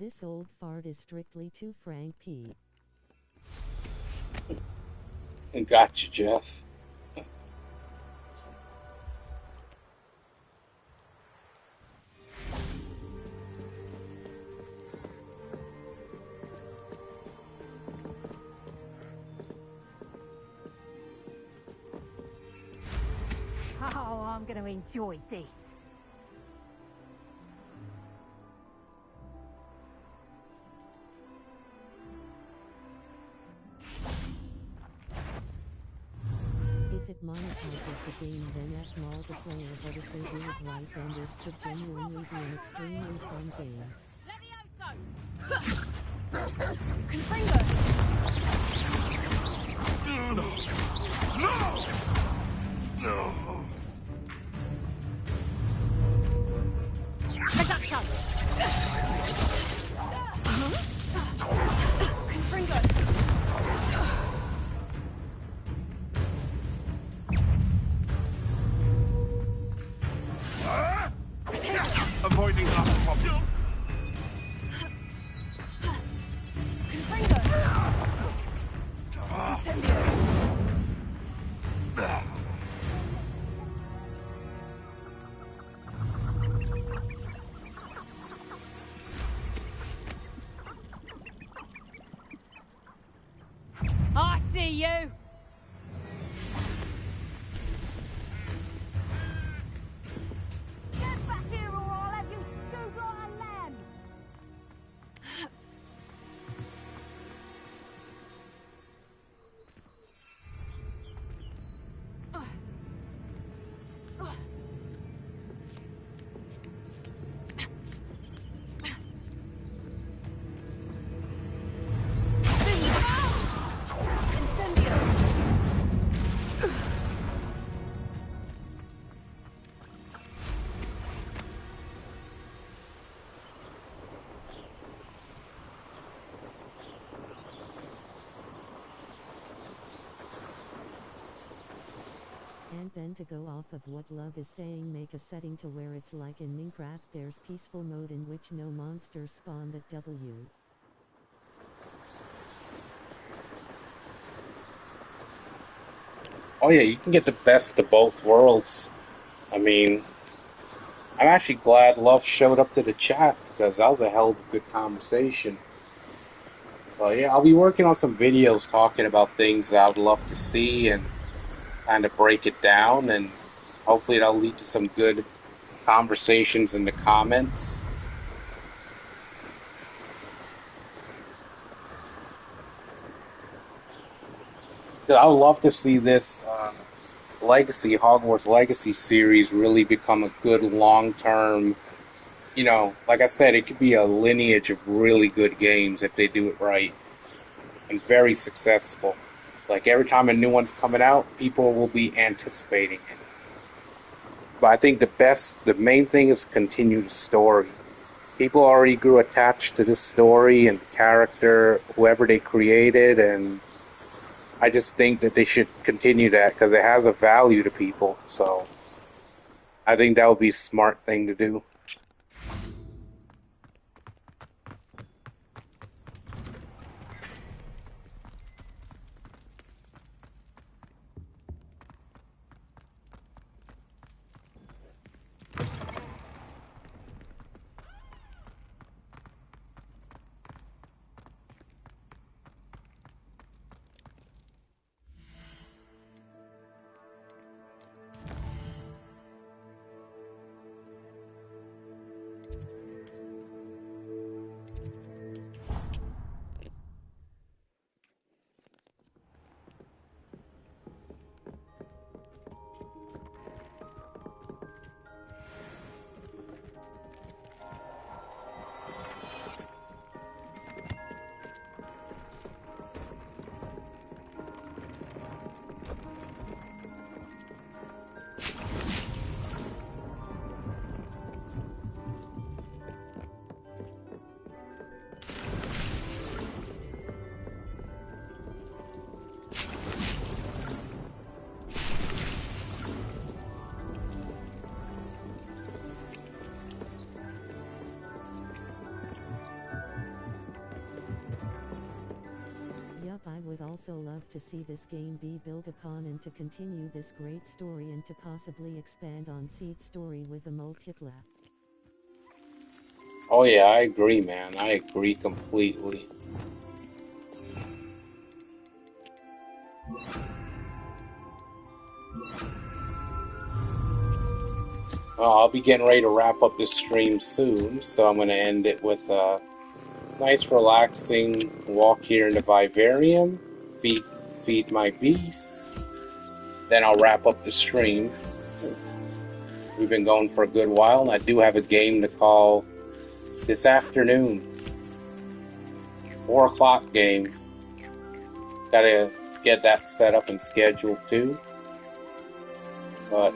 This old fart is strictly to Frank P. Gotcha, Jeff. Oh, I'm going to enjoy this. If it monetizes the game, then add multiplayer, but if they do it right, then this could genuinely be an extremely fun game. Avoiding other problems. I see you. Get back here or I'll have you stewed like a lamb. then to go off of what Love is saying, make a setting to where it's like in Minecraft. There's peaceful mode in which no monsters spawn that W. Oh yeah, you can get the best of both worlds. I mean, I'm actually glad Love showed up to the chat because that was a hell of a good conversation. But yeah, I'll be working on some videos talking about things that I would love to see and kind of break it down, and hopefully that'll lead to some good conversations in the comments. I would love to see this Legacy, Hogwarts Legacy series really become a good long-term, you know, like I said, it could be a lineage of really good games if they do it right, and very successful. Like every time a new one's coming out, people will be anticipating it. But I think the main thing is continue the story. People already grew attached to this story and the character, whoever they created, and I just think that they should continue that because it has a value to people. So I think that would be a smart thing to do. I would also love to see this game be built upon and to continue this great story and to possibly expand on Seed's story with a multiplayer. Oh yeah, I agree, man. I agree completely. Well, I'll be getting ready to wrap up this stream soon, so I'm going to end it with a nice relaxing walk here in the vivarium, feed my beasts, then I'll wrap up the stream. We've been going for a good while, and I do have a game to call this afternoon. 4 o'clock game. Gotta get that set up and scheduled too. But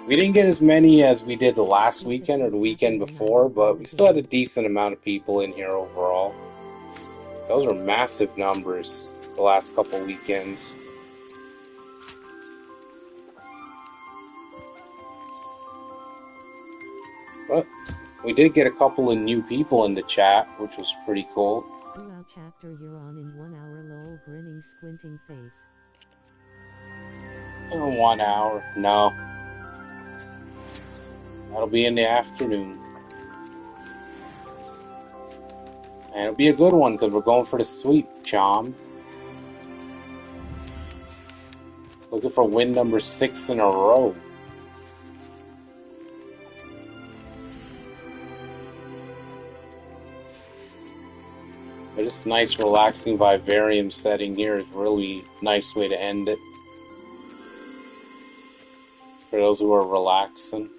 we didn't get as many as we did the last weekend or the weekend before, but we still had a decent amount of people in here overall. Those are massive numbers the last couple weekends. But we did get a couple of new people in the chat, which was pretty cool. Throughout chapter you're on in 1 hour, lol, grinning, squinting face. In 1 hour, no. That'll be in the afternoon. And it'll be a good one because we're going for the sweep, Chom. Looking for win number 6 in a row. But this nice relaxing vivarium setting here is really a nice way to end it. For those who are relaxing.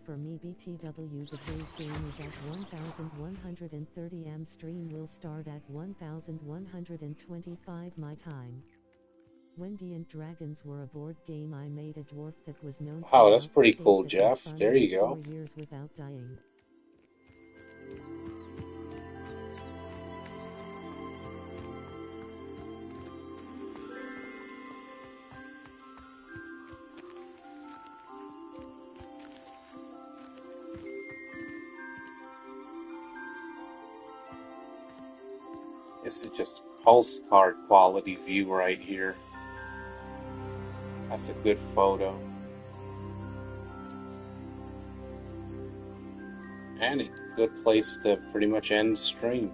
for me BTW. The base game is at 1130 am. Stream will start at 1125 my time. When D & Dragons were a board game, I made a dwarf that was known for Wow, that's pretty cool, Jeff. There you go. 4 years without dying. This is just postcard quality view right here. That's a good photo. And a good place to pretty much end the stream.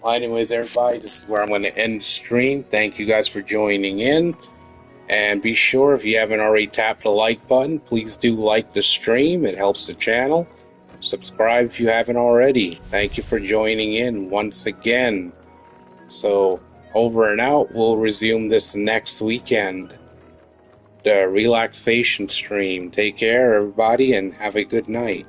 Well, anyways, everybody, this is where I'm going to end the stream. Thank you guys for joining in. And be sure, if you haven't already tapped the like button, please do like the stream. It helps the channel. Subscribe if you haven't already. Thank you for joining in once again. So, over and out. We'll resume this next weekend. The relaxation stream. Take care, everybody, and have a good night.